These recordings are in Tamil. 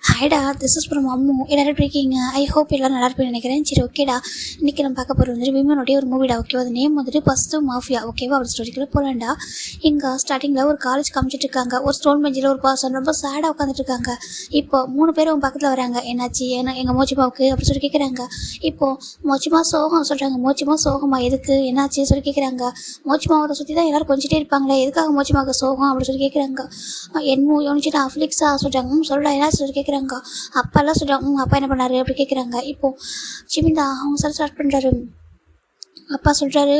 ஹாய்டா, திஸ் இஸ் ஃப்ரம் அம்மு. எல்லாரும் எப்படி இருக்கீங்க? ஐ ஹோப் எல்லோரும் நல்லா இருப்பேன்னு நினைக்கிறேன். சரி, ஓகேடா. இன்றைக்கி நம்ம பார்க்க போகிறது வந்துட்டு விமனுடைய ஒரு மூவிடா. ஓகேவா? அது நேம் வந்துட்டு ஃபஸ்ட்டு மாஃபியா. ஓகேவா? ஒரு ஸ்டோரிக்குள்ளே போகலாண்டா. இங்கே ஸ்டார்டிங்கில் ஒரு காலேஜ் காமிச்சிட்டு இருக்காங்க. ஒரு ஸ்டோன் பெஞ்சில் ஒரு பர்சன் ரொம்ப சேடாக உட்காந்துட்டு இருக்காங்க. இப்போ 3 பேர் அவங்க பக்கத்தில் வராங்க. என்னாச்சு, ஏன்னா எங்கள் மோச்சிமாவுக்கு அப்படின்னு சொல்லி கேட்குறாங்க. இப்போது மோச்சிமா சோகம் சொல்கிறாங்க. மோச்சிமா சோகமா எதுக்கு, என்னாச்சு சொல்லி கேட்குறாங்க. மோச்சிமாவை சுற்றி தான் எல்லோரும் கொஞ்சிட்டே இருப்பாங்களே, எதுக்காக மோச்சிமாவுக்கு சோகம் அப்படின்னு சொல்லி கேட்குறாங்க. என்னமோ யோனிச்சுட்டு அஃப்ளிக்ஸா சொல்கிறாங்க. சொல்கிறா என்னாச்சு சொல்லி கேட்குறாங்க. அப்பாலாம் சொல்கிறாங்க. அப்பா என்ன பண்ணாரு அப்படி கேட்குறாங்க. இப்போது சிமிந்தா அவங்க ஸ்டார்ட் பண்ணுறாரு. அப்பா சொல்கிறாரு,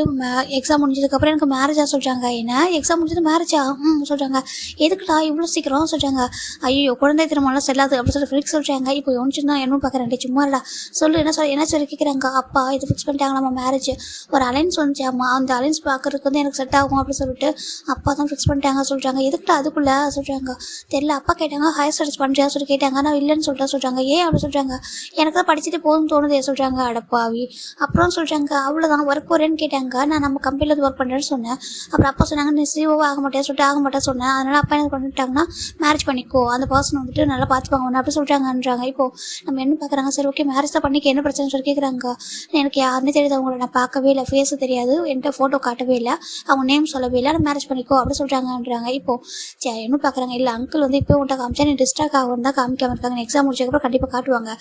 எக்ஸாம் முடிஞ்சதுக்கப்புறம் எனக்கு மேரேஜாக சொல்கிறாங்க. என்ன எக்ஸாம் முடிஞ்சது மேரேஜா சொல்கிறாங்க. எதுக்குடா இவ்வளோ சீக்கிரம் சொல்கிறாங்க. ஐயோ குழந்தை திருமணம்லாம் செல்லாது அப்படின்னு சொல்லி ஃபிக்ஸ் சொல்கிறாங்க. இப்போ யோனிச்சுன்னு தான் என்ன பார்க்குறேன். சும்மா இல்லடா சொல்லு என்ன சொல்லி கேட்குறாங்க. அப்பா இது ஃபிக்ஸ் பண்ணிட்டாங்க, நம்ம மேரேஜ் ஒரு அலைன்ஸ் வந்துச்சு. அம்மா அந்த அலைன்ஸ் பார்க்குறதுக்கு வந்து எனக்கு செட் ஆகும் அப்படின்னு சொல்லிட்டு அப்பா தான் ஃபிக்ஸ் பண்ணிட்டாங்க சொல்கிறாங்க. எதுக்குடா அதுக்குள்ளே சொல்கிறாங்க. தெரியல. அப்பா கேட்டாங்க ஹையர் ஸ்டடிஸ் பண்ணுறியா சொல்லி கேட்டாங்க. நான் இல்லைன்னு சொல்கிறாங்க. ஏன் அப்படின்னு சொல்கிறாங்க. எனக்கு தான் படிச்சுட்டு போதும்னு தோணுதே சொல்கிறாங்க. அடப்பாவி அப்புறம் சொல்கிறாங்க. அவ்வளோதான் ஒர்க் போகிறேன்னு கேட்டாங்க. நான் நம்ம கம்பெனியில் வந்து ஒர்க் பண்ணுறேன்னு சொன்னேன். அப்புறம் அப்பா சொன்னாங்க நீ சிஓ ஆக மாட்டேன் சொல்லிட்டு ஆக மாட்டேன் சொன்னேன். அதனால் அப்பா என்ன பண்ணிட்டாங்கன்னா மேரேஜ் பண்ணிக்கோ, அந்த பர்சன் வந்துட்டு நல்லா பார்த்துப்பாங்க ஒன்று அப்படி சொல்கிறாங்கன்றாங்க. இப்போது நம்ம என்ன பார்க்குறாங்க. சரி ஓகே மேரேஜ் தான் பண்ணிக்க, என்ன பிரச்சனை சொல்லி கேட்குறாங்க. எனக்கு யாருன்னே தெரியாது, அவங்கள நான் பார்க்கவே இல்லை, ஃபேஸு தெரியாது, என்கிட்ட ஃபோட்டோ காட்டவே இல்லை, அவங்க நேம் சொல்லவே இல்லை, நான் மேரேஜ் பண்ணிக்கோ அப்படி சொல்கிறாங்கன்றாங்க. இப்போது சரி என்ன பார்க்குறாங்க. இல்லை அங்கிள் வந்து இப்போ உன்ட்ட காமிச்சா நீ டிஸ்ட்ராக்ட் ஆகும் தான் காமிக்காமல் இருக்காங்க. எக்ஸாம் முடிச்சதுக்கப்புறம் கண்டிப்பாக காட்டுவாங்க,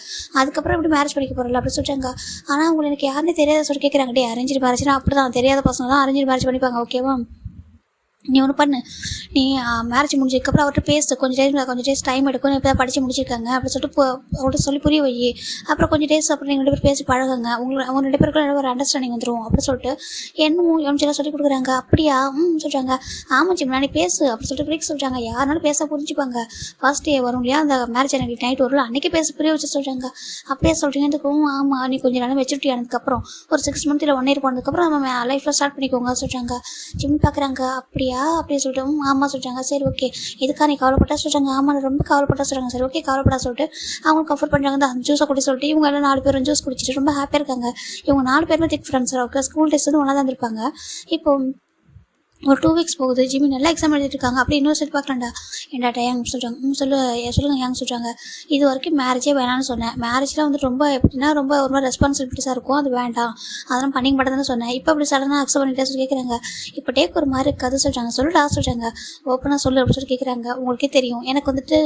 அதுக்கப்புறம் எப்படி மேரேஜ் பண்ணிக்க போகிறல அப்படி சொல்கிறாங்க. ஆனால் அவங்க எனக்கு யாருன்னே தெரியாத சொல்லி கேட்குறாங்க. டே அரேஞ்ச் மேரேஜ்னா அப்படி தான், தெரியாத பசங்க தான் அரேஞ்ச் மேரேஜ் பண்ணிப்பாங்க. ஓகேவா? நீ ஒன்று பண்ணு, நீ மேரேஜ் முடிஞ்சதுக்கப்புறம் அவர்கிட்ட பேசு, கொஞ்சம் டேஸ் டைம் எடுக்கும், இப்போ தான் படித்து முடிச்சிருக்காங்க அப்படின்னு சொல்லிட்டு அவர்கிட்ட சொல்லி புரிய வை. அப்புறம் கொஞ்சம் டேஸ் அப்புறம் நீங்கள் 2 பேர் பேசி பழகுங்க, அவங்க 2 பேருக்குள்ள ஒரு அண்டர்ஸ்டாண்டிங் வந்துடும் அப்படின்னு சொல்லிட்டு என்னமோ எம்ஜிலாம் சொல்லி கொடுக்குறாங்க. அப்படியா சொல்கிறாங்க. ஆமாம் ஜிம் நீ பேசு அப்படின்னு சொல்லிட்டு ஃப்ரீக் சொல்கிறாங்க. யாருனாலும் பேச புரிஞ்சுப்பாங்க. ஃபர்ஸ்ட் டே வரும் இல்லையா அந்த மேரேஜ் எனக்கு நைட் வரும்ல, அன்றைக்கி பேச புரிய வச்சு சொல்கிறாங்க. அப்படியே சொல்கிறீங்கன்றதுக்கும் ஆமாம் நீ கொஞ்சம் நாள் மெச்சூரிட்டி ஆனதுக்கப்புறம் ஒரு 6 மந்த் இல்லை 1 இயர் போனதுக்கப்புறம் நம்ம லைஃப்பில் ஸ்டார்ட் பண்ணிக்கோங்க சொல்கிறாங்க. ஜிம் பார்க்குறாங்க. அப்படியா அப்படி சொல்லிட்டு ஆமாம் சொல்கிறாங்க. சரி ஓகே எதுக்காக நீ கவலைப்பட்டா சொல்கிறாங்க. ஆமாம் நான் ரொம்ப கவலைப்பட்டா சொல்கிறாங்க. சரி ஓகே கவலைப்படா சொல்லிட்டு அவங்க கம்ஃபர்ட் பண்ணுறாங்க. அந்த ஜூஸை குடி சொல்லிட்டு இவங்க எல்லாம் 4 பேரும் ஜூஸ் குடிச்சிட்டு ரொம்ப ஹாப்பியாக இருக்காங்க. இவங்க 4 பேருமே திக் ஃப்ரெண்ட்ஸ். ஓகே ஸ்கூல் டேஸ் வந்து ஒன்றா தான் இருந்திருப்பாங்க. இப்போ ஒரு 2 வீக்ஸ் போகுது. ஜிம்மி நல்லா எக்ஸாம் எழுதிட்டு இருக்காங்க. அப்படி இன்னொரு சைட் பார்க்கலாம்டா. ஏன்டா டேங் சொல்கிறாங்க. சொல்லுங்கள் ஏங்க சொல்கிறாங்க. இது வரைக்கும் மேரேஜே வேணான்னு சொன்னேன். மேரேஜில் வந்து ரொம்ப எப்படின்னா ரொம்ப ஒரு மாதிரி ரெஸ்பான்சிபிலிட்டிஸாக இருக்கும், அது வேண்டாம், அதெல்லாம் பண்ணிக்க மாட்டேன்னு சொன்னேன். இப்போ அப்படி சடனாக அக்செப்ட் பண்ணிட்டே சொல்லி கேட்குறாங்க. இப்போ டேக் ஒரு மாதிரி இருக்காது சொல்கிறாங்க. சொல்லுடா சொல்கிறாங்க. ஓப்பனாக சொல்லு அப்படின்னு சொல்லி கேட்குறாங்க. உங்களுக்கே தெரியும் எனக்கு வந்துட்டு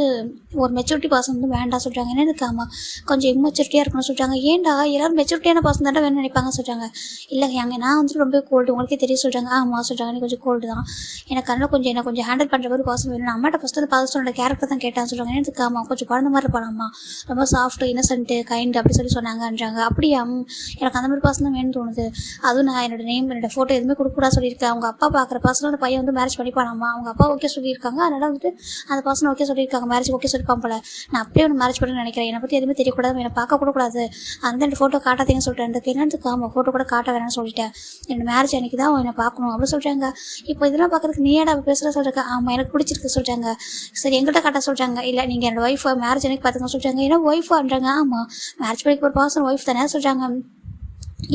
ஒரு மெச்சூரிட்டி பர்சன் வந்து வேண்டாம் சொல்கிறாங்க. என்ன இருக்காமா கொஞ்சம் இம்மெச்சூரிட்டியாக இருக்கணும்னு சொல்கிறாங்க. ஏன்டா எல்லாரும் மெச்சூரிட்டியான பர்சன் தானே வேணும்னு நினைப்பாங்க சொல்கிறாங்க. இல்லை ஏங்க நான் வந்துட்டு ரொம்ப கோல்டு, உங்களுக்கே தெரியும் சொல்கிறாங்க. ஆமாம் சொல்கிறாங்க. நீ கொஞ்சம் கோல்டு தான், எனக்கு அதனால் என்ன கொஞ்சம் ஹேண்டில் பண்ணுற மாதிரி பர்சன் வேணும். அம்மாட்ட ஃபஸ்ட்டு வந்து பர்சனோட கேரக்டர் தான் கேட்டான்னு சொல்கிறாங்க. எனக்கு ஆமாம் கொஞ்சம் குழந்த மாதிரி இருப்பானம்மா, ரொம்ப சாஃப்ட் இன்னசென்ட்டு கைண்ட் அப்படி சொன்னாங்கன்றாங்க. அப்படியா எனக்கு அந்த மாதிரி பர்சன் தான் வேணும்னு தோணுது. அதுவும் நான் என்னோட ஃபோட்டோ எதுவுமே கொடுக்கூடாது சொல்லியிருக்கேன். அவங்க அப்பா பார்க்குற பர்சன் அந்த பையன் வந்து மேரேஜ் பண்ணிப்பானாம்மா. அவங்க அப்பா ஓகே சொல்லியிருக்காங்க, அதனால் வந்துட்டு அந்த பர்சன் ஓகே சொல்லியிருக்காங்க, மேரேஜ் ஓகே சொல்லிப்பான் போல. நான் அப்படியே ஒன்று மேரேஜ் பண்ணணும்னு நினைக்கிறேன். என்னை பற்றி எதுவுமே தெரியக்கூடாது, என்னை பார்க்க கூட கூடாது, அந்த 2 ஃபோட்டோ காட்டாதீங்கன்னு சொல்லிட்டேன். எனக்கு என்னத்துக்கு ஆமாம் ஃபோட்டோ கூட காட்ட வேணாம்னு சொல்லிட்டேன். என்னோட மேரேஜ் அன்றைக்கி தான் என்னை பார்க்கணும் அப்படின்னு சொல்கிறாங்க. இப்போ இதெல்லாம் பார்க்குறதுக்கு நீ ஏடா பேசுகிற சொல்கிறாங்க. ஆமாம் எனக்கு பிடிச்சிருக்கு சொல்கிறாங்க. சரி எங்கிட்ட காட்ட சொல்கிறாங்க. இல்லை நீங்கள் என்னோட ஒய்ஃபை மேரேஜ் எனக்கு பார்த்துங்க சொல்கிறாங்க. ஏன்னா ஒய்ஃபான்றாங்க. ஆமாம் மேரேஜ் பண்ணிக்க ஒரு பர்சன் ஒய்ஃப் தானே சொல்கிறாங்க.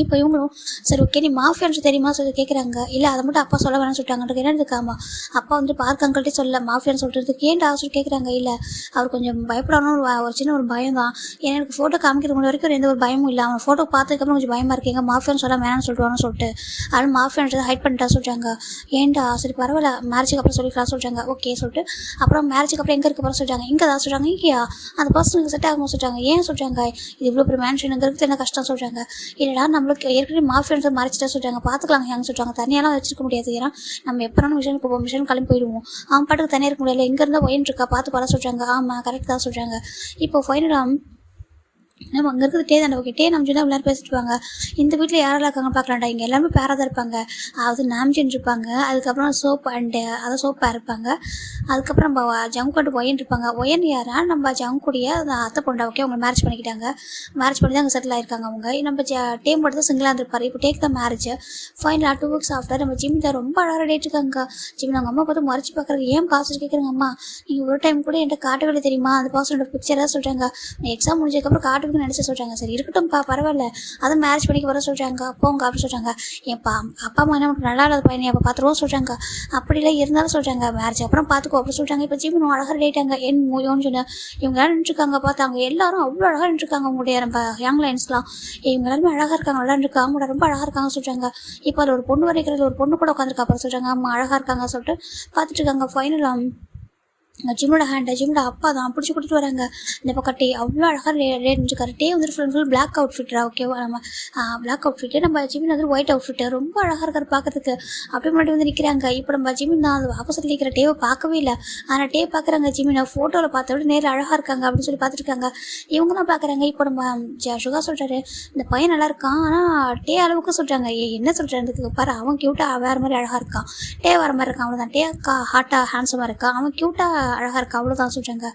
இப்போ இவங்களும் சரி ஓகே நீ மாஃபியான்னு தெரியுமா சொல்லி கேட்குறாங்க. இல்லை அதை மட்டும் அப்பா சொல்ல வேணாம்னு சொல்லிட்டாங்க. என்ன இருக்காமா அப்பா வந்து பார்க்க அங்கள்கிட்ட சொல்ல மாஃபியான்னு சொல்கிறதுக்கு ஏன்டா சொல்லி கேட்குறாங்க. இல்லை அவர் கொஞ்சம் பயப்படணும், ஒரு சின்ன ஒரு பயம் தான். ஏன்னா எனக்கு ஃபோட்டோ காமிக்கிற முன்னாடி வரைக்கும் எந்த ஒரு பயமும் இல்லை, அவன் ஃபோட்டோ பார்த்ததுக்கப்புறம் கொஞ்சம் பயமாக இருக்கீங்க, மாஃபியான்னு சொல்ல வேணாம்னு சொல்லிட்டுவான்னு சொல்லிட்டு அது மாஃபியான்றது ஹைட் பண்ணிட்டா சொல்கிறாங்க. ஏன்டா சரி பரவாயில்ல மேரேஜுக்கு அப்புறம் சொல்லிக்கலாம் சொல்கிறாங்க. ஓகே சொல்லிட்டு அப்புறம் மேரேஜுக்கு அப்புறம் எங்கே இருக்க போகிற சொல்கிறாங்க. இங்கே தான் சொல்கிறாங்க. இங்கேயா அந்த பர்சனுக்கு செட் ஆகும் சொல்கிறாங்க. ஏன் சொல்கிறாங்க. இது இவ்வளோ பெரிய மேன்ஷன் இங்கே இருக்குது என்ன கஷ்டம் சொல்கிறாங்க. இல்லைடா நம்மளுக்கு ஏற்கனவே மாஃபியான்ஸை மறைச்சிட்டா சொல்கிறாங்க, பார்த்துக்கலாம் யாங்க சொல்கிறாங்க. தனியாலாம் வச்சிருக்க முடியாது, ஏன்னா நம்ம எப்போனாலும் மிஷன் கிளம்பி போயிடுவோம், அவன் பாட்டுக்கு தனியாக இருக்க முடியல, எங்கே இருந்தால் ஒயின் இருக்கா பார்த்து பல சொல்கிறாங்க. ஆமாம் கரெக்ட் தான் சொல்கிறாங்க. இப்போ ஃபைனலாக நம்ம அங்கே இருக்கிறது டே தானே. ஓகே டே நம்ம சொன்னால் எல்லாரும் பேசிட்டு வாங்க. இந்த வீட்டில் யாரெல்லாம் இருக்காங்க பார்க்கலாம்டா. இங்கே எல்லாமே பேராக தான் இருப்பாங்க. அதாவது நாம்ஜின் இருப்பாங்க, அதுக்கப்புறம் சோப் அதாவது சோப்பாக இருப்பாங்க, அதுக்கப்புறம் நம்ம ஜங்குட்டு ஒயன் இருப்பாங்க. ஒயன் யாரா நம்ம ஜங்குடைய அத்தை பொண்டா. ஓகே அவங்க மேரேஜ் பண்ணிக்கிட்டாங்க, மேரேஜ் பண்ணி தான் அங்கே செட்டில் ஆயிருக்காங்க. அவங்க நம்ம டே மட்டும் தான் சிங்கிளாக இருந்திருப்பாரு. இப்போ டேக் தான் மேரேஜ். ஃபைனலாக 2 வீக்ஸ் ஆஃப்டர் நம்ம ஜிம் தான் ரொம்ப அழகாக டேட் இருக்காங்க. ஜிம் அவங்க அம்மா பார்த்து மறைச்சி பார்க்குறது ஏன் பாஸ்டர் கேட்குறாங்க. அம்மா நீங்கள் ஒரு டைம் கூட என்கிட்ட காட்டவே தெரியுமா அந்த பாஸ்டரோட பிக்சராக சொல்கிறாங்க. எக்ஸாம் முடிஞ்சதுக்கப்புறம் காட்டுவேன் அப்படின்னு நினச்சி சொல்கிறாங்க. சரி இருக்கட்டும்ப்பா பரவாயில்ல, அதை மேரேஜ் பண்ணிக்க வர சொல்கிறாங்க. போங்க அப்படின்னு சொல்கிறாங்க. என்ப்பா அப்பா அம்மா என்ன உனக்கு நல்லா இல்லாத பையனை அப்போ பார்த்துருவோம் சொல்கிறாங்க. அப்படிலாம் இருந்தாலும் சொல்கிறாங்க மேரேஜ் அப்புறம் பார்த்துக்கோ அப்படின்னு சொல்கிறாங்க. இப்போ ஜிமின் அழகாக ரெடிட்டாங்க. என் மூயோன்னு சொன்ன இவங்க எல்லாம் நின்றுருக்காங்க. பார்த்தாங்க எல்லாரும் அவ்வளோ அழகாக நின்றுருக்காங்க. உங்களுடைய நம்ம யங் லைன்ஸ்லாம் இவங்க எல்லாருமே அழகாக இருக்காங்க, நல்லா இருக்காங்க, அவங்களோட ரொம்ப அழகாக இருக்காங்க சொல்கிறாங்க. இப்போ அதில் ஒரு பொண்ணு வரைக்கிறது ஒரு பொண்ணு கூட உட்காந்துருக்கா அப்புறம் சொல்கிறாங்க. அம்மா அழகாக இருக்காங்க சொல்லிட்டு பார்த்துட்டு இருக்காங்க. ஃபைனலாக ஜிம்மோட ஜிம்மோட அப்பா தான் பிடிச்சி கொடுத்துட்டு வராங்க. இந்த பக்கம் டே அவ்வளோ அழகாக ரேட்ருக்காரு. டே வந்து ஃபுல் பிளாக் அவுட்ஃபிட்டா ஓகேவா, நம்ம பிளாக் அவுட்ஃபிட்டு, நம்ம ஜிமின் வந்து ஒயிட் அவுட்ஃபிட்டு, ரொம்ப அழகாக இருக்கார் பார்க்கறதுக்கு. அப்படி முன்னாடி வந்து நிற்கிறாங்க. இப்போ நம்ம ஜிமின் தான் ஆப்போசிட்டில் நிற்கிற டேவை பார்க்கவே இல்லை. ஆனால் டே பார்க்குறாங்க ஜிமினை ஃபோட்டோவில் பார்த்த விட நேரில் அழகாக இருக்காங்க அப்படின்னு சொல்லி பார்த்துருக்காங்க. இவங்க தான் பார்க்குறாங்க. இப்போ நம்ம சுகா சொல்கிறாரு இந்த பையன் நல்லா இருக்கான், ஆனால் டே அளவுக்கு சொல்கிறாங்க. என்ன சொல்கிறதுக்கு பாரு, அவன் க்யூட்டாக வேறு மாதிரி அழகாக இருக்கான், டே வர மாதிரி இருக்கான் அவ்வளோதான். டே ஹாட்டாக ஹேண்ட்ஸமாக இருக்கான், அவன் க்யூட்டாக அழகாக இருக்கா அவ்வளோதான் சொல்கிறாங்க.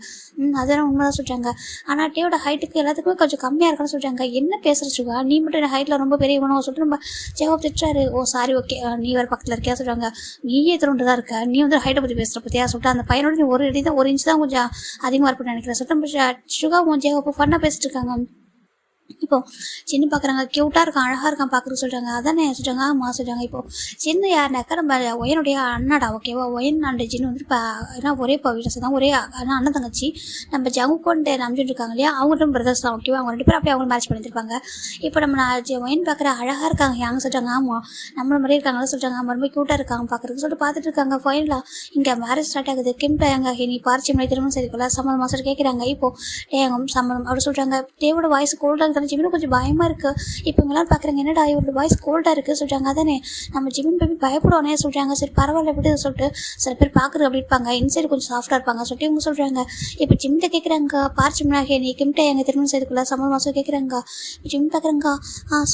அதெல்லாம் உண்மை தான் சொல்கிறாங்க. ஆனால் டேயோட ஹைட்டுக்கு எல்லாத்துக்குமே கொஞ்சம் கம்மியாக இருக்கான்னு சொல்கிறாங்க. என்ன பேசுகிற சுகா, நீ மட்டும் என்ன ஹைட்டில் ரொம்ப பெரியவனோ சொல்லிட்டு நம்ம ஜவாப் திட்டுறாரு. ஓ சாரி ஓகே, நீ வேறு பக்கத்தில் இருக்கியா சொல்கிறாங்க. நீயே திருண்டு தான் இருக்க, நீ வந்து ஹைட்டை பற்றி பேசுகிற பற்றியா சொல்லிட்டு அந்த பையனோட நீ ஒரு அடி தான், ஒரு இன்ச்சு தான் கொஞ்சம் அதிகமாக இருப்பேன்னு நினைக்கிறேன் சொல்லிட்டு நம்ம சுகா ஜவாப் ஃபன்னாக பேசிட்டு இருக்காங்க. இப்போ சின்ன பார்க்குறாங்க, க்யூட்டாக இருக்கான், அழகாக இருக்கான் பார்க்குறது சொல்கிறாங்க. அதானே சொல்கிறாங்க. ஆமாம் சொல்கிறாங்க. இப்போது சின்ன யாருனாக்கா நம்ம ஒயனுடைய அண்ணாடா ஓகேவா. ஒயன் அண்ட் ஜின்னு வந்து இப்போ ஏன்னா ஒரே வீட்டை தான், ஒரே அண்ணன் தங்கச்சி. நம்ம ஜங்குக்கோன்ட்டு நம்பிட்டு இருக்காங்க இல்லையா, அவங்கள்ட்ட பிரதர்ஸ் தான் ஓகேவா. அவங்க 2 பேரும் அப்படியே அவங்க மேரேஜ் பண்ணியிருப்பாங்க. இப்போ நம்ம ஒயன் பார்க்குற அழகாக இருக்காங்க யாங்க சொல்கிறாங்க. ஆமாம் நம்மள மாதிரியே இருக்காங்களா சொல்கிறாங்க. ரொம்ப க்யூட்டாக இருக்காங்க பார்க்குறதுக்கு சொல்லிட்டு பார்த்துட்டு இருக்காங்க. ஃபைனலாக இங்கே மேரேஜ் ஸ்டார்ட் ஆகுது. கிம்டா எங்க நீ பார்ச்சி திருமணம் செய்துக்கல சம்மதம் மாதம் கேட்குறாங்க. இப்போது எங்க சம்மதம் அப்படி சொல்கிறாங்க. தேவோட வாய்ஸ் கோல்டாக ஜிமின் கொஞ்சம் பயமாக இருக்குது. இப்போ இவங்களாம் பார்க்குறாங்க என்னடா இவரோட வாய்ஸ் கோல்டாக இருக்குது சொல்கிறாங்க. அதானே நம்ம ஜிமின் பேபி பயப்படுவானே சொல்கிறாங்க. சரி பரவாயில்ல எப்படி சொல்லிட்டு சில பேர் பார்க்குறது அப்படி இருப்பாங்க, இன்சைடு கொஞ்சம் சாஃப்டாக இருப்பாங்க சொல்லிட்டு இவங்க சொல்கிறாங்க. இப்போ ஜிம்கிட்ட கேட்குறாங்க பார்ச்சிம்னாக நீ கிம்கிட்ட எங்கள் திருமணம் செய்துக்குள்ள சம்மதம் மாதம் கேட்குறாங்க. ஜிம் பார்க்குறாங்க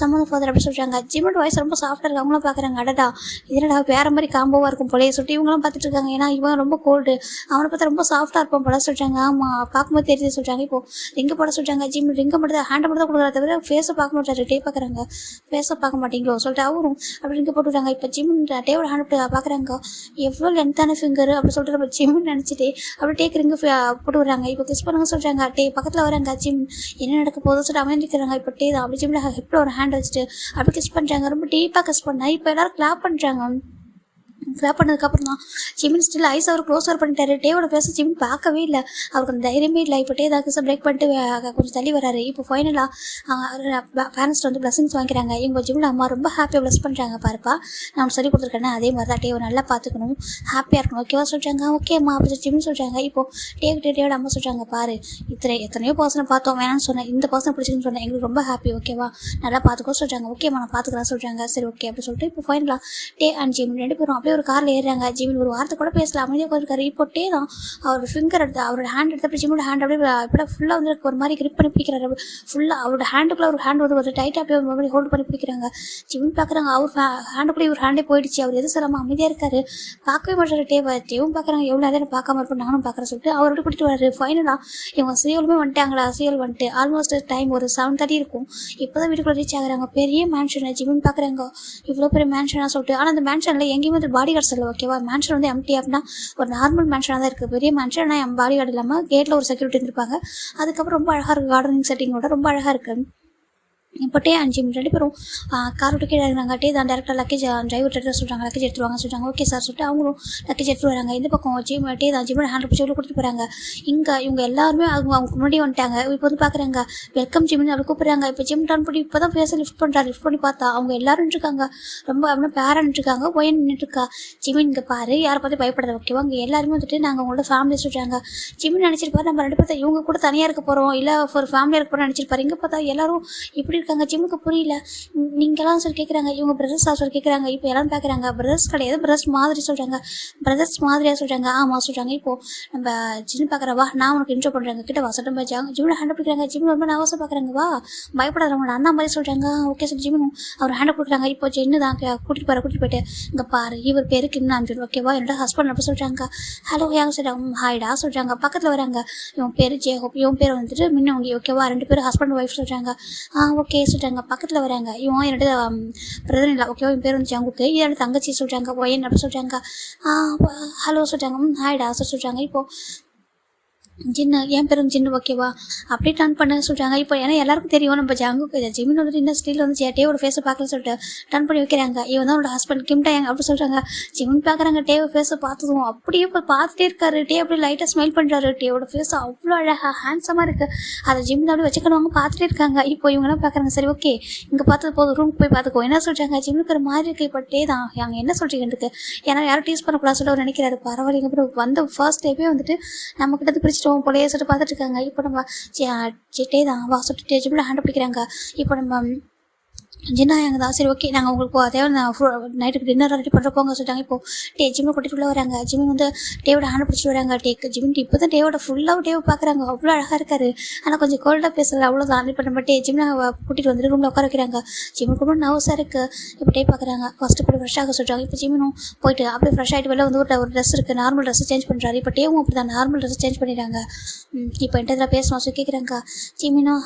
சம்மதம் ஃபாதர் அப்படி சொல்கிறாங்க. ஜிம்மோட வாய்ஸ் ரொம்ப சாஃப்டாக இருக்குது. அவங்களும் பார்க்குறாங்க அடடா இதனடா வேறு மாதிரி காம்போவாக இருக்கும் போலே சொல்லிட்டு இவங்களாம் பார்த்துட்டு இருக்காங்க. ஏன்னா இவன் ரொம்ப கோல்டு, அவனை பார்த்தா ரொம்ப சாஃப்டாக இருப்பான் போல சொல்கிறாங்க. ஆமாம் பார்க்கும்போது தெரியுது சொல்கிறாங்க. இப்போ ரிங்கை போட சொல்கிறாங்க. ஜிம் ரிங்கை மட்டும் தான் ஹேண்டை மட்டும் தான் கொடுக்குறத தவிர ஃபேஸை பார்க்க மாட்டாரு. டே பார்க்குறாங்க ஃபேஸை பார்க்க மாட்டீங்களோ சொல்லிட்டு அவரும் அப்படி ரிங்கை போட்டுவிட்டாங்க. இப்போ ஜிம் டேவோட ஹேண்ட் பார்க்குறாங்க. எவ்வளோ லென்த்தான ஃபிங்கர் அப்படி சொல்லிட்டு நம்ம ஜிம்னு நினச்சிட்டு அப்படி டேக்கு ரிங்கு போட்டு விடுறாங்க. இப்போ கிஸ் பண்ணுங்க சொல்கிறாங்க. டே பக்கத்தில் வராங்க. ஜிம் என்ன நடக்க போதும் சொல்லிட்டு அவன் நிற்கிறாங்க. இப்போ டே தான் அப்படி ஜிம்மில் ஹெப்பில் ஒரு ஹேண்ட் வச்சுட்டு அப்படி கிஸ் பண்ணுறாங்க. ரொம்ப டீப்பாக கிஸ் பண்ணா. இப்போ எல்லாரும் கிளாப் பண்ணுறாங்க. கிளாப் பண்ணதுக்கப்புறம் தான் ஜிமின் ஸ்டில் ஐஸ் அவர் க்ளோஸ் ஓவர் பண்ணிட்டாரு. டேவோட பேச ஜிமின் பார்க்கவே இல்லை, அவருக்கு அந்த தைரியமே இல்லை. இப்போ டே தான் பிரேக் பண்ணிட்டு கொஞ்சம் தள்ளி வராரு. இப்போ ஃபைனலாக பேரண்ட்ஸ் வந்து பிளஸிங்ஸ் வாங்கிக்கிறாங்க. இவங்க ஜிமில் அம்மா ரொம்ப ஹாப்பியாக ப்ளஸ் பண்ணுறாங்க. பாருப்பா நான் சொல்லி கொடுத்துருக்கேன்னா அதே மாதிரி தான் டேவை நல்லா பார்த்துக்கணும், ஹாப்பியாக இருக்கணும் ஓகேவா சொல்கிறாங்க. ஓகே அம்மா அப்படி ஜிமின் சொல்கிறாங்க. இப்போது டேவோட அம்மா சொல்கிறாங்க பாரு எத்தனையோ பர்சனை பார்த்தோம் வேணாம்னு சொன்னேன், இந்த பர்சனை பிடிச்சின்னு சொன்னேன், எங்களுக்கு ரொம்ப ஹாப்பி ஓகேவா நல்லா பார்த்துக்கோ சொல்கிறாங்க. ஓகேம்மா நான் பார்த்துக்கலாம் சொல்கிறாங்க. சரி ஓகே அப்படி சொல்லிட்டு இப்போ ஃபைனலாக டே அண்ட் ஜிமின் 2 பேரும் அப்படியே ஒரு காரில் ஏறுறாங்க. ஜிமின் ஒரு வார்த்தை கூட பேசல, அமைதியாக உட்காந்துருக்காரு. இப்போ டே தான் அவர் ஃபிங்கர் எடுத்து அவரோட ஹேண்ட் எடுத்து அப்படி ஜிமோட ஹேண்ட் அப்படியே இப்படி ஃபுல்லாக வந்து ஒரு மாதிரி கிரிப் பண்ணி பிடிக்கிறாரு. ஃபுல்லாக அவரோட ஹேண்டுக்குள்ளே ஒரு ஹேண்ட் வந்து ஒரு டைட்டாக அப்படியே ஒரு மாதிரி ஹோல்டு பண்ணி பிடிக்கிறாங்க. ஜிமின் பார்க்குறாங்க அவர் ஹேண்டுக்குள்ளே ஒரு ஹேண்டே போயிடுச்சு. அவர் எது சொல்லாமல் அமைதியாக இருக்காரு, பார்க்கவே மாட்டாரு. டேவும் பார்க்குறாங்க எவ்வளோ நேரம் பார்க்காம இருப்போம் நானும் பார்க்குறேன் சொல்லிட்டு அவரோட கூட்டிட்டு வராரு. ஃபைனலாக இவங்க சியோலுமே வந்துட்டாங்களா. சியோல் வந்துட்டு ஆல்மோஸ்ட் டைம் ஒரு 7:30 இருக்கும். இப்போ தான் வீட்டுக்குள்ளே ரீச் ஆகுறாங்க. பெரிய மேன்ஷன் ஜிமின் பார்க்குறாங்க. இவ்வளோ பெரிய மேன்ஷனாக சொல்லிட்டு. ஆனால் அந்த மேன்ஷனில் எங்கேயுமே வந்து பாடி கார்ட்ஸ் இல்லை ஓகேவா. மேன்ஷன் வந்து எம்டி அப்படின்னா ஒரு நார்மல் மேன்ஷனாக தான் இருக்குது. பெரிய மேன்ஷன் ஆனால் பாடி கார்டு இல்லாமல் கேட்டில் ஒரு செக்யூரிட்டி இருந்திருப்பாங்க. அதுக்கப்புறம் ரொம்ப அழகாக இருக்குது, கார்டனிங் செட்டிங்கோட ரொம்ப அழகாக இருக்குது. இப்போ டே அண்ட் ஜிம் 2 பேரும் கார் விட்டு கீழே இறங்குறாங்க. டே தான் டேரக்டாக லக்கேஜ் டிரைவர் எடுத்து சொல்கிறாங்க லக்கேஜ் எடுத்துருவாங்க சொல்கிறாங்க. ஓகே சார் சொல்லிட்டு அவங்களும் லக்கேஜ் எடுத்துட்டு வராங்க. இந்த பக்கம் டே தான் ஜிம்மோட ஹேண்ட் பிடிச்சி கொடுத்துட்டு போகிறாங்க. இங்கே இவங்க எல்லாருமே அவங்க முன்னாடி வந்துட்டாங்க. இப்போ வந்து பார்க்குறாங்க வெல்கம் ஜிம்னு அப்படி கூப்பிட்றாங்க. இப்போ ஜிம் டர்ன் பண்ணி இப்போ தான் ஃபேஸை லிஃப்ட் பண்ணுறாரு. லிஃப்ட் பண்ணி பார்த்தா அவங்க எல்லாரும் இருக்காங்க. ரொம்ப அப்படின்னா பேரண்ட் இருக்காங்க. ஒயன் நின்றுருக்கா. ஜிமின் இங்கே பாரு யாரை பார்த்து பயப்படுறது ஓகேவா. இங்கே எல்லாருமே வந்துட்டு நாங்கள் உங்களோட ஃபேமிலி சொல்கிறாங்க. ஜிமின் நினச்சிருப்பாரு நம்ம 2 பேர்த்த இவங்க கூட தனியாக இருக்க போகிறோம், இல்லை ஒரு ஃபேமிலியாக இருக்க போகிறோம் நினச்சிருப்பாரு. இங்கே பார்த்தா எல்லாரும் இப்படி இருக்காங்க. ஜிம்முக்கு புரியல. நீங்களாம் சொல்லி கேட்குறாங்க. இவங்க பிரதர்ஸாக சொல்லி கேட்குறாங்க. இப்போ எல்லாரும் பார்க்குறாங்க பிரதர்ஸ் கிடையாது, பிரதர்ஸ் மாதிரி சொல்கிறாங்க. பிரதர்ஸ் மாதிரியாக சொல்கிறாங்க. ஆமாம் சொல்கிறாங்க. இப்போது நம்ம ஜிம் பார்க்குறவா நான் உனக்கு இன்ட்ரோ பண்ணுறாங்க கிட்ட வசட்டம் பாச்சாங்க. ஜிம்மில் ஹேண்ட் பிடிக்கிறாங்க. ஜிம் ரொம்ப நர்வஸாக பார்க்குறாங்க. வா பயப்படாதவங்களோட அண்ணா மாதிரி சொல்கிறாங்க. ஓகே சார் ஜிம்மும் அவர் ஹேண்டை கொடுக்குறாங்க. இப்போ ஜென்னு தான் கூட்டிகிட்டு போயிட்டு இங்கே பாரு இவர் பேர் கிம் நாம்ஜூன் ஓகேவா என்னோட ஹஸ்பண்ட் அப்படி சொல்கிறாங்க. ஹலோ யாங்க சார் ஹாய்டா சொல்கிறாங்க. பக்கத்தில் வராங்க. இவன் பேர் ஜேஹோப், இவன் பேர் வந்துட்டு மின்னவங்க ஓகேவா. 2 பேரும் ஹஸ்பண்ட் ஒய்ஃப் சொல்கிறாங்க. ஓகே சொல்கிறாங்க. பக்கத்தில் வராங்க. இவன் என்னோட பிரதர் இல்லை ஓகேவா. என் பேர் வந்து ஜங்குக்கு, இதோட தங்கச்சி சொல்கிறாங்க. ஒயன் அப்படி சொல்கிறாங்க. ஹலோ சொல்கிறாங்க. ஹாய்டா சார் சொல்கிறாங்க. இப்போது ஜின்னு என் பேரும் ஜின்னு ஓகேவா அப்படியே டர்ன் பண்ண சொல்கிறாங்க. இப்போ ஏன்னா எல்லாருக்கும் தெரியும் நம்ம ஜிமின் வந்துட்டு இன்னும் ஸ்டீல் வந்து டேவோட ஃபேஸை பார்க்கல சொல்லிட்டு டர்ன் பண்ணி வைக்கிறாங்க. இவன் தான் அவனோட ஹஸ்பண்ட் கிம்டாங்க அப்படி சொல்கிறாங்க. ஜிமின் பார்க்குறாங்க டேவோ ஃபேஸை பார்த்ததும் அப்படியே இப்போ பார்த்துட்டே இருக்காரு. டே அப்படியே லைட்டாக ஸ்மைல் பண்ணுறாரு. டேவோட ஃபேஸ் அவ்வளோ அழகாக ஹேண்ட்ஸமாக இருக்குது. அதை ஜிமின் அப்படியே வச்சுக்கணுவாங்க பார்த்துட்டே இருக்காங்க. இப்போ இவங்கெல்லாம் பார்க்குறாங்க. சரி ஓகே இங்கே பார்த்தது போதும் ரூமுக்கு போய் பார்த்துக்கோ என்ன சொல்கிறாங்க. ஜிம்னுக்கு ஒரு மாதிரி இருக்குது. இப்போ டே தான் அங்கே என்ன சொல்கிறீங்க எனக்கு ஏன்னா யாரும் டீஸ் பண்ணக்கூடாது சொல்லிட்டு அவர் நினைக்கிறாரு. பரவாயில்லைங்க அப்புறம் வந்த ஃபர்ஸ்ட் டேவே வந்துட்டு நம்ம கிட்ட பிடிச்சிட்டோம் போலையே சொல்லிட்டு பார்த்துட்டு இருக்காங்க. இப்போ நம்ம சிட்டே தான் வா சொல்லிட்டு ஜிம்மில் ஹேண்ட் பிடிக்கிறாங்க. இப்போ நம்ம ஜின்னாங்க தான். சரி ஓகே நாங்கள் உங்களுக்கு அதே நைட்டுக்கு டின்னர் ரெடி பண்ணுறப்போங்க சொல்லிட்டாங்க. இப்போ ஜிம்மை கூட்டிகிட்டு உள்ள வராங்க. ஜிமின் வந்து டேவோட ஹேண்ட் பிடிச்சிட்டு வராங்க. ஜிமின் இப்போ தான் டேவோட ஃபுல்லாக டேவை பார்க்குறாங்க. அவ்வளோ அழகாக இருக்காரு. ஆனால் கொஞ்சம் கோல்டாக பேசல அவ்வளோதான். இப்போ நம்ம ஜிம்னை கூட்டிகிட்டு வந்துட்டு ரூமில் உட்கார வைக்கிறாங்க. ஜிமின் கூட நர்வஸாக இருக்குது. இப்போ டே பார்க்குறாங்க. ஃபஸ்ட்டு போய் ஃப்ரெஷ் ஆக சொல்கிறாங்க. இப்போ ஜிமினும் போயிட்டு அப்படியே ஃப்ரெஷ் ஆகிட்டு வெளில வந்து ஒரு ட்ரெஸ் இருக்குது நார்மல் ட்ரெஸ்ஸை சேஞ்ச் பண்ணுறாரு. இப்போ டேவும் அப்படி தான் நார்மல் ட்ரெஸ்ஸை சேஞ்ச் பண்ணிடுறாங்க. இப்போ என்கிட்ட இதில் பேசணும் சொல்லி கேட்குறாங்க. ஜிமினும்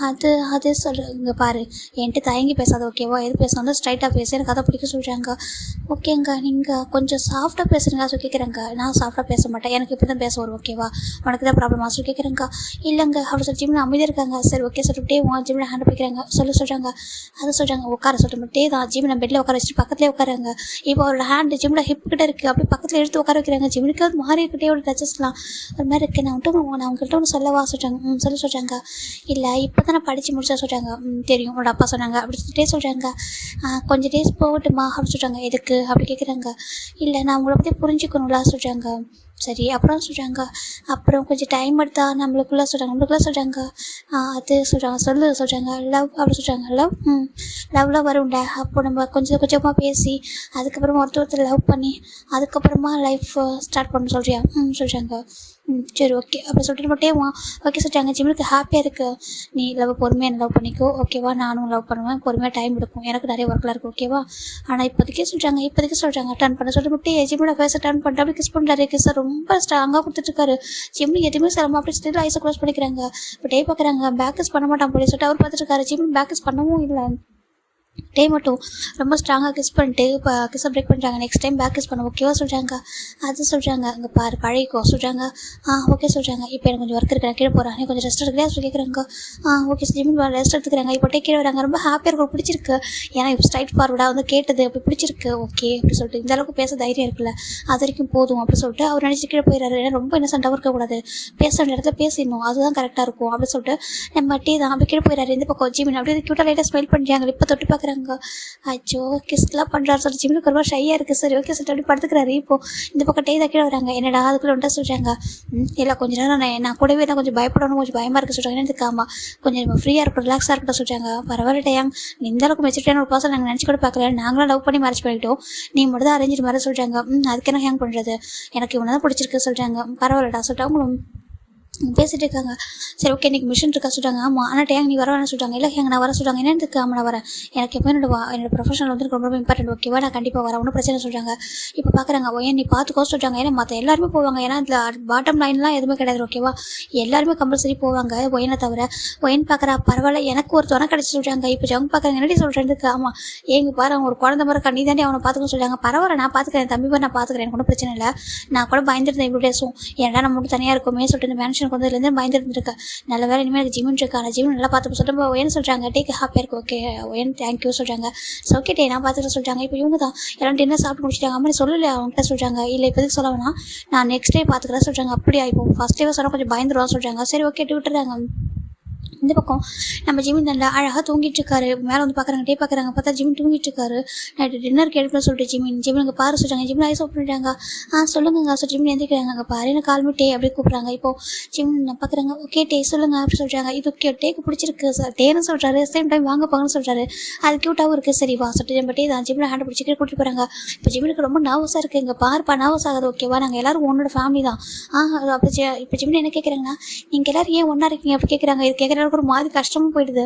அது சொல்லுங்க பாரு என்கிட்ட தயங்கி பேசாத ஓகேவா எது பேசணும் ஸ்ட்ரைட்டாக பேச எனக்கு அதை பிடிக்க சொல்கிறாங்க. ஓகேங்க நீங்கள் கொஞ்சம் சாஃப்டாக பேசுகிறீங்க சொல்லி கேட்குறாங்க. நான் சாஃப்டாக பேச மாட்டேன் எனக்கு இப்படி தான் பேச வரும் ஓகேவா உனக்கு தான் ப்ராப்ளமாக சொல்லி கேட்குறாங்க. இல்லைங்க அப்படி சொல்லி ஜிம்மில் அமைதியாக இருக்காங்க. சரி ஓகே சொல்லிட்டு ஜிம்மில் ஹேண்ட் பிடிக்கிறாங்க சொல்கிறாங்க. அதை சொல்கிறாங்க உட்கார சொல்லிட்டு மட்டும் தான் ஜிம்மில் பெட்டில் உட்கார வச்சுட்டு பக்கத்துலேயே உட்காராங்க. இப்போ அவரோட ஹேண்ட் ஜிம்மில் ஹிப் கிட்ட இருக்குது அப்படி பக்கத்தில் எடுத்து உட்கார வைக்கிறாங்க. ஜிம்முக்கு அது மாறி இருக்கிட்டே ஒரு டச்சஸ்லாம் ஒரு மாதிரி இருக்குது. நான் உங்கள்கிட்ட ஒன்று சொல்லவா சொல்கிறாங்க. சொல்கிறாங்க. இல்லை இப்போ தான் நான் படித்து முடிச்சா சொல்கிறாங்க. தெரியும் உன்னோட அப்பா சொன்னாங்க அப்படி சொல்லிட்டே சொல்கிறாங்க. கொஞ்சம் டேஸ் போகட்டுமா அப்படி சொல்கிறாங்க. எதுக்கு அப்படி கேட்குறாங்க. இல்லை நான் உங்களை பற்றி புரிஞ்சுக்கணும்ல சொல்கிறாங்க. சரி அப்புறம் சொல்கிறாங்க. அப்புறம் கொஞ்சம் டைம் எடுத்தா நம்மளுக்குள்ளே சொல்கிறாங்க. அது சொல்கிறாங்க சொல்கிறாங்க. லவ் அப்படி சொல்கிறாங்க. லவ்வில் வரும்ல அப்போ நம்ம கொஞ்சம் கொஞ்சமாக பேசி அதுக்கப்புறமா ஒருத்தர் லவ் பண்ணி அதுக்கப்புறமா லைஃப் ஸ்டார்ட் பண்ண சொல்கிறியா சொல்கிறாங்க. சரி ஓகே அப்படி சொல்லிட்டு மட்டும் ஓகே சொல்லிட்டாங்க. ஜிம்முக்கு ஹாப்பியாக இருக்குது. நீ பொறுமையாக லவ் பண்ணிக்கோ ஓகேவா நானும் லவ் பண்ணுவேன் பொறுமையாக டைம் எடுக்கும் எனக்கு நிறைய ஒர்க்கில் இருக்குது ஓகேவா. ஆனால் இப்போதைக்கே சொல்கிறாங்க டர்ன் பண்ண சொல்லிட்டு மட்டும் ஜிம்மோட ஃபேஸை டர்ன் பண்ணிட்டு அப்படி கிஸ் பண்ணுறாரு. கிஸ் ரொம்ப ஸ்ட்ராங்காக கொடுத்துட்ருக்காரு. ஜிம்மு எதுவுமே சிரமம் அப்படி ஸ்டில் ஐஸை க்ளோஸ் பண்ணிக்கிறாங்க. இப்போ டே பார்க்குறாங்க. பேக் கிஸ் பண்ண மாட்டான் போய் சொல்லிட்டு அவர் பார்த்துட்டு ஜிம்மு பேக் கிஸ் பண்ணவும் இல்லை. டே மட்டும் ரொம்ப ஸ்ட்ராங்காக கிஸ் பண்ணிட்டு இப்போ கிஸ்ஸை பிரேக் பண்ணுறாங்க. நெக்ஸ்ட் டைம் பேக் கிஸ் பண்ண ஓகேவா சொல்கிறாங்க. அது சொல்கிறாங்க. அங்கே பாரு பழகிக்கோ சொல்கிறாங்க. ஓகே சொல்கிறாங்க. இப்போ எனக்கு கொஞ்சம் ஒர்க் இருக்கிறேன் கீழே போகிறேன் நீ கொஞ்சம் ரெஸ்ட் எடுக்கிறேன் சொல்லி கேட்குறாங்க. ஓகே ஜிமின் ரெஸ்ட் எடுத்துக்கிறாங்க. இப்போ டே கீழே வராங்க. ரொம்ப ஹாப்பியாக இருக்கும் பிடிச்சிருக்கு. ஏன்னா இப்போ ஸ்ட்ரைட் ஃபார்வர்டாக வந்து கேட்டது அப்படி பிடிச்சிருக்கு ஓகே அப்படி சொல்லிட்டு இந்த அளவுக்கு பேச தைரியம் இருக்குல்ல அது வரைக்கும் போதும் அப்படி சொல்லிட்டு அவர் நினச்சி கீழே போயிடறாரு. ஏன்னா ரொம்ப இன்னசென்ட்டாகவும் இருக்கக்கூடாது பேச வேண்டிய இடத்துல பேசிடணும் அதுதான் கரெக்டாக இருக்கும் அப்படி சொல்லிட்டு நம்ம டே தான் அப்படி கீழே போயிடறாரு. இந்த பக்கம் ஜிமின் அப்படியே க்யூட்டாக லைட்டாக ஸ்மைல் பண்ணுறாங்க. இப்போ தொட்டு பார்க்குறாங்க. அச்சோ கிஸ்லாம் பண்ணுறாரு சொல்லி ஜிம்முக்கு ரொம்ப ஷையாக இருக்குது. சரி ஓகே சொல்லிட்டு அப்படி படுத்துக்கிறாரு. இப்போது இந்த பக்கம் டே தான் கீழே வராங்க. என்னடா அதுக்குள்ளே வந்துட்டா சொல்கிறாங்க. இல்லை கொஞ்சம் நேரம் நான் கூடவே தான் கொஞ்சம் பயப்படணும் கொஞ்சம் பயமாக இருக்குது சொல்கிறாங்க. என்ன இருக்காமா கொஞ்சம் நம்ம ஃப்ரீயாக இருக்கட்டும் ரிலாக்ஸாக இருக்கட்டும் சொல்கிறாங்க. பரவாயில்ல டேயாங் நீ இந்த அளவுக்கு மெச்சூரிட்டியான ஒரு பர்சன் நாங்கள் நினச்சி கூட பார்க்கல நாங்களும் லவ் பண்ணி மேரேஜ் பண்ணிக்கிட்டோம் நீ மட்டும் தான் அரேஞ்ச் மாதிரி சொல்கிறாங்க. அதுக்கு என்ன ஹேங் பண்ணுறது எனக்கு இவனை தான் பிடிச்சிருக்கு சொல்கிறாங்க. பரவாயில்லடா சொல்லிட்டு அவங்களும் பேசிகிட்டு இருக்காங்க. சரி ஓகே இன்றைக்கி மிஷின் இருக்கா சொல்கிறாங்க. ஆமாம் ஆனால் டேங் நீ வர வேணாம் சொல்கிறாங்க. இல்லை எங்க நான் வர சொல்கிறாங்க. என்ன இருக்கு ஆமாம் நான் வரேன் எனக்கு எப்போ என்னோட ப்ரொஃபஷனல் வந்து ரொம்ப இம்பார்ட்டன்ட் ஓகேவா நான் கண்டிப்பாக வரேன் ஒன்றும் பிரச்சனை சொல்கிறாங்க. இப்போ பார்க்குறாங்க ஒயன் நீ பார்த்துக்கோ சொல்கிறாங்க. ஏன்னா மற்ற எல்லாருமே போவாங்க ஏன்னா இதில் பாட்டம் லைன்லாம் எதுவுமே கிடையாது ஓகேவா எல்லாருமே கம்பல்சரி போவாங்க ஒயனை தவிர. ஒயன் பார்க்குறா பரவாயில்ல எனக்கு ஒரு துணை கிடச்சி சொல்கிறாங்க. இப்போ ஜவுங்க பார்க்குறாங்க என்னடி சொல்கிறதுக்கு. ஆமாம் எங்கள் பாரு அவங்க ஒரு குழந்தை மாதிரி நீ தாண்டி அவனை பார்த்துக்கணும் சொல்கிறாங்க. பரவாயில்ல நான் பார்த்துக்கிறேன் தம்பி மாதிரி நான் பார்த்துக்கிறேன் எனக்கு ஒன்றும் பிரச்சனை இல்லை நான் கூட பயந்துருந்தேன் இவ்வளோ டேஸும் ஏன்னா நம்ம மட்டும் தனியாக இருக்குமே சொல்லிட்டு இந்த மேன்ஷனுக்கு வந்ததுலேருந்து பயந்துருந்துருக்கேன். நல்ல வேலை இனிமேல் எனக்கு ஜிமின் இருக்கான ஜிமின் நல்லா பார்த்து சொல்லிட்டு ஒயன் சொல்கிறாங்க. டேக்கு ஹாப்பியாக இருக்கும் ஓகே ஒயன் தேங்க்யூ சொல்கிறாங்க. ஸோ ஓகே டே நான் பார்த்துட்டு சொல்கிறாங்க. இப்போ இவங்க தான் எல்லாம் டின்னர் சாப்பிட்டு முடிச்சிட்டாங்க. அம்மா சொல்லலை அவங்ககிட்ட சொல்கிறாங்க. இல்லை இப்போதைக்கு சொல்ல வேணாம் நான் நெக்ஸ்ட் டே பார்த்துக்கிறேன் சொல்கிறாங்க. அப்படியா இப்போ ஃபஸ்ட் டே சொன்னால் கொஞ்சம் பயந்துருவான்னு சொல்கிறாங்க. சரி ஓகே விட்டுறாங்க. இந்த பக்கம் நம்ம ஜிமின் நல்லா அழகாக தூங்கிட்டு இருக்காரு. மேலே வந்து பார்க்குறாங்க டே பார்க்குறாங்க பார்த்தா ஜிமின் தூங்கிட்டு இருக்காரு. நைட்டு டின்னருக்கு எடுப்பேன் சொல்லிட்டு ஜிமின் அங்கே பாரு சொல்கிறாங்க. ஜிமின் ஐஸ் ஓப்பன் பண்ணிட்டாங்க. சொல்லுங்க சார் ஜிமின் எந்திரிக்கிறாங்க. அங்கே பாரு எனக்கு கால்மி டே அப்படி கூப்பிட்றாங்க. இப்போ ஜிமின் பார்க்குறாங்க. ஓகே டே சொல்லுங்கள் அப்படி சொல்கிறாங்க. இது ஓகே டேக்கு பிடிச்சிருக்கு சார் டேன்னு சொல்கிறாரு. சேம் டைம் வாங்க போங்கன்னு சொல்கிறாரு. அது க்யூட்டாகவும் இருக்குது. சரி வா சொல்லிட்டு நம்ம டே தான் ஜிமின் ஹேண்ட் பிடிச்சிக்கிட்டு கூட்டிட்டு போகிறாங்க. இப்போ ஜிமினுக்கு ரொம்ப நர்வஸாக இருக்குது. இங்கே பாருப்பா நர்வஸ் ஆகுது ஓகேவா நாங்கள் எல்லோரும் உன்னோட ஃபேமிலி தான். அப்படி இப்போ ஜிமின் என்ன கேட்குறாங்கன்னா நீங்கள் எல்லோரும் ஏன் ஒன்றா இருக்கீங்க அப்படி கேட்குறாங்க. இது கேட்குறவங்களுக்கு ஒரு மாதிரி கஷ்டமும் போயிடுது.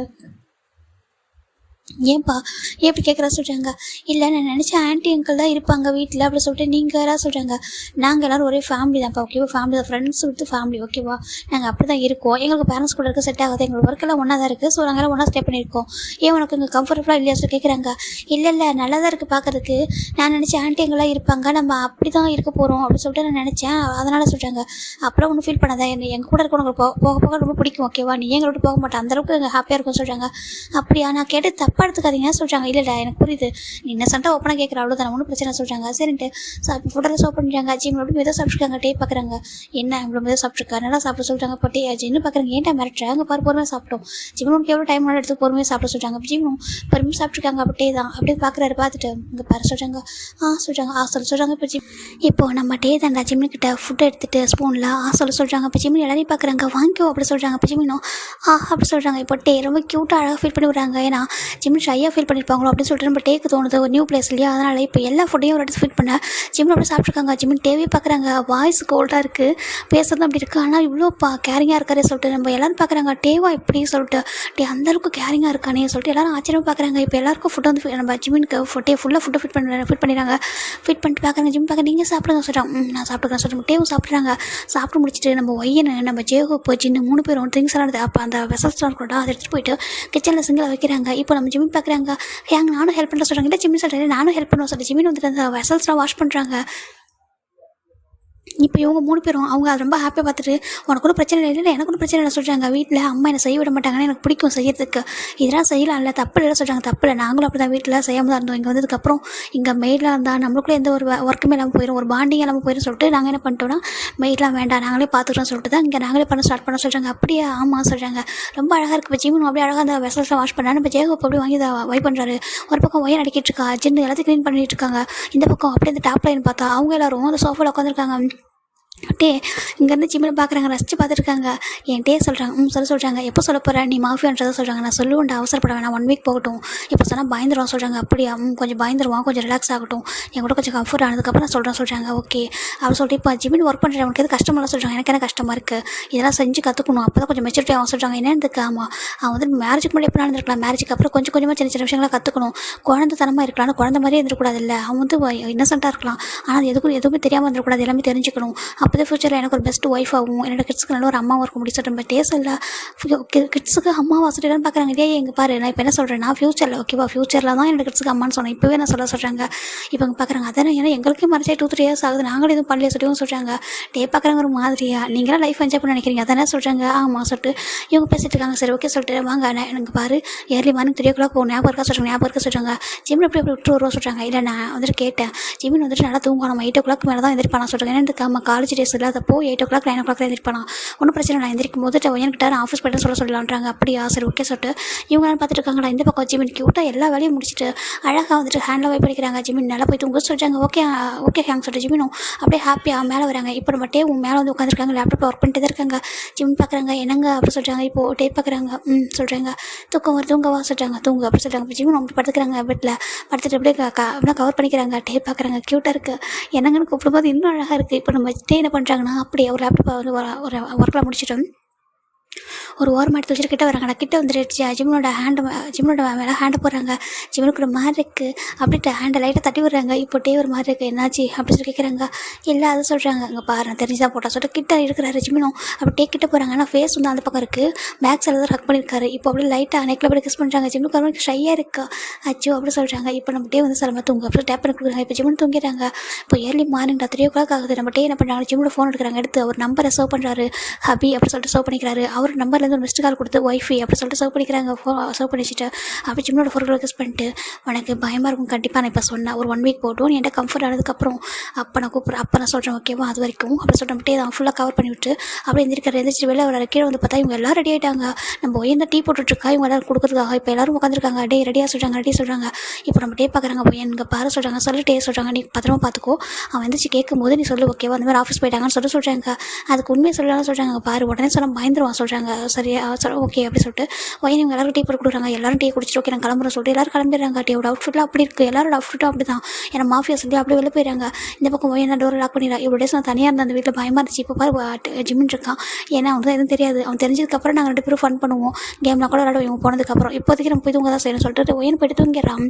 ஏன்பா ஏன் இப்படி கேட்குறா சொல்கிறாங்க. இல்லை நான் நினச்சேன் ஆன்ட்டி அங்கிள் தான் இருப்பாங்க வீட்டில் அப்படி சொல்லிட்டு நீங்கள் யாராவது சொல்கிறாங்க. நாங்கள் எல்லோரும் ஒரே ஃபேமிலி தான்ப்பா ஓகேவா, ஃபேமிலி தான், ஃப்ரெண்ட்ஸ் விட்டு ஃபேமிலி ஓகேவா. நாங்கள் அப்படி தான் இருக்கோம். எங்களுக்கு பேரண்ட்ஸ் கூட இருக்க செட் ஆகாது, எங்களுக்கு ஒர்க்கெல்லாம் ஒன்றா தான் இருக்குது. ஸோ நாங்கள் எல்லாம் ஒன்றா ஸ்டே பண்ணியிருக்கோம். ஏன் உனக்கு இங்கே கம்ஃபர்டபுளாக இல்லையா சொல்லி கேட்குறாங்க. இல்லை நல்லா தான் இருக்குது பார்க்குறதுக்கு. நான் நினச்சேன் ஆன்ட்டி அங்கெல்லாம் இருப்பாங்க, நம்ம அப்படி தான் இருக்க போகிறோம் அப்படின்னு சொல்லிட்டு நான் நினச்சேன். அதனால் சொல்கிறாங்க. அப்புறம் ஒன்றும் ஃபீல் பண்ணாத, எங்கள் கூட இருக்கவங்க போக போக ரொம்ப பிடிக்கும் ஓகேவா, நீ எங்களோட போக மாட்டேன், அந்தளவுக்கு எங்கள் ஹாப்பியாக இருக்கும்னு சொல்கிறாங்க. அப்படியா, நான் கேட்டு தப்பாக எடுத்துக்காதீங்கன்னு சொல்கிறாங்க. இல்லை எனக்கு புரியுது, நீ இன்னசென்ட்டாக ஓப்பனாக கேட்குற அவ்வளோதான், ஒன்றும் பிரச்சனை சொல்கிறாங்க. சரின்ட்டு ஃபுட்டெல்லாம் சோப் பண்ணுறாங்க. ஜிம் எப்படி மெதுவாக சாப்பிட்ருக்காங்க. டே பார்க்குறாங்க. என்ன இவ்வளோ மெதுவாக சாப்பிட்ருக்கா, நல்லா சாப்பிட சொல்கிறாங்க. இப்போ டே ஜின்னு பார்க்குறாங்க. ஏன்டா மிரட்டுறாங்க, அங்கே பாரு பொறுமையாக சாப்பிட்டோம். ஜிம்னுக்கு எவ்வளோ டைம் எடுத்து பொறுமையாக சாப்பிட சொல்கிறாங்க. ஜிம்னும் பொறுமையாக சாப்பிட்ருக்காங்க. அப்படியே தான் அப்படியே பார்க்குறாரு. பார்த்துட்டு இங்கே பாரு சொல்கிறாங்க. சொல்கிறாங்க. இப்போ நம்ம டே தாண்டா ஜிம்னுக்கிட்ட ஃபுட் எடுத்துகிட்டு ஸ்பூனில் சொல்கிறாங்க. இப்போ ஜிம்னு எல்லாரையும் பார்க்குறாங்க. வாங்கிக்கோ அப்படி சொல்கிறாங்க. இப்போ ஜிம்னும் அப்படி சொல்கிறாங்க. இப்போ டே ரொம்ப க்யூட்டாக அழகாக ஃபீல் பண்ணி விடுறாங்க. ஏன்னா ஜிம் ஷையாக ஃபீல் பண்ணியிருப்பாங்களோ அப்படின்னு சொல்லிட்டு நம்ம டேக்கு தோணுது, ஒரு நியூ பிளேஸ் இல்லையா, அதனால் இப்போ எல்லா ஃபுட்டையும் ஒரு இடத்துல ஃபீல் பண்ண ஜிம்மில் அப்படி சாப்பிட்ருக்காங்க. ஜிம்மின் டேவே பார்க்குறாங்க. வாய்ஸ் கோல்டாக இருக்குது, பேசுறது அப்படி இருக்குது, ஆனால் இவ்வளோ கேரிங்காக இருக்காரே சொல்லிட்டு நம்ம எல்லோரும் பார்க்குறாங்க. டேவா இப்படி சொல்லிட்டு டே அந்தளவுக்கு கேரிங்காக இருக்கானே சொல்லிட்டு எல்லோரும் ஆச்சரியமாக பார்க்குறாங்க. இப்போ எல்லாருக்கும் ஃபுட் வந்து நம்ம ஜிம்மினுக்கு ஃபுட்டே ஃபுல்லாக ஃபுட்டை ஃபிட் பண்ணிடுறாங்க. ஃபிட் பண்ணிட்டு பார்க்குறாங்க. ஜிம் பார்க்க நீங்கள் சாப்பிடுங்க சொல்கிறாங்க. நான் சாப்பிட்டுக்கிறேன் சொல்லிட்டு டேவும் சாப்பிட்றாங்க. சாப்பிட்டு முடிச்சுட்டு நம்ம ஒய்யனு நம்ம ஜேகோப்பு ஜின்னு 3 பேரும் ட்ரிங்க்ஸ் எல்லாம் அப்போ அந்த வெசல்ஸ்லாம் கூட அதை எடுத்துகிட்டு போயிட்டு கிச்சனில் சிங்கில் வைக்கிறாங்க. இப்போ நம்ம ஜிம் பார்க்குறாங்க. நானும் ஹெல்ப் பண்ணுறேன் சொல்கிறாங்க. இல்லை ஜிம்மி சொல்கிறேன் நானும் ஹெல்ப் பண்ணுவோம் சொல்லி ஜிம்மின் வந்துட்டு அந்த வெசல்ஸ்லாம் வாஷ் பண்ணுறாங்க. இப்போ இவங்க 3 பேரும் அவங்க அது ரொம்ப ஹாப்பியாக பார்த்துட்டு உனக்கு ஒன்றும் பிரச்சனை இல்லை, எனக்கு ஒன்றும் பிரச்சனை இல்லை சொல்கிறாங்க. வீட்டில் அம்மா என்னை செய்ய விட மாட்டாங்கன்னு எனக்கு பிடிக்கும் செய்யறதுக்கு, இதெல்லாம் செய்யலாம் இல்லை தப்பு இல்லை சொல்கிறாங்க. தப்பு இல்லை, நாங்களும் அப்படி தான் வீட்டில் செய்யாமல் தான் இருந்தோம். இங்கே வந்ததுக்கப்புறம் இங்கே மெய்டெலாம் இருந்தால் நம்மளுக்குள்ளே எந்த ஒரு ஒர்க்குமே இல்லாமல் போயிடும், ஒரு பாண்டிங் இல்லாமல் போயிடும் சொல்லிட்டு நாங்கள் என்ன பண்ணிட்டோம்னா மெய்டெலாம் வேண்டாம் நாங்களே பார்த்துக்கிறோம் சொல்லிட்டு தான் இங்கே நாங்களே பண்ண ஸ்டார்ட் பண்ண சொல்கிறாங்க. அப்படியே ஆமாம் சொல்கிறாங்க. ரொம்ப அழகாக இருக்குது. இப்போ ஜிம்மும் அப்படியே அழகாக அந்த வெசல்ஸ்லாம் வாஷ் பண்ணால் நம்ம ஜேகோப் அப்படி வாங்கி அதை வை பண்ணுறாரு. ஒரு பக்கம் ஒயர் அடிக்கிட்டு இருக்கா, ஜின்னு எல்லாத்தையும் க்ளீன் பண்ணிட்டு இருக்காங்க. இந்த பக்கம் அப்படியே அந்த டாப் லைன் பார்த்தா அவங்க எல்லாரும் அந்த சோஃபாவில் உட்காந்துருக்காங்க. டே இங்கேருந்து ஜிம்மில் பார்க்குறாங்க, ரசித்து பார்த்துருக்காங்க. என் டே சொல்கிறாங்க. சொல்கிறாங்க. எப்போ சொல்ல போகிறேன் நீ மாஃபியான்றதை சொல்கிறாங்க. நான் சொல்லுவேன்டா, அவசரப்பட வேணாம், 1 வீக் போகட்டும். இப்போ சொன்னால் பயந்துருவான் சொல்கிறாங்க. அப்படியா, கொஞ்சம் பயந்துருவான், கொஞ்சம் ரிலாக்ஸ் ஆகட்டும், என் கூட கொஞ்சம் கம்ஃபர்ட் ஆனதுக்கப்புறம் நான் சொல்கிறாங்க. ஓகே அவர் சொல்லிட்டு இப்போ ஜிம்மில் ஒர்க் பண்ணுறேன், உனக்கு எது கஷ்டமெல்லாம் சொல்கிறாங்க. எனக்கு என்ன கஷ்டமாக இருக்குது, இதெல்லாம் செஞ்சு கற்றுக்கணும், அப்போ தான் கொஞ்சம் மெச்சூரிட்டி அவன் சொல்கிறாங்க. என்னதுக்கு ஆமாம் அவன் வந்து மேரேஜுக்கு முன்னாடி எப்படி நடந்திருக்கலாம், மேரேஜுக்கு அப்புறம் கொஞ்சம் கொஞ்சமாக சின்ன சின்ன விஷயங்களை கற்றுக்கணும், குழந்தைத்தனமாக இருக்கலாம், குழந்தை மாதிரியே இருந்துக்கூடாது இல்லை, அவன் வந்து இன்னசென்ட்டாக இருக்கலாம், ஆனால் எதுவுமே தெரியாமல் இருந்துக்கூடாது, எல்லாமே தெரிஞ்சுக்கணும், அப்போ தான் ஃபியூச்சரில் எனக்கு ஒரு பெஸ்ட் ஒய்ஃப் ஆகும், என்னோட கிட்ஸுக்கு நல்ல ஒரு அம்மாவும் இருக்க முடியும் சொல்லிட்டு நம்ம டேஸ்டில் கிட்ஸுக்கு அம்மாவை சொல்லிட்டு பார்க்குறாங்க. இதே எங்கள் பாரு நான் இப்போ என்ன சொல்கிறேன்னா ஃபியூச்சரில் ஓகேவா, ஃபியூச்சரில் தான் என்னோட கிட்ஸுக்கு அம்மான்னு சொன்னேன், இப்போவே நான் சொல்கிறாங்க. இப்போ இங்கே பார்க்குறாங்க. அதானே ஏன்னா எங்களுக்கே மறைச்சே 2-3 இயர்ஸ் ஆகுது, நாங்களும் எதுவும் பண்ணலையே சொல்லியும் சொல்கிறாங்க. டே பார்க்குறாங்க ஒரு மாதிரியா, நீங்களாம் லைஃப் என்ஜாய் பண்ண நினைக்கிறீங்க அதானே சொல்கிறாங்க. ஆமாம் சொல்லிட்டு இவங்க பேசிட்டு இருக்காங்க. சரி ஓகே சொல்லிட்டு வாங்க எனக்கு பாரு ஏர்லி மார்னிங் 3 o'clock போகும், ஞாபகம் இருக்கா சொல்கிறாங்க. ஜிம்மில் எப்படி விட்டு வருவோம் சொல்கிறாங்க. இல்லை நான் வந்துட்டு கேட்டேன், ஜிம்மின் வந்துட்டு நல்லா தூங்குவோம், நம்ம 8 o'clock மேலே தான் எந்திரிப்பானா சொல்கிறாங்க. ஏன்னா எனக்கு காலேஜ் டேஸ் இல்லாதப்போ 8 o'clock 9 o'clock எந்திரிப்பானா, ஒன்றும் பிரச்சனை நான் எந்திரிக்கும் போது எனக்கிட்ட ஆஃபீஸ் போய்ட்டு சொல்லலான்றாங்க. அப்படியா சரி ஓகே சொல்லிட்டு இவங்க பார்த்துட்டு இருக்காங்கடா. இந்த பக்கம் ஜிம்மின் க்யூட்டாக எல்லா வேலையும் முடிச்சுட்டு அழகாக வந்துட்டு ஹேண்டில் வைப் பண்ணிக்கிறாங்க. ஜிம்மின் நல்லா போய் தூங்க சொல்கிறாங்க. ஓகே ஹேங் சொல்லிட்டு ஜிம்மினும் அப்படியே ஹாப்பியாக மேலே வராங்க. இப்போ நம்ம டே மேலே வந்து உட்காந்துருக்காங்க, லேப்டாப் ஒர்க் பண்ணிட்டு தான் இருக்காங்க. ஜிம் பார்க்குறாங்க. என்னங்க அப்படி சொல்கிறாங்க. இப்போது டே பார்க்குறாங்க. சொல்கிறாங்க. தூங்கவா சொல்கிறாங்க. தூங்கு அப்படி சொல்கிறாங்க. இப்போ ஜிம்மின் அப்படி படுத்துக்கிறாங்க. பெட்டில் படுத்துட்டு அப்படியே அப்படியே கவர் பண்ணிக்கிறாங்க. டே பார்க்குறாங்க. க்யூட்டாக இருக்குது, என்னங்கன்னு கூப்பிடும்போது இன்னும் அழகாக இருக்குது. இப்போ நம்ம டே என்ன பண்ணுறாங்கன்னா அப்படியே ஒரு லேப்டாப்பை வந்து ஒரு ஒர்க்கில் முடிச்சிட்டோம், ஒரு ஓரமாக எடுத்து வச்சுட்டு கிட்ட வராங்க. கிட்ட வந்துடுச்சு. ஜிம்னோட மேலே ஹேண்டு போடுறாங்க. ஜிம்னுக்கு ஒரு மாதிரி இருக்குது அப்படின்ட்டு ஹேண்டை லைட்டாக தட்டி விடுறாங்க. இப்போ டே ஒரு மாதிரி இருக்குது, என்னாச்சு அப்படின்னு சொல்லி கேட்குறாங்க. இல்லை அதை சொல்கிறாங்க. அங்கே பாரு நான் தெரிஞ்சுதான் போட்டா சொல்லிட்டு கிட்ட இருக்கிறாரு ஜிம்னும். அப்படி டே கிட்ட போகிறாங்க. ஆனால் ஃபேஸ் வந்து அந்த பக்கம் இருக்குது, பேக் சைடில் தான் ஹக் பண்ணியிருக்காரு. இப்போ அப்படியே லைட்டாக நெக்கில் அப்படி கிஸ் பண்ணுறாங்க. ஜிம்னுக்கு அவருக்கு ஷையாக இருக்கா அச்சோ அப்படி சொல்கிறாங்க. இப்போ நம்ம டே வந்து சிலமாக தூங்க அப்படி டேப் பண்ணி கொடுக்குறாங்க. இப்போ ஜிம்னு தூங்கிடுறாங்க. இப்போ ஏர்லி மார்னிங் 3 o'clock ஆகுது. நம்ம டே என்ன பண்ணுறாங்க, ஜிம்மில் ஃபோன் எடுக்கிறாங்க. எடுத்து அவர் நம்பரை சர்வ் பண்ணுறாரு. ஹபி அப்படி சொல்லிட்டு சர்வ் பண்ணிக்கிறாரு. அவர் நம்பர்லேருந்து ஒரு மிஸ்டு கால் கொடுத்து ஒய்ஃபை அப்படி சொல்லிட்டு சர்வ் பண்ணிக்கிறாங்க. சர்வ் பண்ணி வச்சுட்டு அப்படி ஜிம்னோட ஃபோட்டோ கிஸ் பண்ணிட்டு உனக்கு பயமாக இருக்கும் கண்டிப்பாக, நான் இப்போ சொன்னேன் ஒரு 1 வீக் போட்டும், நீ என்கிட்ட கம்ஃபர்ட் ஆனதுக்கப்புறம் அப்போ நான் கூப்பிட்றேன், அப்போ நான் சொல்கிறேன் ஓகேவா, அது வரைக்கும் அப்படி சொல்லிட்டு மட்டும் தான் ஃபுல்லாக கவர் பண்ணி விட்டு அப்படியே எந்திரிச்சிட்டு வெளில வர கீழே வந்து பார்த்தா இவங்க எல்லாம் ரெடி ஆகிட்டாங்க. நம்ம ஒய்யந்த டீ போட்டுட்ருக்கா இவங்க எல்லோரும் கொடுக்குறதுக்காக. இப்போ எல்லோரும் உட்காந்துருக்காங்க. டே ரெடியாக சொல்கிறாங்க. இப்போ நம்ம டே பார்க்குறாங்க. போய் எனக்கு பாரு சொல்கிறாங்க. சொல்லி டே சொல்கிறாங்க, நீ பத்திரமா பார்த்துக்கோ, அவன் எந்திரிச்சு கேட்கும் போது நீ சொல்லு ஓகேவா, அந்த மாதிரி ஆஃபீஸ் போயிட்டாங்கன்னு சொல்கிறாங்க. அதுக்கு உண்மையை சொல்லலாம் சொல்கிறாங்க. பாரு உடனே சொன்னால் பயந்துருவான் சொல்கிறாங்க. சரி ஓகே அப்படி சொல்லிட்டு ஒயன் இவங்க எல்லாரும் டீ போட்டு கொடுக்குறாங்க. எல்லாரும் டீ குடிச்சிட்டு ஓகே நான் கிளம்புறேன் சொல்லிட்டு எல்லாரும் கிளம்பிடுறாங்க. டீயோட அவுட்ஃபிட்லாம் அப்படி இருக்குது, எல்லாரோட அவுட்ஃபிட்டும் அப்படி தான். ஏன்னா மாஃபியா சொல்லி அப்படியே வெளில போயிடுறாங்க. இந்த பக்கம் ஒயன் டோரை லாக் பண்ணிடுறான். இவ்வளோ டேஸ் நான் தனியாக இருந்தேன், அந்த வீட்டில் பயமாக இருந்துச்சு. இப்போ பாரு ஜிம்மின் இருக்கான். ஏன்னா அவனுக்கு தான் எதுவும் தெரியாது. அவன் தெரிஞ்சதுக்கப்புறம் நாங்கள் 2 பேரும் ஃபன் பண்ணுவோம், கேம்லாம் கூட விளையாடுவோம் இவங்க போனதுக்கப்புறம். இப்போதைக்கு நம்ம போய் தூங்க தான் செய்யணும் சொல்லிட்டு ஒயன் போய்ட்டு தூங்கிடுறான்.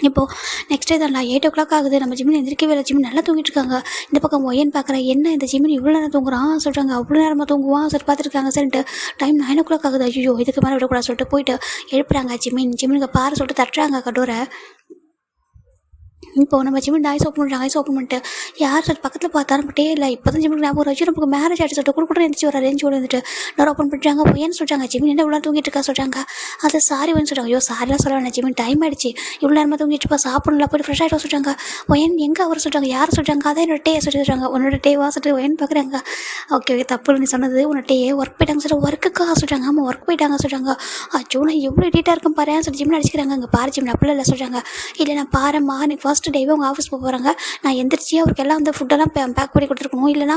இப்போது நெக்ஸ்ட் டே தான் 8 o'clock ஆகுது. நம்ம ஜிம்மின் எந்திரிக்கவே இல்லை. ஜிம்மின் நல்லா தூங்கிட்டு இருக்காங்க. இந்த பக்கம் ஒயன் பார்க்குறேன், என்ன இந்த ஜிம்மின் இவ்வளோ நேரம் தூங்குறான் சொல்கிறாங்க. அவ்வளோ நேரமாக தூங்குவான் சரி பார்த்துருக்காங்க. சரின்ட்டு டைம் 9 o'clock ஆகுது. ஐயோ இதுக்கு மேலே விடக்கூடாது சொல்லிட்டு போயிட்டு எழுப்புறாங்க. ஜிம்மினுக்கு பாரு சொல்லிட்டு தட்டுறாங்க கடோரை. இப்போ நம்ம ஜிம்மின் ஐஸ் ஓப்பன் பண்ணிட்டு யார் சார் பக்கத்தில் பார்த்தா நம்மகிட்டே இல்லை. இப்போ தான் ஜிம்மின் ஞாபகம் வச்சு நமக்கு மேரேஜ் ஆகிட்டு சொல்லிட்டு கூட எழுந்துச்சு ஒரு ரேஞ்ச் வந்துட்டு டோர் ஓப்பன் பண்ணிட்டாங்க. ஏன்னு சொல்கிறாங்க ஜிம்மின் என்ன இவ்வளோ தூங்கிட்டு இருக்கா சொல்கிறாங்க. அது சாரி வந்து சொல்கிறாங்க. ஐயோ சாரிலாம் சொல்ல வேணாம், ஜிம்மின் டைம் ஆகிடுச்சு, இவ்வளோ நேரமாக தூங்கிட்டு இருப்பா, சாப்பிடலாம் போய்ட்டு ஃப்ரெஷ் ஆகிட்டு சொல்கிறாங்க. ஒயன் எங்கே அவர் சொல்கிறாங்க, யார் சொல்கிறாங்க, அதான் என்னோட டே சொல்கிறாங்க. உன்னோட டே வாசிட்டு ஒயன் பார்க்குறாங்க. ஓகே தப்பு நீ சொன்னது, உன்னோட டே ஒர்க் போயிட்டாங்க சொல்லிட்டு ஒர்க்குக்கா சொல்கிறாங்க. ஆமாம் ஒர்க் போயிட்டாங்க சொல்கிறாங்க. அச்சோ நான் எவ்வளோ டீட்டாக இருக்கும் பாரு சொல்லி ஜிம்மின் அடிச்சுக்கிறாங்க. அங்கே பாரு ஜிம்மின் அப்படிலாம் இல்லை சொல்கிறாங்க. இல்லை நான் பாரும்மா நீ ஃபர்ஸ்ட் டேவே உங்கள் ஆஃபீஸ் போகிறாங்க, நான் எந்திரிச்சி அவருக்கு எல்லாம் வந்து ஃபுட்டெல்லாம் பேக் பண்ணி கொடுத்துருக்கணும், இல்லைனா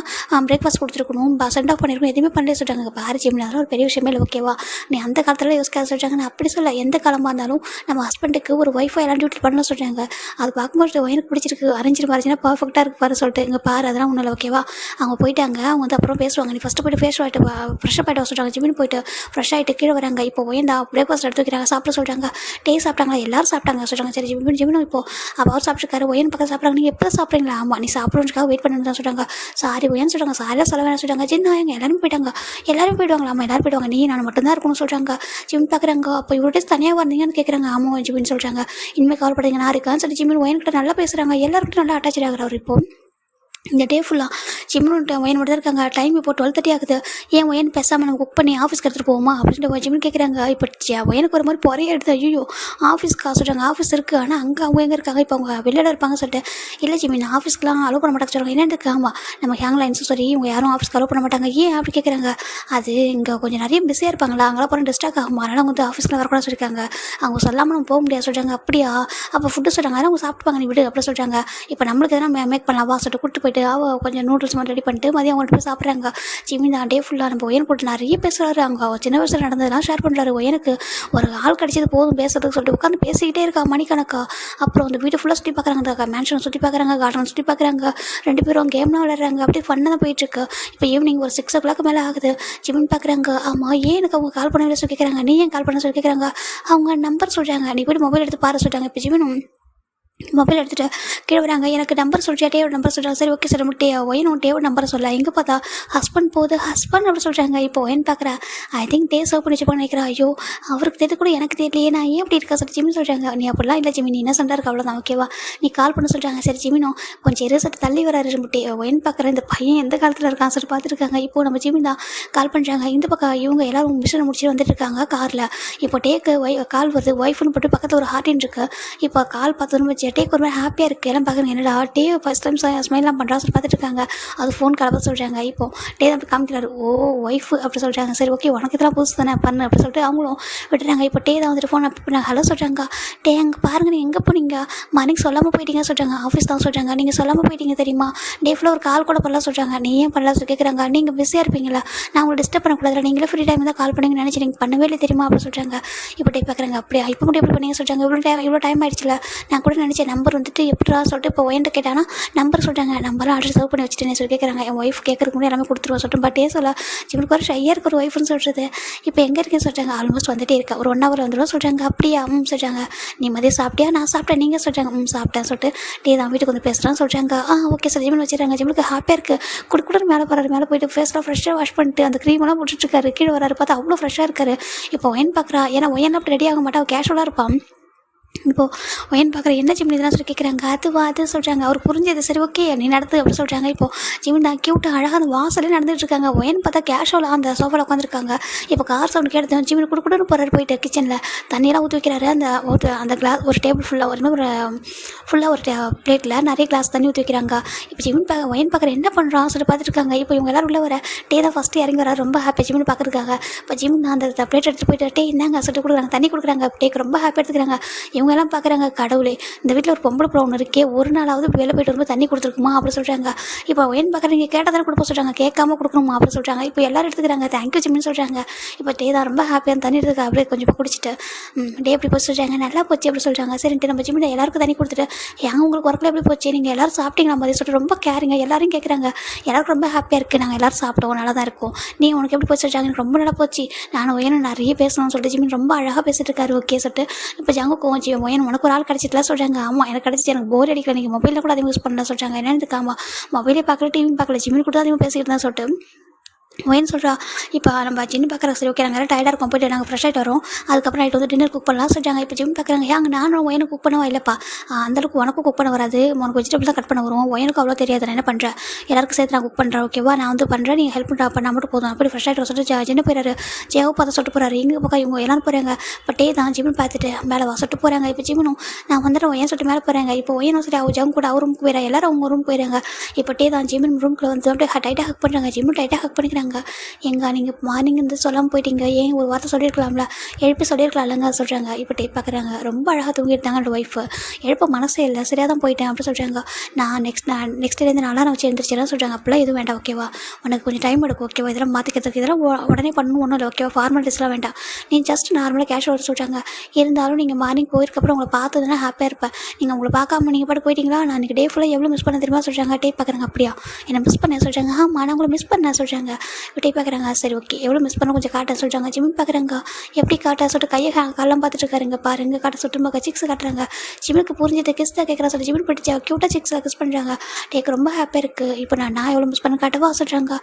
பிரேக்ஃபாஸ்ட் கொடுத்துருக்கணும், சென்ட் ஆஃப் பண்ணிருக்கணும், எதுவுமே பண்ணல சொல்கிறாங்க. பாரு ஜிம்மின் அதெல்லாம் ஒரு பெரிய விஷயமே இல்லை ஓகேவா, நீ அந்த காலத்தில் யோசிக்காத சொல்கிறாங்க. நான் அப்படி சொல்ல, எந்த காலமாக இருந்தாலும் நம்ம ஹஸ்பண்டுக்கு ஒரு ஒய்ஃபை எல்லாம் டியூட்டி பண்ண சொல்கிறாங்க. அது பார்க்கும்போது எனக்கு பிடிச்சிருக்கு, அரேஞ்ச் பாருச்சுன்னா பர்ஃபெக்டாக இருக்கு பாரு சொல்லிட்டு இங்கே பாரு அதெல்லாம் ஒன்றும் இல்லை ஓகேவா. அவங்க போயிட்டாங்க. அவங்க வந்து அப்புறம் பேசுவாங்க. நீ ஃபஸ்ட்டு போய்ட்டு ஃப்ரெஷ் ஆகிட்டு சொல்கிறாங்க. ஜிம்மின் போயிட்டு ஃப்ரெஷ் ஆகிட்டு கீழே வராங்க. இப்போ ஒயன்டா பிரேக்ஃபாஸ்ட் எடுத்து வைக்கிறாங்க, சாப்பிட சொல்கிறாங்க. டே சாப்பிட்டாங்களா, எல்லாரும் சாப்பிட்டாங்க சொல்கிறாங்க. சரி ஜிம்மின் இப்போ அவர் சாப்பிட்டுருக்காரு, ஒயன் பக்கம் சாப்பிட்றாங்க. நீங்கள் எப்போ சாப்பிட்றீங்களா, ஆமாம் நீ சாப்பிட்றதுக்காக வெயிட் பண்ணி தான் சொல்கிறாங்க. சாரி ஒயன்னு சொல்கிறாங்க. சாரியாக சொல்ல வேணாம் சொல்கிறாங்க. ஜின்னா எங்கள் எல்லாரும் போயிட்டாங்க. எல்லாரும் போயிடுவாங்களா, ஆமாம் எல்லாரும் போயிடுவாங்க, நீ நான் மட்டும்தான் இருக்கணும்னு சொல்கிறாங்க. ஜிம் பார்க்குறாங்க. அப்போ இவ்வளோ டேஸ் தனியாக வந்தீங்கன்னு கேட்குறாங்க. ஆமாம் ஜிம்மின்னு சொல்கிறாங்க. இனிமேல் கவலைப்படுறீங்க நான் இருக்கான்னு சொல்லி ஜிம்மின் ஒயன்கிட்ட நல்லா பேசுகிறாங்க. எல்லாருக்கிட்ட நல்லா அட்டாச் ஆகிறார் அவர். இப்போ இந்த டே ஃபுல்லாக ஜிம்மின் ஒயன் மட்டும் தான் இருக்காங்க. டைம் இப்போ 12:30 ஆகுது. ஏன் ஒயன் பேசாமல் நம்ம குக் பண்ணி ஆஃபீஸ்க்கு எடுத்துகிட்டு போவோமா அப்படின்ட்டு ஜிம்மின் கேட்குறாங்க. இப்போ ஒயனுக்கு ஒரு மாதிரி பொறைய எடுத்து ஐயோ ஆஃபீஸ்க்கு சொல்கிறாங்க. ஆஃபீஸ் இருக்குது, ஆனால் அங்கே அவங்க எங்கே இருக்காங்க, இப்போ அவங்க வெளியில் இருப்பாங்க சொல்லிட்டு. இல்லை ஜிம்மின் ஆஃபீஸ்க்குலாம் அலோவ் பண்ண மாட்டாங்க சொல்கிறாங்க. என்ன இருக்குது, ஆமாம் நம்ம ஹேங்லைன்ஸும் சரி இவங்க யாரும் ஆஃபீஸ்க்கு அலோவ் பண்ண மாட்டாங்க. ஏன் அப்படி கேட்குறாங்க. அது இங்கே கொஞ்சம் நிறைய பிஸியாக இருப்பாங்களா, அங்கெல்லாம் போகிற டிஸ்ட்ராக்ட் ஆகும், அதனால் அவங்க வந்து ஆஃபீஸ்க்கு வரக்கூடாது சொல்லியிருக்காங்க. அவங்க சொல்லாமல் நம்ம போக முடியாது சொல்கிறாங்க. அப்படியா அப்போ ஃபுட்டு சொல்கிறாங்க, அதனால் அவங்க சாப்பிட்டுப்பாங்க நீ விடு அப்படி சொல்கிறாங்க. இப்போ நம்மளுக்கு எதனா மேக் பண்ணலாம் வா சொல்லிட்டு கூப்பிட்டு போயிட்டு கொஞ்சம் நூடுல்ஸ் மாதிரி ரெடி பண்ணிட்டு மதியம் அவங்கள்ட்ட போய் சாப்பிட்றாங்க. ஜிம்மின் தான் டே ஃபுல்லாக நம்ம ஒயன் போட்டு நிறைய பேசுகிறாரு. அவங்க சின்ன வயசில் நடந்ததெல்லாம் ஷேர் பண்ணுறாரு. ஒயனுக்கு ஒரு ஆள் கிடச்சது போதும் பேசுறதுக்கு சொல்லிட்டு உட்காந்து பேசிக்கிட்டே இருக்கா மணிக்கணக்கா. அப்புறம் அந்த வீட்டை ஃபுல்லாக சுற்றி பார்க்குறாங்க, அந்த மேன்ஷனை சுற்றி பார்க்குறாங்க, கார்டன் சுற்றி பார்க்குறாங்க. 2 பேரும் கேம்லாம் விளையாடுறாங்க. அப்படியே ஃபன்னாக தான் போயிட்டுருக்கு. இப்போ ஈவினிங் ஒரு 6 o'clock மேலே ஆகுது. ஜிம்மின் பார்க்குறாங்க. ஆமாம் ஏன் எனக்கு அவங்க கால் பண்ணவே சொல்லி கேட்குறாங்க. நீ ஏன் கால் பண்ண சொல்லி கேட்குறாங்க. அவங்க நம்பர் சொல்கிறாங்க. நீ போய்ட்டு மொபைல் எடுத்து பாரு சொல்கிறாங்க. இப்போ ஜிம்மின் மொபைல் எடுத்துகிட்டு கீழே வராங்க. எனக்கு நம்பர் சொல்லிட்டு டேவோட நம்பர் சொல்கிறாங்க. சரி ஓகே சார் டே ஒயன் டேவோட நம்பரை சொல்ல. எங்கே பார்த்தா ஹஸ்பண்ட் போகுது, ஹஸ்பண்ட் அப்படி சொல்கிறாங்க. இப்போ ஒயன் பார்க்குறா. ஐ திங்க் டே சர்வ் பண்ணி வச்சுப்பான்னு நினைக்கிறேன். ஐயோ அவருக்கு தெரிஞ்சு கூட எனக்கு தெரியலையே, நான் ஏன் அப்படி இருக்கா சொல்லி ஜிம்மின் சொல்கிறாங்க. நீ அப்படிலாம் இல்லை ஜிம்மின், நீ என்ன சண்டை இருக்கு அவ்வளோதான் ஓகேவா, நீ கால் பண்ண சொல்கிறாங்க. சரி ஜிம்மினும் கொஞ்சம் இருசட்டு தள்ளி வராரு. டே ஒயன் பார்க்குறேன், இந்த பையன் எந்த காலத்தில் இருக்கான் சொல்லி பார்த்துருக்காங்க. இப்போ நம்ம ஜிம்மின் தான் கால் பண்ணுறாங்க. இந்த பக்கம் இவங்க எல்லோரும் மிஷினை முடிச்சுட்டு வந்துட்டு இருக்காங்க காரில். இப்போ டேக்கு கால் வருது, ஒய்ஃப்னு போட்டு பக்கத்தில் ஒரு ஹார்ட்டின் இருக்குது. இப்போ கால் பார்த்தோன்னு வச்சு டேக்கு ஒரு மாதிரி ஹாப்பியாக இருக்குது. எல்லாம் பார்க்குறாங்க. என்னடா டே ஃபஸ்ட் டைம் ஸ்மைல்லாம் பண்ணுறா சொல்லி பார்த்துட்டு இருக்காங்க. அது ஃபோன் கலப்ப சொல்கிறாங்க. இப்போ டே தான் காமிக்கிறாரு. ஓ ஒய்ஃபு அப்படி சொல்கிறாங்க. சரி ஓகே உனக்கு இதெல்லாம் புதுசு தானே பண்ணு அப்படி சொல்லிட்டு அவங்களும் விட்டுறாங்க. இப்போ டே தான் வந்துட்டு ஃபோன் அப்படி பண்ணாங்க. ஹலோ சொல்கிறாங்க. டே அங்கே பாருங்க நீ எங்கே போனீங்க, மார்னிங் சொல்லாமல் போயிட்டீங்க சொல்கிறாங்க. ஆஃபீஸ் தான் சொல்கிறாங்க. நீங்கள் சொல்லாமல் போயிட்டீங்க தெரியுமா, டே ஃபுல்லாக ஒரு கால் கூட பண்ணலாம் சொல்கிறாங்க. நீ ஏன் பண்ணலாம் சொல்லி கேட்குறாங்க. நீங்கள் பிஸியாக இருப்பீங்களா, நான் உங்களை டிஸ்டர்ப் பண்ணக்கூடாது, நீங்களே ஃப்ரீ டைம் தான் கால் பண்ணுங்கன்னு நினச்சி நீங்கள் பண்ணவே இல்லை தெரியுமா அப்படி சொல்கிறாங்க. இப்போ டே பார்க்குறாங்க. அப்படியா இப்போ கூட எப்படி பண்ணீங்க சொல்கிறாங்க. இவ்வளோ டைம் ஆயிடுச்சுல, நான் கூட நினச்சேன் நம்பர் வந்துட்டு எப்படா சொல்லிட்டு இப்போ ஒயன்ட்டு கேட்டானா நம்பர் சொல்கிறாங்க. நம்பர்லாம் ஆல்ரெடி சர்வ் பண்ணி வச்சுட்டேன்னு சொல்லி கேட்குறாங்க. என் ஒய்ஃப் கேட்கறதுக்கு முன்னாடி எல்லாமே கொடுத்துருவா சொல்லிட்டு. பட் டே சொல்ல ஜிம்முக்கு ஒரு ஷையாக இருக்க ஒரு ஒய்ஃப்னு சொல்கிறது. இப்போ எங்கே இருக்கேன்னு சொல்கிறாங்க. ஆல்மோஸ்ட் வந்துட்டே இருக்கா, ஒரு 1 hour வந்துடும் சொல்கிறாங்க. அப்படியா சொல்கிறாங்க. நீ மதியம் சாப்பிட்டியா, நான் சாப்பிட்டேன், நீங்கள் சொல்கிறாங்க. சாப்பிட்டேன் சொல்லிட்டு டே தான் வீட்டுக்கு வந்து பேசுகிறான்னு சொல்கிறாங்க. ஓகே சார் ஜிம்மின் வச்சுருக்காங்க. ஜிம்முக்கு ஹாப்பியாக இருக்குது. குடுக்குன்னு மேலே போகிறாரு. மேலே போயிட்டு ஃபேஸ்லாம் ஃப்ரெஷ்ஷாக வாஷ் பண்ணிட்டு அந்த க்ரீமெல்லாம் போட்டுட்ருக்காரு. கீழே வராரு பார்த்தா அவ்வளோ ஃப்ரெஷ்ஷாக இருக்காரு. இப்போ ஒயன் பார்க்குறா. ஏன்னா ஒயன் அப்படி ரெடி ஆக மாட்டா, கேஷுவலாக இருப்பான். இப்போது ஒயன் பார்க்குற என்ன ஜிம்மின் இதெல்லாம் சொல்லி கேட்குறாங்க. அது சொல்கிறாங்க. அவருக்கு புரிஞ்சது. சரி ஓகே நீ நடத்து அப்படி சொல்கிறாங்க. இப்போது ஜிம்மின் தான் க்யூட்டாக அழகாக அந்த வாசலே நடந்துகிட்டு இருக்காங்க. ஒயன் பார்த்தா கேஷுவலாக அந்த சோஃபாவில் உட்காந்துருக்காங்க. இப்போ கார் சவுண்ட் கேட்டு ஜிம்மின் கொடுன்னு போகிறாரு. போயிட்டு கிச்சனில் தண்ணியெல்லாம் ஊற்றி வைக்கிறாரு. அந்த கிளாஸ் ஒரு டேபிள் ஃபுல்லாக ஒரு பிளேட்டில் நிறைய கிளாஸ் தண்ணி ஊற்றி வைக்கிறாங்க. இப்போ ஜிம்மின் ஒயன் பார்க்குற என்ன பண்ணுறான் சொல்லி பார்த்துட்டு இருக்காங்க. இப்போ இவங்க எல்லோரும் உள்ள வர டே தான் ஃபஸ்ட்டு இறங்கி வர. ரொம்ப ஹாப்பி ஜிம்மின் பார்க்குறதுக்காக. இப்போ ஜிம்மின் அந்த பிளேட் எடுத்துகிட்டு போயிட்டு டே இந்தாங்க சொல்லிட்டு கொடுக்குறாங்க. தண்ணி கொடுக்குறாங்க. டேக்கு ரொம்ப ஹாப்பி எடுத்துக்கிறாங்க. இவங்க எல்லாம் பார்க்குறாங்க, கடவுளே இந்த வீட்டில் ஒரு பொம்பளை பிள்ளை ஒன்று இருக்கே, ஒரு நாளாவது வெளில போயிட்டு வரும்போது தண்ணி கொடுத்துருக்குமா அப்படி சொல்கிறாங்க. இப்போ ஏன்னு பார்க்குறீங்க, கேட்டால் தானே கொடுப்போம் சொல்கிறாங்க, கேட்காம கொடுக்கணுமா அப்படி சொல்கிறாங்க. இப்போ எல்லாரும் எடுத்துக்கிறாங்க, தேங்க்யூ ஜிம்மின்னு சொல்கிறாங்க. இப்போ டே தான் ரொம்ப ஹாப்பியாக தண்ணி எடுத்துக்க அப்படியே கொஞ்சம் குடிச்சிட்டு டே எப்படி போய் சொல்கிறாங்க, நல்லா போச்சு அப்படி சொல்கிறாங்க. சரின்ட்டு நம்ம ஜிம்மில் எல்லாருக்கும் தண்ணி கொடுத்துட்டு ஏன் உங்களுக்கு ஒர்க்கில் எப்படி போச்சு, நீங்கள் எல்லோரும் சாப்பிட்டீங்களா மாதிரி சொல்லிட்டு ரொம்ப கேரிங்க எல்லாரும் கேட்குறாங்க. எல்லாருக்கும் ரொம்ப ஹாப்பியாக இருக்குது, நாங்கள் எல்லோரும் சாப்பிட்டோம், நல்லா தான் இருக்கும். நீ உனக்கு எப்படி போய் சொல்கிறாங்க, எனக்கு ரொம்ப நல்லா போச்சு, நானும் ஒயனும் நிறைய பேசணும்னு சொல்லிட்டு ஜிம்மின் ரொம்ப அழகாக பேசிட்டு இருக்காரு. ஓகே சொல்லிட்டு இப்போ ஜாங்க கோவம் ஒயன் உனக்கு ஒரு ஆள் கிடச்சிட்டுலாம் சொல்கிறாங்க. ஆமாம் எனக்கு கிடச்சி, எனக்கு போர் அடிக்கல, நீங்கள் மொபைலில் கூட அதிகம் யூஸ் பண்ணலாம் சொல்கிறாங்க. என்னென்னு இருக்காமா, மொபைலே பார்க்கல, டிவி பார்க்கல, ஜிம்மின் கூட அதிகமாக பேசிக்கிட்டு தான் சொல்லிட்டு ஒயன் சொல்கிறா. இப்போ நம்ம ஜிம் பார்க்குற சரி ஓகே, நாங்கள் எல்லாம் டயர்டாக இருக்கோம், போய்ட்டு நாங்கள் ஃப்ரெஷ் ஆகிட்டு வரோம், அதுக்கப்புறம் நைட்டு வந்து டின்னர் குக் பண்ணலாம் சொல்கிறாங்க. இப்போ ஜிம் பார்க்குறாங்க, ஏங்க நானும் ஒயனுக்கு குக் பண்ணவா இல்லைப்பா, அந்தளவுக்கு உனக்கும் குக் பண்ண வராது, உனக்கு வெஜிடபிள் தான் கட் பண்ண வரும், ஒயனுக்கு அவ்வளோ தெரியாது, நான் என்ன பண்ணுறேன், எல்லாருக்கும் சேர்த்து நான் குக் பண்ணுறேன் ஓகேவா, நான் வந்து பண்ணுறேன், நீங்கள் ஹெல்ப் பண்ணுறா பண்ணால் மட்டும் போதும் அப்படி ஃப்ரெஷ் ஆகிட்டு சொல்லிட்டு ஜின்னு போயிறாரு. ஜேவோ பார்த்து சொல்லிட்டு போகிறாரு, எங்கே பக்கம் இவங்க எல்லாரும் போகிறாங்க. இப்போ டே தான் ஜிம்னு பார்த்துட்டு மேலே வா சொல்லிட்டு போகிறாங்க. இப்போ ஜிம்னும் நான் வந்துட்டு ஒயன் சொல்லிட்டு மேலே போகிறாங்க. இப்போ ஒயனும் சரி அவங்க ஜம் கூட அவர் ரூமுக்கு போயிடறாங்க, எல்லாரும் அவங்க ரூமுக்கு போயிடுறாங்க. இப்போ டே தான் ஜிம்மின் ரூமுக்குள்ள வந்து அப்படியே டைட்டாக ஹக் பண்ணுறாங்க, ஜிம்மும் டைட்டாக ஹக் பண்ணிக்கிறாங்க. நீங்கள் மார்னிங் வந்து சொல்லாமல் போயிட்டீங்க, ஏன் ஒரு வார்த்தை சொல்லியிருக்கலாம்ல, எழுப்பி சொல்லியிருக்கலாம்லங்க சொல்கிறாங்க. இப்போ டே பார்க்குறாங்க, ரொம்ப அழகாக தூங்கிட்டாங்க அந்த ஒய்ஃபு, எழுப்ப மனசே இல்லை, சரியாக தான் போயிட்டேன் அப்படி சொல்கிறாங்க. நான் நெக்ஸ்ட் டேலேருந்து நாளாக நான் வச்சு எழுந்திரிச்சிடலாம் சொல்கிறாங்க. அப்படிலாம் எதுவும் வேண்டாம் ஓகேவா, உனக்கு கொஞ்சம் டைம் எடுக்கும் ஓகேவா, இதெல்லாம் மாற்றிக்கிறதுக்கு இதெல்லாம் உடனே பண்ணணும் ஒன்றும் இல்லை ஓகேவா, ஃபார்மாலிட்டிஸ்லாம் வேண்டாம், நீ ஜஸ்ட் நார்மலாக கேஷுவல் சொல்கிறாங்க. இருந்தாலும் நீங்கள் மார்னிங் போயிருக்கப்புறம் உங்களை பார்த்ததுன்னா ஹாப்பியாக இருப்பேன், நீங்கள் உங்களை பார்க்காம நீங்கள் பாட்டு போயிட்டீங்களா, நான் இன்றைக்கி டே ஃபுல்லாக எவ்வளோ மிஸ் பண்ண தெரியுமா சொல்கிறாங்க. டே பார்க்குறாங்க, அப்படியா என்ன மிஸ் பண்ண சொல்கிறாங்க. ஆமாம் நான் உங்களை மிஸ் பண்ண சொல்கிறாங்க. டே பார்க்குறாங்க, சரி ஓகே எவ்வளோ மிஸ் பண்ண கொஞ்சம் காட்ட சொல்கிறாங்க. ஜிம்மின் பார்க்குறாங்க, எப்படி காட்ட சொல்லிட்டு கையை காலம் பார்த்துட்டு இருக்காருங்க, பாருங்க காட்ட சொல்லிட்டு பார்க்க சிக்ஸ் காட்டுறாங்க. ஜிம்முக்கு புரிஞ்சது கிஸ் தான் கேட்குறா சொல்லி ஜிம்மின் படிச்சா க்யூட்டாக சிக்ஸில் கிஸ் பண்ணுறாங்க. டேக்கு ரொம்ப ஹாப்பியாக இருக்குது. இப்போ நான் எவ்வளோ மிஸ் பண்ண காட்டவா சொல்கிறாங்க.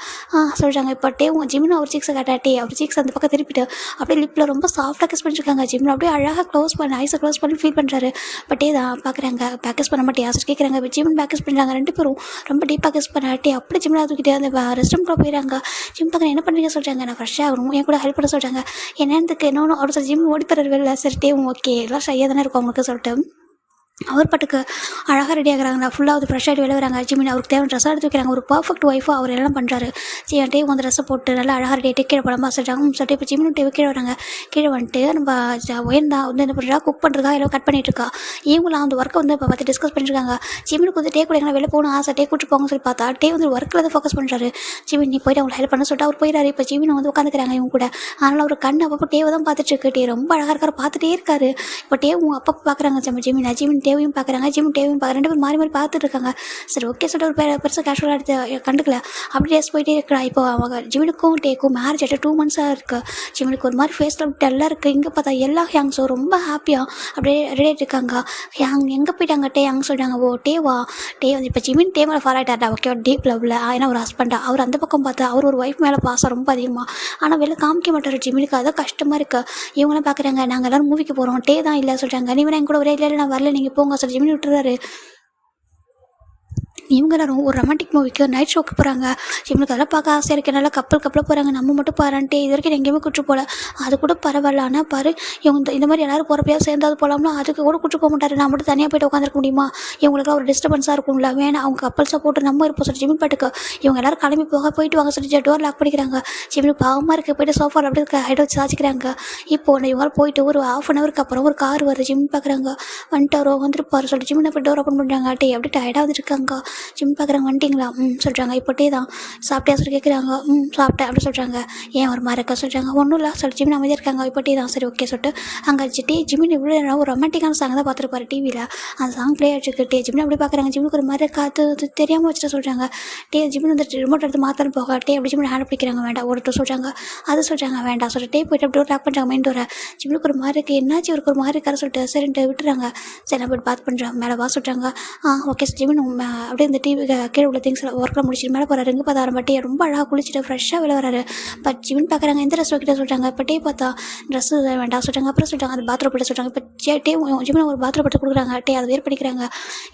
சொல்கிறாங்க. இப்போ டே ஜிம்மின் அவர் சிக்ஸை காட்டாட்டே அவர் சிக்ஸ் அந்த பக்கம் திருப்பிட்டு அப்படியே லிப்பில் ரொம்ப சாஃப்டாக கிஸ் பண்ணிருக்காங்க. ஜிம்மின் அப்படியே அழகாக க்ளோஸ் பண்ணி ஐஸை க்ளோஸ் பண்ணி ஃபீல் பண்ணுறாரு. பட்டே தான் பார்க்குறாங்க, பேக்கஸ் பண்ண மாட்டேன் சார் கேட்குறாங்க. இப்போ ஜிம்மின் பேக்கஸ் பண்ணுறாங்க, ரெண்டு பேரும் ரொம்ப டீப்பாக கிஸ் பண்ணாட்டே அப்படி ஜிம்மில் தூக்கிட்டே அந்த ரெஸ்ட் ரூம்குள்ளே போயிடறாங்க. ஜிம் பார்க்குறேன் என்ன பண்ணுறீங்க சொல்கிறாங்க. நான் ஃப்ரெஷ்ஷாக வரும் என் கூட ஹெல்ப் பண்ண சொல்கிறாங்க. என்னத்துக்கு இன்னொன்று அவர் சொல்லி ஜிம் ஓடி போகிற வெளில சரிட்டே ஓகே எல்லாம் ஷையாக தானே இருக்கும் அவங்களுக்கு சொல்லிட்டு அவர் பாட்டுக்கு அழகாக ரெடி ஆகிறாங்க. ஃபுல்லாக வந்து ஃப்ரெஷ் ஆகிட்டு வெளியே வராங்க. ஜிம்மின் அவருக்கு தேவையான ட்ரெஸ்ஸாக எடுத்து வைக்கிறாங்க. ஒரு பர்ஃபெக்ட் ஒய்ஃபாக அவர் எல்லாம் பண்ணுறாரு. டே வந்து ட்ரெஸ்ஸை போட்டு நல்லா அழகாக ரெடி கீழே படமாக சொல்கிறாங்க. சொல்லிட்டு இப்போ ஜிம்மின் டே கீழே வராங்க. கீழே வந்துட்டு நம்ம ஒயர்ந்தா வந்து என்ன பண்ணுறா குக் பண்ணுறதா எல்லாம் கட் பண்ணிட்டு இருக்கா. இவங்களாம் அந்த ஒர்க்கை வந்து இப்போ பார்த்து டிஸ்கஸ் பண்ணிருக்காங்க. ஜிம்மினுக்கு வந்து டே கூட எங்களை வெளில போகணும் ஆசை, டே கூட்டு போங்க சொல்லி பார்த்தா டே வந்து ஒர்க்கில் தான் ஃபோக்கஸ் பண்ணுறாரு. ஜிம்மின் நீ போய்ட்டு அவங்களை ஹெல்ப் பண்ண சொல்லிட்டு அவர் போயிடாரு. இப்போ ஜிம்மின் வந்து உட்காந்துக்கிறாங்க இவங்க கூட. அதனால் அவர் கண் அப்பப்போ டேவை தான் பார்த்துட்டு இருக்கு. டே ரொம்ப அழகாக இருக்காரு, பார்த்துட்டே இருக்காரு. இப்போ டே அப்பப்போ பார்க்குறாங்க ஜிம்மின் டேவையும் பார்க்குறாங்க. ஜிம் டேவும் ரெண்டு பேரும் மாறி மாறி பார்த்துட்டு இருக்காங்க. சரி ஓகே சொல்லிட்டு ஒரு பெருசாக கேஷுவலாக எடுத்து கண்டுக்கல. அப்படி டேஸ் போயிட்டே இருக்கிறா. இப்போ அவங்க ஜிம்மினுக்கும் டேக்கும் மேரேஜ் ஆகிட்டு 2 months இருக்குது. ஜிம்மினுக்கு ஒரு மாதிரி ஃபேஸில் டல்லாக இருக்குது. இங்கே பார்த்தா எல்லா ஹேங்ஸும் ரொம்ப ஹாப்பியாக அப்படியே ரெடி ஆகிட்டு இருக்காங்க. ஹேங் எங்கே போயிட்டாங்க டே ஹேங் சொல்கிறாங்க. ஓ டேவா டே வந்து இப்போ ஜிம்மின் டே மேலே ஃபாலோ ஆகிட்டாரா ஓகே டீப் லவ்வில். ஏன்னா ஒரு ஹஸ்பண்டா அவர் அந்த பக்கம் பார்த்தா அவர் ஒரு ஒய்ஃப் மேலே பாசம் ரொம்ப அதிகமாக. ஆனால் வெளில காமிக்க மாட்டார் ஜிம்மினுக்கு. அதான் கஷ்டமாக இருக்குது. இவங்களாம் பார்க்குறாங்க நாங்கள் எல்லோரும் மூவிக்கு போகிறோம். டே தான் இல்லை சொல்கிறாங்க. நீ வேணா என் கூட ஒரே இல்லை நான் வரல நீங்கள் போங்க சொல்லி ஜிம்மின் விட்டுறாரு. இவங்க எல்லாரும் ஒரு ரொமான்டிக் மூவிக்கு நைட் ஷோக்கு போகிறாங்க. இவங்களுக்கு அதெல்லாம் பார்க்க ஆசையாக இருக்குது. நல்லா கப்பல் போகிறாங்க. நம்ம மட்டும் பாரான்ட்டு இது வரைக்கும் எங்கேயுமே கூட்டு போகல. அது கூட பரவாயில்ல. ஆனால் பாரு இவங்க இந்த மாதிரி எல்லோரும் போகிறப்பையா சேர்ந்தாது போகலாம்னா அதுக்கு கூட கூட்டு போக மாட்டார். நான் மட்டும் தனியாக போய்ட்டு உட்காந்துருக்க முடியுமா, இவங்களுக்குலாம் ஒரு டிஸ்டர்பன்ஸாக இருக்கும்ல, வேணா அவங்க கப்பல்ஸாக போட்டு நம்ம இருப்போம் சொல்லி ஜிம்மின் பாட்டுக்கு இவங்க எல்லோரும் கிளம்பி போயிட்டு வாங்க சொல்லி டோர் லாக் பண்ணிக்கிறாங்க. ஜிம்மின் பாவமாக இருக்குது. போய்ட்டு சோஃபாவில் அப்படியே ஹெட் வச்சு சாச்சிக்கிறாங்க. இப்போ இவங்க போயிட்டு ஒரு 1/2 hour அப்புறம் ஒரு கார் வருது. ஜிம்மின் பார்க்குறாங்க வந்துட்டு வந்துருப்பாரு சொல்லிட்டு ஜிம்மின் போய் டோர் ஓப்பன் பண்ணுறாங்க. டே அப்படி டயர்டாக வந்துருக்காங்க. ஜிம் பார்க்குறாங்க வந்துட்டிங்களா சொல்கிறாங்க. இப்போ டே தான் சாப்பிட்டியா சொல்லி கேட்குறாங்க. சாப்பிட்டேன் அப்படி சொல்கிறாங்க. ஏன் ஒரு மாதிரி இருக்கா சொல்கிறாங்க. ஒன்றும் இல்லை சொல்லி ஜிம்மின் அமைதியாக இருக்காங்க. இப்போ டே தான் சரி ஓகே சொல்லிட்டு அங்கே வச்சுட்டு ஜிம்மின் இவ்வளோ ஒரு ரொமான்டிக்கான சாங் தான் பார்த்துருப்பாரு டிவியில். அந்த சாங் ப்ளே ஆகிட்டு டே ஜிம்மின் அப்படி பார்க்குறாங்க. ஜிம்முக்கு ஒரு மாதிரி காற்று தெரியாமல் வச்சுட்டு சொல்கிறாங்க. டே ஜிம்மின் வந்து ரிமோட் எடுத்து மாற்றணும் போக டே அப்படி ஜிம்மின் ஹேண்ட் பிடிக்கிறாங்க. வேண்டாம் ஒருத்தர் சொல்கிறாங்க அது சொல்கிறாங்க வேண்டாம் சொல்லிட்டு டே போய்ட்டு அப்படி லாக் பண்ணுறாங்க. மைண்ட் வர ஜிம்முக்கு ஒரு மாதிரி இருக்குது. என்னாச்சு இவருக்கு ஒரு மாதிரி இருக்காரு சொல்லிட்டு சரின்ட்டு விட்டுறாங்க. சரி நான் போய்ட்டு பார்த்து பண்ணுறாங்க. மேலே வா சொல்கிறாங்க. ஓகே ஜிம்மின் அப்படியே இந்த டிவி கீழே உள்ள திங்ஸ் ஒர்க்கில் முடிச்சுட்டு மேலே போகிறாரு. இங்கே பார்த்தா பட்டி ரொம்ப அழகாக குளிச்சுட்டு ஃப்ரெஷ்ஷாக வெளில வராரு. பட் ஜிம்மின் பார்க்குறாங்க எந்த ட்ரெஸ் வைக்கிட்ட சொல்கிறாங்க. இப்போ டே பார்த்தா ட்ரெஸ்ஸு வேண்டாம் சொல்கிறாங்க. அப்புறம் சொல்கிறாங்க அது பாத்ரூம் போட்டு சொல்கிறாங்க. இப்போ டே ஜிம்மின் ஒரு பாத்ரூம் போட்டு கொடுக்குறாங்க. டே அதை வேர் பண்ணிக்கிறாங்க.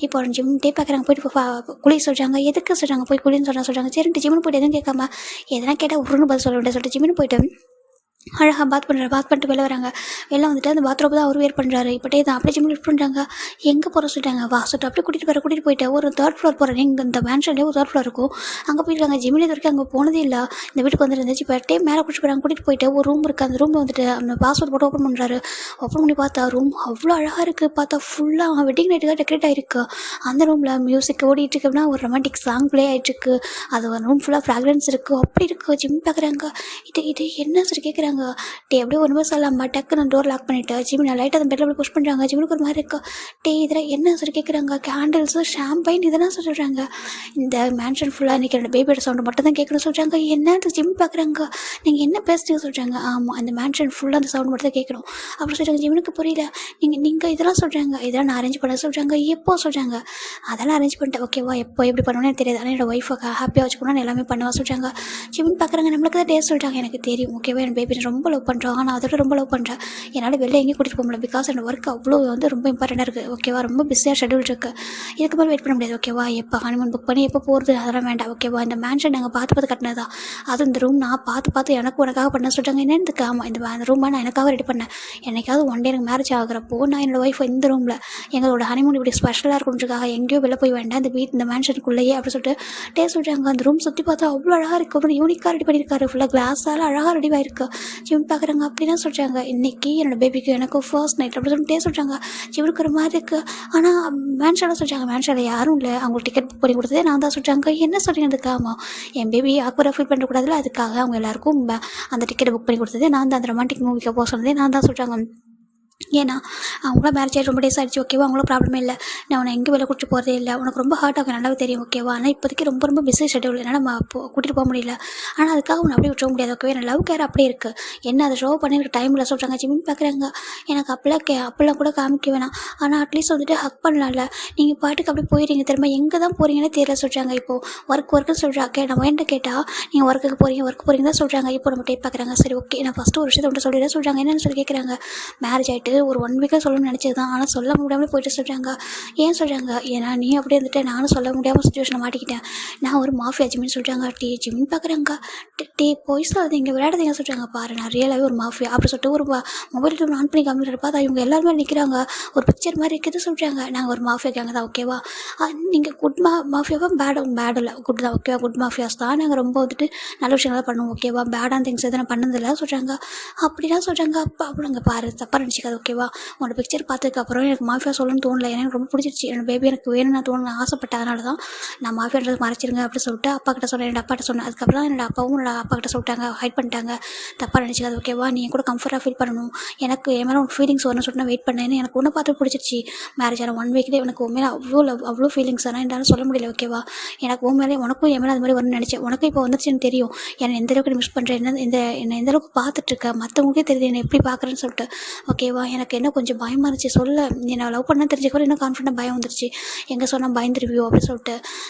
இப்போ ஜிம் டே பார்க்குறாங்க போய்ட்டு குளி சொல்கிறாங்க. எதுக்கு சொல்கிறாங்க போய் குளின்னு சொல்கிறாங்க. சரின்ட்டு ஜிம்மின் போய்ட்டு எதுவும் கேட்காம எதனா கேட்டால் உருன்னு பதில் சொல்ல வேண்டிய சொல்லிட்டு ஜிம்மின் போய்ட்டு அழகாக பாத் பண்ணிட்டு வெளில வராங்க. வெளில வந்துட்டு அந்த பாத்ரூம் தான் அவரு வேர் பண்ணுறாரு. இப்போ டே தான் அப்படியே ஜிம் லிஃப்ட் பண்ணுறாங்க. எங்கே போகிற சொல்லிட்டாங்க, வா சொல்லிட்டு அப்படியே கூட்டிகிட்டு போயிட்டு ஒரு 3rd ஃப்ளோர் போகிறேன். எங்கள் இந்த மேன்ஷன்லேயே ஒரு 3rd ஃப்ளோர் இருக்கும். அங்கே போயிருக்காங்க. ஜிம்மில் இது வரைக்கும் அங்கே போனதே இல்லை. இந்த வீட்டுக்கு வந்துட்டு இருந்துச்சு. இப்போ டே மேலே கூட்டிகிட்டு போயிட்டு ஒரு ரூம் இருக்குது. அந்த ரூமில் வந்துட்டு அந்த பாஸ்வேர்ட் போட்டு ஓப்பன் பண்ணுறாரு. ஓப்பன் பண்ணி பார்த்தா ரூம் அவ்வளோ அழகாக இருக்குது. பார்த்தா ஃபுல்லாக வெட்டிங் நைட்டுக்காக டெக்கரேட் ஆகிருக்கு. அந்த ரூமில் மியூசிக் ஓடிட்டு இருக்கு. அப்படின்னா ஒரு ரொமான்டிக் சாங் ப்ளே ஆகிட்டுருக்கு. அது ஒரு ரூம் ஃபுல்லாக ஃப்ராக்ரன்ஸ் இருக்குது. அப்படி இருக்குது. ஜிம் பார்க்குறாங்க. இது என்ன சொல்லி கேட்குறாங்க. டே அப்படியே ஒன்றுமே சொல்லாமல் டக்குன்னு டோர் லாக் பண்ணிவிட்டு ஜிம் நான் லைட்டாக அந்த பெட்டில் அப்படி புஷ் பண்ணுறாங்க. ஜிம்முக்கு ஒரு மாதிரி இருக்கா. டே இதில் என்ன சொல்லி கேட்குறாங்க. கேண்டில்ஸு ஷாம்பைன் இதெல்லாம் சொல்கிறாங்க. இந்த மேன்ஷன் ஃபுல்லாக இன்றைக்கி ரெண்டு பேபியோட சவுண்டு மட்டும் தான் கேட்கணும்னு சொல்கிறாங்க. என்னது ஜிம் பார்க்குறாங்க. நீங்கள் என்ன பேசுறீங்க சொல்கிறாங்க. ஆமாம் அந்த மேன்ஷன் ஃபுல்லாக அந்த சவுண்ட் மட்டும் தான் கேட்கணும் அப்படி சொல்கிறாங்க. ஜிம்முக்கு புரியல. நீங்கள் இதெல்லாம் சொல்கிறாங்க. இதெல்லாம் நான் அரேஞ்ச் பண்ண சொல்கிறாங்க. எப்போ சொல்கிறாங்க. அதெல்லாம் அரேஞ்ச் பண்ணிட்டேன். ஓகேவா எப்போ எப்படி பண்ணுவேன்னு தெரியாது. ஆனால் என்னோட ஒய்ஃபை ஹாப்பியாக வச்சுக்கணும்னு எல்லாமே பண்ணுவா சொல்கிறாங்க. ஜிம்னு பார்க்குறாங்க. நம்மளுக்கு தான் டேஸ்ட் சொல்கிறாங்க. எனக்கு தெரியும். ஓகேவா என் பேபி ரொம்ப லவ் பண்ணுறான். நான் அதோட ரொம்ப லவ் பண்ணுறேன். என்னால் வெளில எங்கேயும் கூட்டிகிட்டு போக முடியல. பிகாஸ் என்னோட ஒர்க் அவ்வளோ ரொம்ப இம்பார்ட்டண்ட்டாக இருக்குது. ஓகேவா ரொம்ப பிஸியாக ஷெடியூல் இருக்குது. இதுக்கு மேலே வெயிட் பண்ண முடியாது. ஓகேவா எப்போ ஹனிமூன் புக் பண்ணி எப்போ போகிறது அதெல்லாம் வேண்டாம். ஓகேவா இந்த மேன்ஷன் நாங்கள் பார்த்து கட்டினதா. அதுவும் இந்த ரூம் நான் பார்த்து எனக்கு உனக்காக பண்ண சொல்கிறாங்க. என்னென்னு ஆமாம் இந்த ரூமை நான் எனக்காக ரெடி பண்ணேன். என்னைக்காவது ஒன் டே எனக்கு மேரேஜ் ஆகிறப்போ நான் என்னோடய ஒய்ஃபை இந்த ரூமில் எங்களோட ஹனிமூன் இப்படி ஸ்பெஷலாக இருக்கணுன்றதுக்காக எங்கேயோ வெளில போய் வேண்டாம் இந்த மேன்ஷனுக்குள்ளேயே அப்படி சொல்லிட்டு சொல்கிறாங்க. அந்த ரூம் சுற்றி பார்த்தா அவ்வளோ அழகாக இருக்குது. அப்புறம் யூனிக்காக ரெடி பண்ணியிருக்காரு. ஃபுல்லாக கிளாஸால் அழகாக ரெடி ஆகிருக்கு. ஜிம் பார்க்குறாங்க. அப்படின்னா சொல்கிறாங்க. இன்றைக்கி என்னோடய பேபிக்கு எனக்கு ஃபர்ஸ்ட் நைட் அப்படி சொல்லிட்டு சொல்கிறாங்க. ஜிவனுக்கு ஒரு மாதிரி இருக்குது. ஆனால் மேன்ஷாவில் சொல்கிறாங்க. மேன்ஷாவில் யாரும் இல்லை. அவங்களுக்கு டிக்கெட் புக் பண்ணி கொடுத்ததே நான் தான் சொல்கிறாங்க. என்ன சொல்கிறீங்க அதுக்கு. ஆமாம் என் பேபி ஆக்வராக ஃபீல் பண்ணக்கூடாதுல அதுக்காக அவங்க எல்லாேருக்கும் அந்த டிக்கெட்டை புக் பண்ணி கொடுத்ததே நான் தான். அந்த ரொமான்டிக் மூவிக்கு போக சொன்னதே நான் தான் சொல்கிறாங்க. ஏன்னா அவங்களாம் மேரேஜ் ஆகி ரொம்ப டேஸ் ஆகிடுச்சு. ஓகேவா அவங்களும் ப்ராப்ளமே இல்லை. நான் உன்னை எங்கே வெளில கூட்டிட்டு போகிறதே இல்லை. உனக்கு ரொம்ப ஹார்ட் ஆகும் நல்லாவே தெரியும். ஓகேவா ஆனால் இப்போதைக்கு ரொம்ப பிஸி ஷெட்யூல். என்னால் நம்ம கூட்டிகிட்டு போக முடியல. ஆனால் அதுக்காக உன்னை அப்படியே விட்டுற முடியாது. ஓகேவா நான் லவ் கேர் அப்படியே இருக்குது. என்ன அதை ஷோ பண்ணி எனக்கு டைமில் சொல்கிறாங்க. ஜிம்மின்னு பார்க்குறாங்க. எனக்கு அப்பெல்லாம் கூட காமிக்க வேணாம். ஆனால் அட்லீஸ்ட் வந்துட்டு ஹக் பண்ணலாம்ல. நீங்கள் பாட்டுக்கு அப்படியே போயிடுறீங்க. திரும்ப எங்கே தான் போகிறீங்கன்னு தெரியல சொல்கிறாங்க. இப்போது ஒர்க்குன்னு சொல்கிறாங்க. நம்ம என்கிட்ட கேட்டால் நீங்கள் ஒர்க்கு போகிறீங்க தான் சொல்கிறாங்க. இப்போ நம்ம டேட் பார்க்குறாங்க. சரி ஓகே நான் ஃபஸ்ட்டு ஒரு விஷயத்தை மட்டும் சொல்லிடுறேன் சொல்கிறாங்க. என்னென்னு சொல்லி கேட்குறாங்க. மேரேஜ் ஆகிட்டு ஒரு 1 வீக்காக சொல்லணும்னு நினச்சது தான். ஆனால் சொல்ல முடியாமல் போயிட்டு சொல்கிறாங்க. ஏன் சொல்கிறாங்க. ஏன்னா நீ அப்படியே இருந்துட்டு நானும் சொல்ல முடியாமல் சுச்சுவேஷனை மாட்டிக்கிட்டேன். நான் ஒரு மாஃபியா ஜிம்மின்னு சொல்கிறாங்க. ஜிம்மின்னு பார்க்குறாங்க. போய் சொல்லாதீங்க விளையாடுறீங்க சொல்கிறாங்க. பாரு நான் ரியலாகவே ஒரு மாஃபியா அப்படி சொல்லிட்டு ஒரு மொபைல் டூம் ஆன் பண்ணி காமிக்கிறப்ப பார்த்தா இவங்க எல்லாருமே நிற்கிறாங்க. ஒரு பிக்சர் மாதிரி இருக்குது சொல்கிறாங்க. நாங்கள் ஒரு மாஃபியா கேங்க தான். ஓகேவா நீங்கள் குட் மாஃபியாவா பேட் இல்லை குட் தான். ஓகேவா குட் மாஃபியாஸ் தான். நாங்கள் ரொம்ப வந்துட்டு நல்ல விஷயங்கள்லாம் பண்ணுவோம். ஓகேவா பேடான திங்ஸ் எதுவும் நான் பண்ணதில்லை சொல்கிறாங்க. அப்படிலாம் சொல்கிறாங்க. அப்போ அங்கே பாரு தப்பாக நினச்சிக்காது. ஓகேவா உன்னோட பிக்சர் பார்த்ததுக்கப்புறம் எனக்கு மாஃபியா சொல்லணும்னு தோணலை. எனக்கு ரொம்ப பிடிச்சிருச்சு. என்னோட பேபி எனக்கு வேணும்னு நான் ஆசைப்பட்டேன். அதனால தான் நான் மாஃபியான்றது மறைச்சிருங்க அப்படின்னு சொல்லிட்டு அப்பா கிட்ட சொன்னேன். என்னோட அப்பாட்ட சொன்னேன். அதுக்கப்புறம் தான் என்னோட அப்பாவும் என்னோட அப்பா கிட்ட சொல்லிட்டாங்க. ஹைட் பண்ணிட்டாங்க. தப்பாக நினச்சிக்காது. ஓகேவா நீ கூட கம்ஃபர்ட்டாக ஃபீல் பண்ணணும். எனக்கு என் மேலே உனக்கு ஃபீலிங்ஸ் வரணும்னு சொல்லிட்டு நான் வெயிட் பண்ணேன். எனக்கு ஒன்று பார்த்து பிடிச்சிருச்சு. மேரேஜ் ஆன 1 வீக்லேயே எனக்கு உண்மையில அவ்வளோ ஃபீலிங்ஸ் ஆனால் என்னால் சொல்ல முடியல. ஓகேவா எனக்கு உண்மையிலே உனக்கும் என் மேலே அது மாதிரி வரணும்னு நினச்சேன். உனக்கும் இப்போ வந்துருச்சுன்னு தெரியும். என்னை எந்த அளவுக்கு மிஸ் பண்ணுறேன். என்னை எந்த அளவுக்கு பார்த்துட்ருக்கேன். மற்றவங்களுக்கே தெரியுது என்னை எப்படி பார்க்குறேன்னு சொல்லிட்டு. ஓகேவா எனக்கு என்ன கொஞ்சம் பயமாக இருந்துச்சு. சொல்ல நான் லவ் பண்ண தெரிஞ்சுக்கோ இன்னும் கான்ஃபிடென்ட் பயம் வந்துருச்சு. எங்கே சொன்னால் பயந்துருவியோ அப்படின்னு சொல்லிட்டு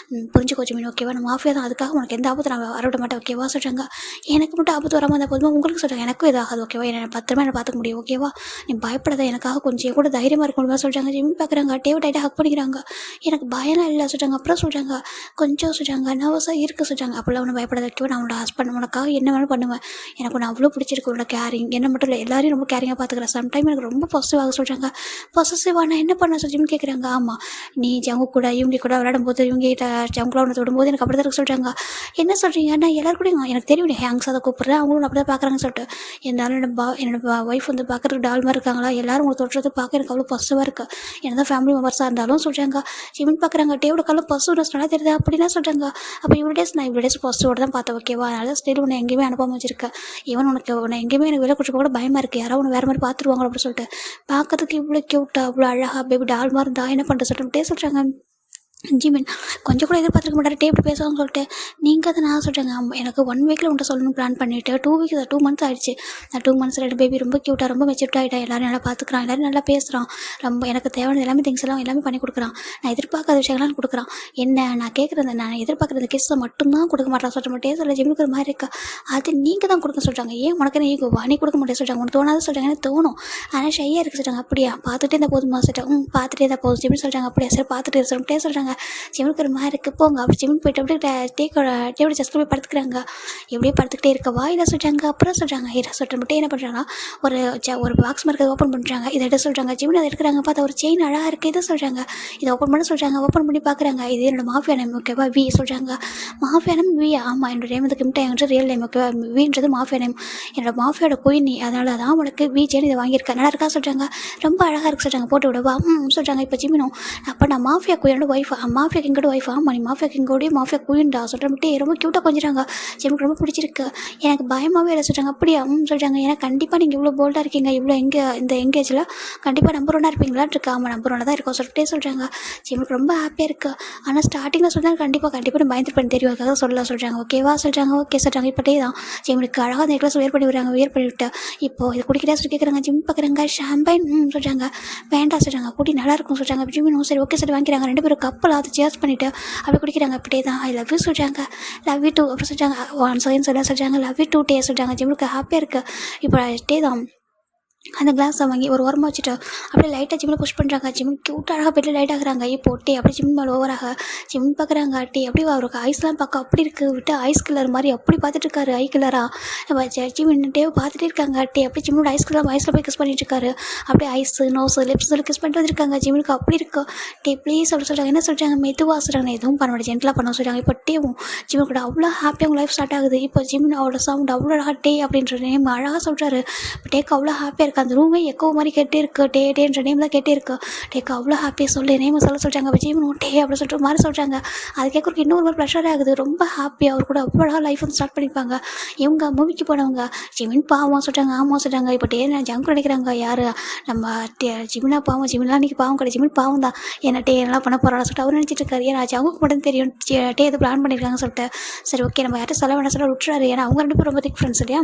புரிஞ்சுக்கோ ஜிமின். ஓகேவா நான் மாஃபியா தான். அதுக்காக உனக்கு எந்த ஆபத்து நான் வரவிட மாட்டேன். ஓகேவா சொல்கிறாங்க. எனக்கு மட்டும் ஆபத்து வராமல் இருந்தால் போதுமா உங்களுக்கு சொல்கிறாங்க. எனக்கும் இதாகாது. ஓகேவா என்னை பத்திரமா என்னை பார்த்துக்க முடியும். ஓகேவா நீ பயப்படாத. எனக்காக கொஞ்சம் கூட தைரியமாக இருக்க முடியுமா சொல்கிறாங்க. ஜிமின் பார்க்குறாங்க. டைட்டாக ஹக் பண்ணிக்கிறாங்க. எனக்கு பயம்லாம் இல்லை சொல்கிறாங்க. அப்புறம் சொல்கிறாங்க கொஞ்சம் சொல்கிறாங்க நர்வஸாக இருக்குது சொல்கிறாங்க. அப்போல்லாம் ஒன்று பயப்படாத. ஓகேவா நான் உன்னோட ஹஸ்பண்ட் உனக்காக என்ன வேணும் பண்ணுவேன். எனக்கு ஒன்று அவ்வளோ பிடிச்சிருக்கு. உன்னோட கேரிங் என்ன மட்டும் இல்லை எல்லாரையும் ரொம்ப கேரிங்காக பார்த்துக்கிறேன். சம்டைம் எனக்கு ரொம்ப பாசிட்டிவாக சொல்கிறாங்க. பொசசிவாக நான் என்ன பண்ண சொல்லின்னு கேட்குறாங்க. ஆமாம் நீ ஜங்கு கூட இவங்க கூட விளையாடும் போது இவங்க ஜங்குல ஒன்று தொடும்போது எனக்கு அப்படி தான் சொல்கிறாங்க. என்ன சொல்கிறீங்க நான் எல்லாரும் கூட எனக்கு தெரியும் நீ ஹேங்ஸ் அதை கூப்பிட்றேன் அவங்களும் அப்படி தான் பார்க்குறாங்கன்னு சொல்லிட்டு. இருந்தாலும் என்னோட ஒய்ஃப் வந்து பார்க்குறதுக்கு டால் மாதிரி இருக்காங்களா எல்லாரும் உங்களை தொட்டுறது பார்க்க எனக்கு அவ்வளோ பாசிட்டிவாக இருக்குது. என்ன தான் ஃபேமிலி மெம்பர்ஸாக இருந்தாலும் சொல்கிறாங்க. ஜிமின் பார்க்குறாங்க. டேவோட காலம் பாசிட்டிவ்னஸ் நல்லா தெரியுது அப்படின்னா சொல்கிறாங்க. அப்போ நான் இவ்வளோ டேஸ் பாசிட்டிவோட தான் பார்த்தேன். ஓகேவா அதனால ஸ்டில் உன்னை எங்கேயுமே அனுப்பாமல் வச்சிருக்கேன். ஈவன் உன்னை எங்கேயுமே எனக்கு வெளில கூட்டு போக கூட பயமாக இருக்குது. யாராவது உன்னை வேறு மாதிரி பார்த்துருவாங்க அப்படின்னு சொல்லிட்டு. பார்க்கறதுக்கு இவ்வளோ க்யூட்டாக அவ்வளோ அழகாக பேபி டால் மாதிரி இருந்தால் என்ன பண்ணுற சொல்லிட்டு சொல்கிறாங்க. ஜிமின் கொஞ்சம் கூட எதிர்பார்த்துருக்க மாட்டார். எப்படி பேசுவான்னு சொல்லிட்டு நீங்கள் அதை நான் சொல்கிறேங்க. எனக்கு 1 வீக்கில் உன்ட்ட சொல்லணும்னு பிளான் பண்ணிவிட்டு 2 மந்த்ஸ் ஆகிடுச்சு. நான் 2 மந்த்ஸ் ரெண்டு பேபி ரொம்ப க்யூட்டாக ரொம்ப மெச்சூர்ட் ஆகிட்டேன். எல்லோரும் நல்லா பார்த்துக்கிறான். எல்லோரும் நல்லா பேசுகிறான். ரொம்ப எனக்கு தேவையான எல்லாமே திங்ஸ் எல்லாம் எல்லாமே பண்ணி கொடுக்குறான். நான் எதிர்பார்க்காத விஷயங்கள்லாம் கொடுக்குறான். என்ன நான் கேட்குறது நான் எதிர்பார்க்குறது கிஸ்ஸை மட்டும்தான் கொடுக்க மாட்டேன் சொல்கிற மட்டும் சொல்ல. ஜிம்முக்கு ஒரு மாதிரி இருக்கா அது நீங்கள் தான் கொடுக்க சொல்கிறாங்க. ஏன் உனக்கு நீ நீ கொடுக்க மாட்டேன் சொல்கிறாங்க. உனக்கு தோணாத சொல்கிறாங்க. எனக்கு தோணும் ஆனால் ஷையாக இருக்குது சொல்கிறாங்க. அப்படியா பார்த்துட்டே இருந்தால் போதுமா சொல்லிட்டேன். பார்த்துட்டே தான் போதும் ஜிம்னு சொல்கிறாங்க. அப்படியா சரி பார்த்துட்டு சொல்லிட்டே சொல்கிறாங்க. ஜிம்முக்கு ஒரு மாதிரி இருக்குது போங்க. அப்படி ஜிம்முக்கு போயிட்டு அப்படியே டேவோட ஜஸ்ட் போய் படுத்துக்கிறாங்க. எப்படியே படுத்துக்கிட்டே இருக்கவா இதை சொல்கிறாங்க. அப்புறம் சொல்கிறாங்க இதை சொல்கிற மட்டும் என்ன பண்ணுறாங்கன்னா ஒரு பாக்ஸ் மாதிரி ஓப்பன் பண்ணுறாங்க. இதை எடுத்து சொல்கிறாங்க. ஜிம்மில் அதை எடுக்கிறாங்க. பார்த்தா ஒரு செயின் அழகாக இருக்குது. இதை சொல்கிறாங்க. இதை ஓப்பன் பண்ண சொல்கிறாங்க. ஓப்பன் பண்ணி பார்க்குறாங்க. இது என்னோட மாஃபியா நேம் ஓகேவா வி சொல்கிறாங்க. மாஃபியா நேம் வியா? ஆமாம், என்னோட நேம் வந்து கிம்டா, என்கிட்ட ரியல் நேம் ஓகேவா. வின்றது மாஃபியா நேம். என்னோட மாஃபியோட குயின் நீ, அதனால தான் உனக்கு வி செயின் இதை வாங்கியிருக்கேன். நல்லா இருக்கா சொல்கிறாங்க. ரொம்ப அழகாக இருக்குது சொல்கிறாங்க. போட்டு விடவா சொல்கிறாங்க. இப்போ ஜிம்மினும் அப்போ நான் மாஃபியா குயினோட ஒய்ஃபா? மாஃபியா கிங்கோட ஒய்ஃபா? ஆமாம், நீ மாஃபியா கிங்கோடைய மாஃபியா குயின்டா சொல்கிற மட்டும் ரொம்ப க்யூட்டாக கொஞ்சிறாங்க. ஜிம்முக்கு ரொம்ப பிடிச்சிருக்கு. எனக்கு பயமாகவே இல்லை சொல்கிறாங்க. அப்படியா சொல்கிறாங்க. ஏன்னா கண்டிப்பாக நீங்கள் இவ்வளோ போல்டாக இருக்கீங்க, இவ்வளோ இந்த எங்கேஜில் கண்டிப்பாக நம்பர் ஒன்னாக இருப்பீங்களான்னு இருக்கா. ஆமாம், நம்பர் ஒன்னாக தான் இருக்கும் சொல்லிட்டே சொல்கிறாங்க. ஜிம்முக்கு ரொம்ப ஹாப்பியாக இருக்குது. ஆனால் ஸ்டார்டிங்கில் சொல்கிறாங்க கண்டிப்பாக நான் பயந்துருப்பேன் தெரியும், அதுக்காக சொல்லலாம் சொல்கிறாங்க. ஓகேவா சொல்கிறாங்க. ஓகே சொல்கிறாங்க. இப்போட்டே தான் ஜிம்முக்கு அழகாக நெக்லஸ் வியர் பண்ணி விட்டு இப்போது இது குடிக்கிறா சொல்லி கேட்குறாங்க. ஜிம் பார்க்குறாங்க. ஷாம்பைன் சொல்கிறாங்க. வேண்டாம் சொல்கிறாங்க. குடி நல்லாயிருக்கும் சொல்கிறாங்க. ஜிம்மினும் சரி ஓகே சரி வாங்கிக்கிறாங்க. ரெண்டு பேரும் கப்பல் அதை சேர்ஸ் பண்ணிவிட்டு அப்படி குடிக்கிறாங்க. இப்படியே தான் ஐ லவ் யூ சொல்கிறாங்க. லவ் யூ டூ அப்புறம் சொல்கிறாங்க. ஒன் செகண்ட் சொல்கிறாங்க. லவ் யூ டூ டே சொல்கிறாங்க. ஜிம்முக்கு ஹாப்பியாக இருக்குது. இப்போ டே தான் அந்த கிளாஸை வாங்கி ஒரு ஓரமாக வச்சுட்டு அப்படியே லைட்டாக ஜிம்மில் புஷ் பண்ணுறாங்க. ஜிம்மில் க்யூட்டாக அழகாக பெட்டில் லைட் ஆகுறாங்க. இப்போ டே அப்படியே ஜிம் மேலே ஓவராக ஜிம் பார்க்குறாங்க. டே அப்படியே அவருக்கு ஐஸ்லாம் பார்க்க அப்படி இருக்குது. விட்டு ஐஸ் கில்லர் மாதிரி அப்படி பார்த்துட்டு இருக்காரு. ஐ கில்லராக ஜிம் டே பார்த்துட்டே இருக்காங்க. டே அப்படியே ஜிம்மோட ஐஸில் போய் கிஸ் பண்ணிட்டு இருக்காரு. அப்படியே ஐஸு நோஸு லிப்ஸ் சொல்லி கிஸ் பண்ணிட்டு வந்துருக்காங்க. ஜிம்முக்கு அப்படி இருக்கு. டே ப்ளீஸ் அப்படி சொல்கிறாங்க. என்ன சொல்கிறாங்க? மெதுவாக சொல்கிறாங்க. எதுவும் பண்ண முடியாது, ஜென்டலாக பண்ண சொல்கிறாங்க. இப்போ டேவும் ஜிம்மு கூட அவ்வளோ ஹாப்பியாக அவங்க லைஃப் ஸ்டார்ட் ஆகுது. இப்போ ஜிம் அவரோட சவுண்ட் அவ்வளோ அழகாக டே அப்படின்ற நேம் அழகாக சொல்கிறாரு. இப்போ டேக்கு அவ்வளோ ஹாப்பியாக இருக்குது. அந்த ரூமே எக்கோ மாதிரி கேட்டே இருக்கு. டேன்ற நேம்லாம் கேட்டே இருக்கு. டேக்கு அவ்வளோ ஹாப்பியாக சொல்லி நேம் சொல்கிறாங்க. ஜிம்மும் டே அப்படி சொல்லிட்டு மாதிரி சொல்கிறாங்க. அது கேட்குறதுக்கு இன்னொரு மாதிரி ப்ரெஷராக ஆகுது. ரொம்ப ஹாப்பியாக அவர் கூட அவ்வளோ அழகாக லைஃப் வந்து ஸ்டார்ட் பண்ணிப்பாங்க. இவங்க மூவிக்கு போனவங்க ஜிமின் பாவம் சொல்கிறாங்க. ஆமாம் சொல்கிறாங்க. இப்போ டே ஜங்கு நினைக்கிறாங்க. யார் நம்ம ஜிமினா பாவம்? ஜிமின்லாம் இன்றைக்கி பாவம் கிடையாது, ஜிமின் பாவம் தான். என்ன டே எல்லாம் பண்ண போகிறான்னு சொல்லிட்டு அவர் நினச்சிட்டு இருக்காரு. ஏன்னா ஜங்குக்கு மட்டும் தெரியும் டே எது பிளான் பண்ணியிருக்காங்க சொல்லிட்டு. சரி ஓகே நம்ம யார்ட்ட சொல்ல வேணாம் சொல்ல விட்டுறாரு. ஏன்னா அவங்க ரெண்டு பேரும் ரொம்ப திக் ஃப்ரெண்ட்ஸ் இல்லையா.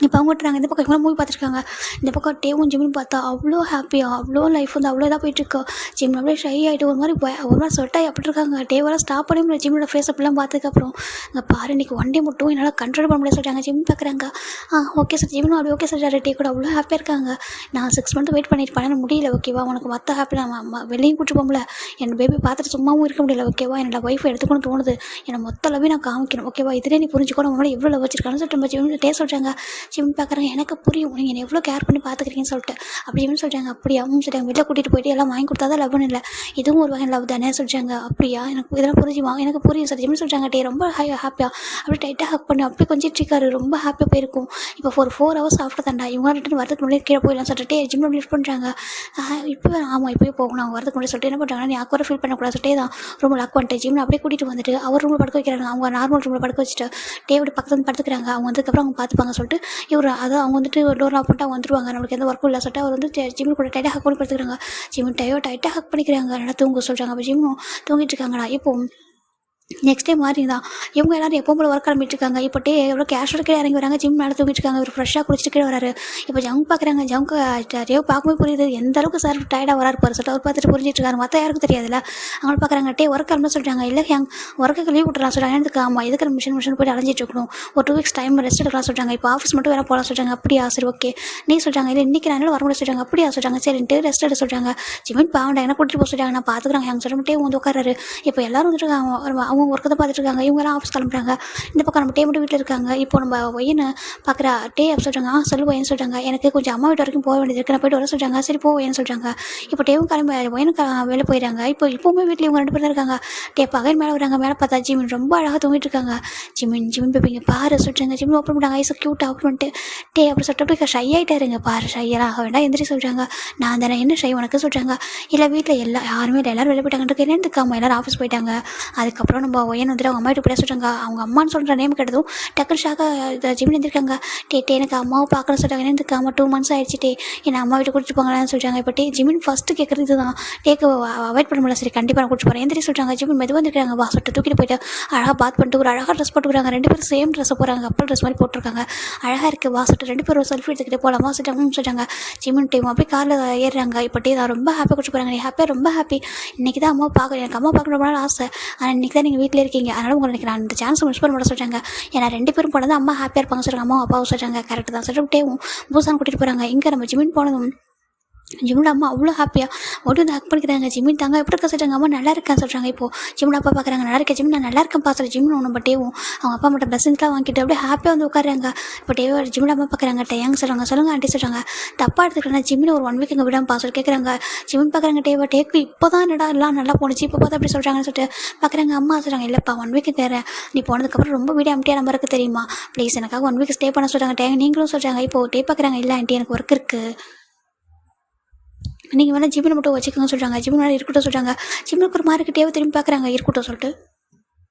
இப்போ அவங்க விட்டுறாங்க. இந்த பக்கம் இவங்க மூவி பார்த்துருக்காங்க. இந்த பக்கம் டேவும் ஜிம்மின்னு பார்த்தா அவ்வளோ ஹாப்பியாக அவ்வளோ லைஃப் வந்து அவ்வளோ இதாக போயிட்டுருக்கு. ஜிம் அப்படியே ஷை ஆகிட்டு ஒரு மாதிரி சொட்டாகி அப்படி இருக்காங்க. டேவெல்லாம் ஸ்டாப் பண்ணி முடியல. ஜிம்மோட ஃபேஸ் அப்படிலாம் பார்த்ததுக்கப்புறம் இங்கே பாரு இன்றைக்கி ஒன் டே மட்டும் என்னால் கண்ட்ரோல் பண்ண முடியாது சொல்கிறாங்க. ஜிம் பார்க்குறாங்க. ஓகே சார் ஜிம்மும் அப்படி ஓகே சார். டே கூட அவ்வளோ ஹாப்பியாக இருக்காங்க. நான் 6 மந்த் வெயிட் பண்ணியிருப்பேன், முடியல ஓகேவா. உனக்கு மற்ற ஹாப்பியாக வெளியும் கூட்டு போகல. என் பேபி பார்த்துட்டு சும்மாவும் இருக்க முடியல ஓகேவா. என்னோட ஒய்ஃபை எடுத்துக்கணும் தோணுது. என்னை மொத்த லவ்வே நான் காமிக்கணும் ஓகேவா. இதிலே நீ புரிஞ்சுக்கணும் நம்மளை எவ்வளோ லவ் வச்சிருக்கான்னு சொல்லிட்டு ஜிம் டே சொல்கிறாங்க. ஜிம் பார்க்குறாங்க. எனக்கு புரியும் நீங்கள் என்னை எவ்வளோ கேர் பண்ணி பார்த்துக்கிறீங்கன்னு சொல்லிட்டு அப்படின்னு சொல்கிறாங்க. அப்படியா சொல்லிட்டாங்க. வெளில கூட்டிகிட்டு போயிட்டு எல்லாம் வாங்கி கொடுத்தா தான் லவ்னு இல்லை, இதுவும் ஒரு வகை லவ் தானே சொல்கிறாங்க. அப்படியா எனக்கு இதெல்லாம் புரிஞ்சுமா? எனக்கு புரியும் சார் ஜிம்னு சொல்கிறாங்க. டே ரொம்ப ஹாப்பியாக அப்படி டைட்டாக ஹக் பண்ணி அப்படி கொஞ்சம் இருக்காரு. ரொம்ப ஹாப்பியாக போயிருக்கும். இப்போ ஒரு 4 ஹவர்ஸ் ஆஃப்டர் தாண்டா இவங்க ரிட்டன் வரதுக்கு முன்னாடி கீழே போயிடலாம் சொல்லிட்டு ஜிம்மில் லிஃப்ட் பண்ணுறாங்க. இப்போ ஆமாம் இப்போயே போகணும் அவங்க வரதுக்கு முன்னாடி சொல்லிட்டு என்ன பண்ணுறாங்கன்னா நீ ஆக்வராக ஃபீல் பண்ணக்கூடாது சொல்லிட்டே தான் ரூமில் லாக் பண்ணிட்டு ஜிம்மில் அப்படியே கூட்டிகிட்டு வந்துட்டு அவர் ரூமில் படுக்க வைக்கிறாங்க. அவங்க நார்மல் ரூமில் படுக்க வச்சுட்டு டேவிட் பக்கத்தில் வந்து படுத்துக்கிறாங்க. அவங்க வந்ததுக்கப்புறம் அவங்க பார்த்துப்பாங்க சொல்லிட்டு இவர் அதான் அவங்க வந்துட்டு டோர் லாக் பண்ணிட்டு அவங்க வந்துருவாங்க. நம்மளுக்கு எந்த ஒர்க்கும் இல்லை சொல்லிட்டு அவர் வந்து ஜிம்மு கூட டைட்டாக ஹக் பண்ணி படுத்துக்கிறாங்க. ஜிம்மு டைட்டாக ஹக் பண்ணிக்கிறாங்க. நல்லா தூங்க சொல்கிறாங்க. அப்போ ஜிம்மும் தூங்கிட்டு இருக்காங்களா. இப்போ நெக்ஸ்ட் டைம் மாதிரி தான் இவங்க எல்லோரும் எப்போ போல ஒர்க் கிளம்பிட்டுருக்காங்க. இப்போ டே எவ்வளோ கேஷோட கீழே இறங்கி வராங்க. ஜிம் மேலே தூங்கிட்டு இருக்காங்க. ஒரு ஃப்ரெஷ்ஷாக குளிச்சுட்டு கீழே வராரு. இப்போ ஜங்க் பார்க்குறாங்க. ஜங்கு டேவ் பார்க்கும்போது புரியுது எந்த அளவுக்கு சார் டயர்டாக வராரு பாரு சொல்லிட்டு அவர் பார்த்துட்டு புரிஞ்சிட்டு இருக்காரு. மற்ற யாருக்கும் தெரியாதுல்ல. அவங்க பார்க்குறாங்க. டே ஒர்க் கிளம்ப சொல்கிறாங்க. இல்லை ஒர்க்குக்கு லீவ் விட்டுலாம் சொல்கிறாங்க. எனக்கு ஆமாம் எதுக்கு மிஷின் போய்ட்டு அலைஞ்சிட்டு இருக்கணும், ஒரு 2 வீக்ஸ் டைம் ரெஸ்ட் எடுக்கலாம் சொல்கிறாங்க. இப்போ ஆஃபீஸ் மட்டும் வேலை போகலாம் சொல்கிறாங்க. அப்படியா சரி ஓகே நீ சொல்கிறாங்க. இல்லை இன்றைக்கி நான் வர முடியாது சொல்கிறாங்க. அப்படியா சொல்கிறாங்க. சரின்ட்டு ரெஸ்ட் எடுக்க சொல்கிறாங்க. ஜிமின் பாவண்டா என்ன கூட்டிட்டு போக சொல்கிறாங்க. நான் பார்த்துக்குறாங்க அவங்க சொல்லிட்டு வந்து உட்காராரு. இப்போ எல்லாரும் வந்துட்டு அவங்க ஒர்க்கு தான் பார்த்துட்டு இருக்காங்க. இவங்கெல்லாம் ஆஃபீஸ் கிளம்புறாங்க. இந்த பக்கம் நம்ம டே மட்டும் வீட்டில் இருக்காங்க. இப்போ நம்ம ஒய்யனை பார்க்குறா. டே அப்படி சொல்கிறாங்க. சொல்லுவோன்னு சொல்கிறாங்க. எனக்கு கொஞ்சம் அம்மா வீட்டு வரைக்கும் போக வேண்டியது இருக்கு, நான் போய்ட்டு வர சொல்கிறாங்க. சரி போவேன்னு சொல்கிறாங்க. இப்போ டேவும் கிளம்பி ஒயனுக்கு வெளில போயிடறாங்க. இப்போவுமே வீட்டில் இவங்க 2 பேர் தான் இருக்காங்க. டே பகல் மேலே வராங்க. மேலே பார்த்தா ஜிமின் ரொம்ப அழகாக தூங்கிட்டு இருக்காங்க. ஜிமின் பேபிங்க பாரு சொல்கிறாங்க. ஜிமின் ஓப்பன் பண்ணிட்டாங்க. ஐஸை க்யூட்டாக ஓப்பன் பண்ணிட்டு டே அப்படி சொல்லிட்டு அப்படி ஷை ஆகிட்டாருங்க. பாரு ஷையெல்லாம் ஆக வேண்டாம் எந்திரி சொல்கிறாங்க. நான் தானே என்ன ஷை உனக்கு சொல்கிறாங்க. இல்லை வீட்டில் யாருமே இல்லை, எல்லோரும் வெளியே போயிட்டாங்கன்றது என்னதுக்காம எல்லோரும் ஆஃபீஸ் போயிட்டாங்க. அதுக்கப்புறம் நம்ம ஒயன் வந்துட்டு அவங்க அம்மா வீட்டு பேச சொல்கிறாங்க. அவங்க அம்மான்னு சொல்கிற நேம் கேட்டதும் டக்குனு ஷாக்காக ஜிமின் எழுந்திருக்காங்க. டே எனக்கு அம்மாவை பார்க்கணும்னு சொல்கிறாங்க. என்னதுக்காம 2 months ஆகிடுச்சு. டே என்னை அம்மா வீட்டு கூட்டிட்டு போங்களான்னு சொல்கிறாங்க. இப்போ ஜிமின் ஃபஸ்ட்டு கேட்குறது இதுதான். டேக்கு அவாய்ட் பண்ண முடியல. சரி கண்டிப்பாக நான் கூட்டிட்டு போகிறேன் எந்திரி சொல்கிறாங்க. ஜிமின் மெதுவாக வந்துருக்காங்க. வா சொல்லிட்டு தூக்கிட்டு போயிட்டு அழகாக பாத் பண்ணிட்டு ஒரு அழகாக ட்ரெஸ் போட்டுக்கிறாங்க. 2 பேரும் சேம் ட்ரெஸ்ஸை போகிறாங்க. கப்பல் ட்ரெஸ் மாதிரி போட்டிருக்காங்க. அழகாக இருக்குது. வா சொல்லிட்டு 2 பேரும் செல்ஃபி எடுத்துக்கிட்டே போகலாமா சொல்லிட்டு சொல்கிறாங்க. ஜிமின் டீம் அப்படியே காரில் ஏறுறாங்க. இப்போ டே தான் ரொம்ப ஹாப்பியாக கூட்டிட்டு போகிறாங்க. நீ ஹாப்பியாக ரொம்ப ஹாப்பி. இன்றைக்கி தான் அம்மா பார்க்க எனக்கு அம்மா பார்க்க ரொம்ப நாள் ஆசை. ஆனால் இன்றைக்கி தான் நீங்கள் வீட்டில் இருக்கீங்க. அதனால் உங்களுக்கு நான் இந்த சான்ஸ் மிஸ் பண்ண மாட்டேன் சொல்கிறாங்க. ஏன்னா 2 பேரும் போனது அம்மா ஹாப்பியாக இருப்பாங்க சொல்கிறாங்க. அம்மா அப்பாவும் சொல்கிறாங்க. கரெக்டு தான் சொல்லிட்டு டேவும் பூசான் கூட்டிகிட்டு போகிறாங்க. இங்கே நம்ம ஜிமின் போனதும் ஜிம்மியோட அம்மா அவ்வளோ ஹாப்பியாக ஓடி வந்து ஹக் பண்ணிக்கிறாங்க. ஜிம்மின் தாங்க எப்படி இருக்க சொல்கிறாங்க. அம்மா நல்லா இருக்கேன் சொல்கிறாங்க. இப்போது ஜிம்மியோட அப்பா பார்க்குறாங்க. நல்லா இருக்கேன் ஜிம், நான் நல்லா இருக்கேன் சொல்லி ஜிம்னு ஒன்று பட்டேவும் அவங்க அப்பா மட்டும் பிளஸிங்ஸ்லாம் வாங்கிட்டு அப்படியே ஹாப்பியாக வந்து உட்காருறாங்க. இப்போ டேவோ ஜிம்மியோட அம்மா பார்க்குறாங்க. டேங்க சொல்லுங்கள் ஆண்டி சொல்கிறாங்க. தப்பாக எடுத்துக்கலாம் ஜிம்மில் ஒரு 1 வீக் இங்கே விடாமல் சொல்லி கேட்குறாங்க. ஜிம்மின் பார்க்குறாங்க. டேக்கு இப்போ தான் எல்லாம் நல்லா போணுச்சு, இப்போ பார்த்தா அப்படி சொல்கிறாங்கன்னு சொல்லிட்டு பார்க்குறாங்க. அம்மா சொல்கிறாங்க. இல்லைப்பா 1 வீக் தரேன், நீ போனதுக்கப்புறம் ரொம்ப வீடியோ அம்ட்டியாக நம்பர் இருக்குது தெரியுமா, ப்ளீஸ் எனக்காக 1 வீக் ஸ்டே பண்ண சொல்கிறாங்க. டேங்க நீங்களும் சொல்கிறாங்க. இப்போது டே பார்க்குறாங்க. இல்லை ஆண்டி எனக்கு ஒர்க் இருக்குது, நீங்கள் வேணால் ஜிம்மில் மட்டும் வச்சுக்கோங்க சொல்கிறாங்க. ஜிம்மில் வேணால் இருக்கட்டும் சொல்கிறாங்க. ஜிம்முக்கு ஒரு மாதிரி தேவை திரும்பி பார்க்குறாங்க. இருக்கட்டும் சொல்லிட்டு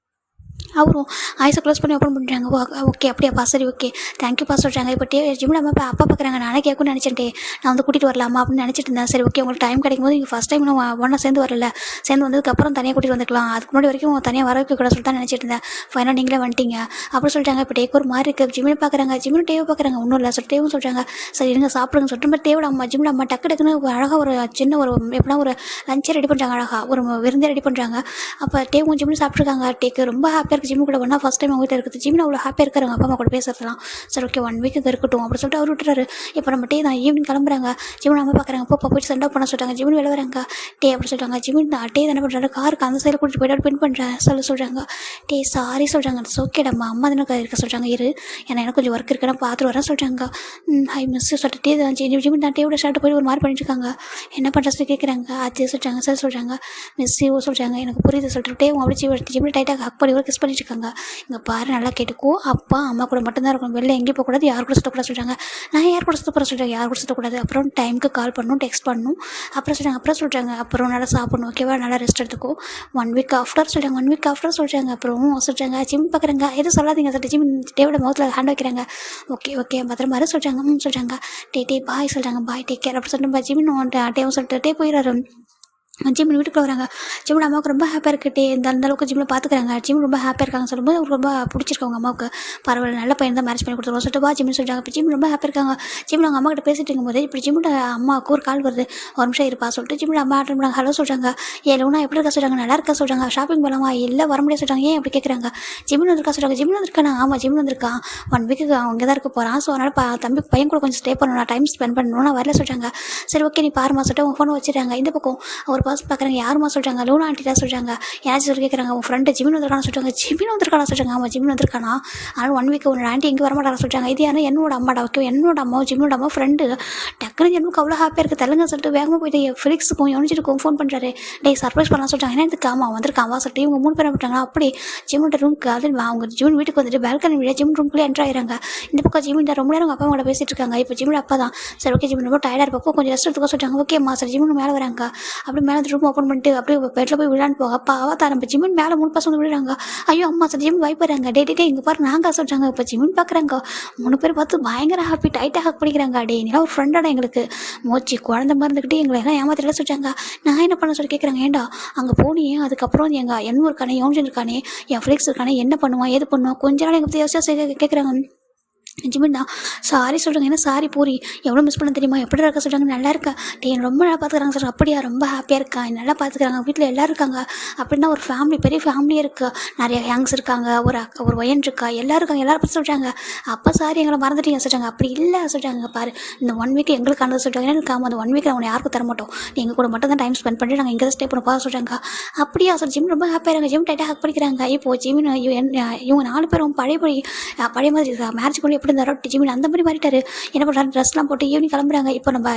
அவரும் ஐஸை க்ளோஸ் பண்ணி ஓப்பன் பண்ணுறாங்க. ஓகே அப்படியாப்பா சரி ஓகே தேங்க்யூப்பா சொல்கிறாங்க. இப்போ ஜிம்மில் அம்மா அப்பா பார்க்குறாங்க. நானே கேட்கணும்னு நினச்சிட்டே நான் வந்து கூட்டிகிட்டு வரலாமா அப்படின்னு நினச்சிட்டு இருந்தேன். சரி ஓகே உங்களுக்கு டைம் கிடைக்கும் போது நீங்கள் ஃபஸ்ட் டைம் ஒன்றா சேர்ந்து வரல, சேர்ந்து வந்ததுக்கப்புறம் தனியாக கூட்டிகிட்டு வந்துக்கலாம், அதுக்கு முன்னாடி வரைக்கும் தனியாக வர வைக்க கூட சொல்லிட்டு தான் நினச்சிட்டு இருந்தேன். ஃபைனலாக நீங்களே வந்துட்டீங்க அப்படின்னு சொல்லிட்டாங்க. இப்போ டேக்கு ஒரு மாதிரி இருக்குது. ஜிம்மில் பார்க்குறாங்க. ஜிம்மில் டேவை பார்க்குறாங்க. ஒன்றும் இல்லை சொல்லிட்டு டேவும் சொல்கிறாங்க. சரி இருங்க சாப்பிடுங்க சொல்லிட்டு மாதிரி டேவோட அம்மா ஜிம்மில் அம்மா டக்குன்னு அழகாக ஒரு சின்ன ஒரு எப்படின்னா ஒரு லஞ்சே ரெடி பண்ணுறாங்க. அழகாக ஒரு விருந்தே ரெடி பண்ணுறாங்க. அப்போ டேவும் ஜிம்மில் சாப்பிட்ருக்காங்க. டேக்கு ரொம்ப ஹாப்பியாக இருக்குது. ஜிம்மு கூட ஒன்றா ஃபஸ்ட் டைம் அவங்க வீட்டில் இருக்குது. ஜிம்மில் அவ்வளோ ஹாப்பியாக இருக்காங்க அப்பா அம்மா கூட பேசுறதுலாம். சரி ஓகே 1 வீக் இங்கே இருக்கட்டும் அப்படின்னு சொல்லிட்டு அவர் விட்டுறாரு. இப்போ நம்ம டே தான் ஈவினிங் கிளம்புறாங்க. ஜிம்மில் அம்மா பார்க்குறாங்க. அப்போ போயிட்டு சென்ட் அப் பண்ண சொல்கிறாங்க. ஜிம்மில் வெளில வராங்க. டே அப்படி சொல்கிறாங்க. ஜிம்மின் டே என்ன பண்ணுறாரு, காருக்கு அந்த சைடில் கூட்டிட்டு போய்ட்டு பின் பண்ணுறேன் சொல்கிறாங்க. டே சாரி சொல்கிறாங்க. ஓகேடம்மா அம்மா தானே இருக்க சொல்கிறாங்க. இரு ஏன்னா எனக்கு கொஞ்சம் ஒர்க் இருக்குன்னு பார்த்துட்டு வரேன் சொல்கிறாங்க. ஹை மிஸ் சொல்லிட்டு டே தான் ஜிம்மின் தான் டேவோட ஷர்ட்டு போய் ஒரு மாதிரி பண்ணிட்டு இருக்காங்க. என்ன பண்ணுற சொல்லி கேட்குறாங்க. அது சொல்கிறாங்க. சார் சொல்கிறாங்க. மிஸ் சொல்கிறாங்க. எனக்கு புரியுது சொல்லிட்டு டே அப்படி ஜிம்மில் டைட்டாக ஹக் பண்ணி ஒரு கிஸ் பண்ணிட்டு இருக்காங்க. இங்கே பாரு நல்லா கேட்டுக்கோ, அப்பா அம்மா கூட மட்டும்தான் இருக்கும், வெளில எங்கேயும் போகக்கூடாது, யார் கூட சுற்றக்கூடாது சொல்கிறாங்க. நான் யார் கூட சுற்ற போகிற சொல்கிறாங்க. யார் கூட சுற்றக்கூடாது, அப்புறம் டைமுக்கு கால் பண்ணணும், டெக்ஸ்ட் பண்ணணும், அப்புறம் சொல்கிறாங்க அப்புறம் நல்லா சாப்பிடணும் ஓகேவா, நல்லா ரெஸ்ட் எடுத்துக்கோ 1 வீக் ஆஃப்டர் சொல்கிறாங்க. 1 வீக் ஆஃப்டர் சொல்கிறாங்க. அப்புறம் சொல்கிறாங்க ஜிம் பார்க்குறாங்க. எதுவும் சொல்லாதீங்க சொல்லிட்டு ஜிம் டேவோட முகத்தில் ஹேண்ட் வைக்கிறாங்க. ஓகே பத்திரமா சொல்கிறாங்க. சொல்கிறாங்க. டே பாய் சொல்கிறாங்க. பாய் டேக் கேர் அப்படி சொல்லிட்டு ஜிம்மின் டேவும் சொல்லிட்டு டே போயிடுறாரு. ஜிம்மின் வீட்டுக்குள்ள வராங்க. ஜிம்மில் அம்மாவுக்கு ரொம்ப ஹாப்பியாக இருக்குது. அந்த அளவுக்கு ஜிம்மில் பார்த்துக்கிறாங்க. ஜிம் ரொம்ப ஹாப்பியாக இருக்காங்க சொல்லும்போது அவருக்கு ரொம்ப பிடிச்சிருக்காங்க அம்மாவுக்கு. பரவாயில்ல நல்ல பையன் தான் மேரேஜ் பண்ணி கொடுத்துருவோம் சொல்லிட்டு வா ஜிம்மின் சொல்கிறாங்க. இப்போ ஜிம் ரொம்ப ஹாப்பியாக இருக்காங்க. ஜிம்மில் அவங்க அம்மா கிட்ட பேசிட்டு இருக்கும்போது இப்படி ஜிம்மில் அம்மாவுக்கு ஒரு கால் வருது. ஒரு நிமிஷம் இருப்பா சொல்லிட்டு ஜிம்மில் அம்மா அட்டன் பண்ணாங்க. ஹலோ சொல்கிறாங்க. லூனா எப்படி இருக்கா சொல்கிறாங்க. நல்லா இருக்கா சொல்கிறாங்க. ஷாப்பிங் போகலாமா, இல்லை வர முடியாது சொல்கிறாங்க. ஏன் அப்படி கேட்குறாங்க. ஜிம்மில் வந்திருக்கா சொல்கிறாங்க. ஜிம்மில் வந்திருக்கானா, ஆமாம் ஜிம்மில் வந்திருக்கான். 1 வீக்கு அவங்க தான் இருக்க போகிறான். ஸோ அதனால் தம்பி பையன் கூட கொஞ்சம் ஸ்டே பண்ணணும், நான் டைம் ஸ்பெண்ட் பண்ணணும், நான் வரல சொல்கிறாங்க. சரி ஓகே நீ பாருமா சொல்லிட்டு அவங்க ஃபோனை வச்சுட்டாங்க. இந்த பக்கம் ஒரு பர்சன் பார்க்குறாங்க. யாருமா சொல்கிறாங்க. லூனா ஆண்டி தான் சொல்கிறாங்க. ஏதாச்சும் சொல்லி கேட்குறாங்க. உன் ஃப்ரெண்டு ஜிம்மின் வந்திருக்கான சொல்கிறாங்க. ஜிம்மின் வந்திருக்கானா சொல்கிறாங்க. ஆமாம் ஜிம்மின் வந்திருக்கானா, ஆனால் 1 வீக் உன்னோட ஆண்டி எங்கே வரமாட்டாங்க சொல்கிறாங்க. இது யாரும் என்னோட அம்மாடா. ஓகே என்னோட அம்மாவும் ஜிம்மினோட அம்மா ஃப்ரெண்டு. டக்குனு ஜிம்முக்கு அவ்வளோ ஹாப்பியாக இருக்குது. தெலுங்கு சொல்லிட்டு வேகமாக போயிட்டு ஃபிலிக்ஸுக்கும் யோனிச்சிருக்கும் ஃபோன் பண்ணுறாரு. டே சர்ப்ரைஸ் பண்ணலாம் சொல்கிறாங்க. என்ன இதுக்கு ஆமாம் வந்திருக்கான் வா சொல்லிட்டு இவங்க 3 பேர் பண்ணுறாங்க. அப்படி ஜிம்மியோட ரூமுக்கு அது அவங்க ஜிம்மின் வீட்டுக்கு வந்துட்டு பால்கனி வழியாக ஜிம் ரூம்குள்ளே என்ட்ரு ஆகிறாங்க. இந்த பக்கம் ஜிம்மின் ரொம்ப நேரம் அப்பா கூட பேசிட்டு இருக்காங்க. இப்போ ஜிம்மியோட அப்பா தான். சரி ஓகே ஜிம்மின் ரொம்ப டயர்டாக இருப்பப்போ கொஞ்சம் ரெஸ்ட் எடுத்துக்க சொல்கிறாங்க. ஓகேம்மா சரி ஜிம்மின் மேலே வராங்க. அப்படி மேலே ரூம் ஓப்பன் பண்ணிட்டு அப்படியே பெட்டில் போய் விழான்னு போக அப்பா அவா தான் நம்ம ஜிம்மின் மேலே 3 பசங்க விழுறாங்க. ஐயோ அம்மா சார் ஜிம் வைப்பறாங்க. டே இங்கே பாரு நாங்கள் சொல்கிறாங்க. இப்போ ஜிம்மின் பார்க்குறாங்க. 3 பேர் பார்த்து பயங்கர ஹாப்பி டைட்டாக ஹக் பண்ணிக்கிறாங்க. டே நீலாம் ஒரு ஃப்ரெண்டாடா எங்களுக்கு மோச்சி குழந்தை மாதிரி இருந்துக்கிட்டு எங்களை எல்லாம் ஏமாத்தில சொல்கிறாங்க. நான் என்ன பண்ண சொல்லி கேட்குறாங்க. ஏண்டா அங்கே போனியே அதுக்கப்புறம் எங்கள் என்ன இருக்கானே யோன்ஜன் இருக்கானே என் ஃப்ளிக்ஸ் இருக்கானே என்ன பண்ணுவான் ஏது பண்ணுவான் கொஞ்ச நாள் எங்கள் பற்றி யோசிச்சு கேட்குறாங்க. ஜிம்மின் தான் சாரி சொல்கிறாங்க. ஏன்னா சாரி பூரி எவ்வளோ மிஸ் பண்ண தெரியுமா, எப்படி இருக்க சொல்கிறாங்க. நல்லா இருக்கா டே ரொம்ப நல்லா பார்த்துக்கிறாங்க சொல்கிறாங்க. அப்படியா ரொம்ப ஹாப்பியாக இருக்கா, நல்லா பார்த்துக்கிறாங்க, வீட்டில் எல்லோரும் இருக்காங்க அப்படின்னா ஒரு ஃபேமிலி பெரிய ஃபேமிலியே இருக்குது, நிறைய ஹேங்ஸ் இருக்காங்க, ஒரு ஒயன் இருக்கா, எல்லோரும் இருக்காங்க, எல்லாரும் பற்றி சொல்கிறாங்க. அப்போ சாரி எங்களை மறந்துட்டீங்க சொல்கிறாங்க. அப்படி இல்லை சொல்கிறாங்க. பாரு இந்த 1 வீக் எங்களுக்கு ஆனது சொல்கிறாங்க. எனக்கு ஆமாம் அந்த 1 வீக் அவனை யாருக்கும் தர மாட்டோம், எங்கள் கூட மட்டும் தான் டைம் ஸ்பெண்ட் பண்ணிட்டு நாங்கள் இங்கே தான் ஸ்டே பண்ண சொல்கிறாங்க. அப்படியா சார் ஜிம் ரொம்ப ஹாப்பியாக இருக்காங்க. ஜிம் டைட்டாக ஹக் பண்ணிக்கிறாங்க. இப்போது ஜிம்மின் இவங்க 4 பேரும் பழைய மாதிரி மேரேஜ் கூட எப்படி இருந்தாரோ ஜிம்மின் அந்த மாதிரி மாறிட்டாரு. என்ன பண்ணுறாரு ட்ரெஸ்லாம் போட்டு ஈவினிங் கிளம்புறாங்க. இப்போ நம்ம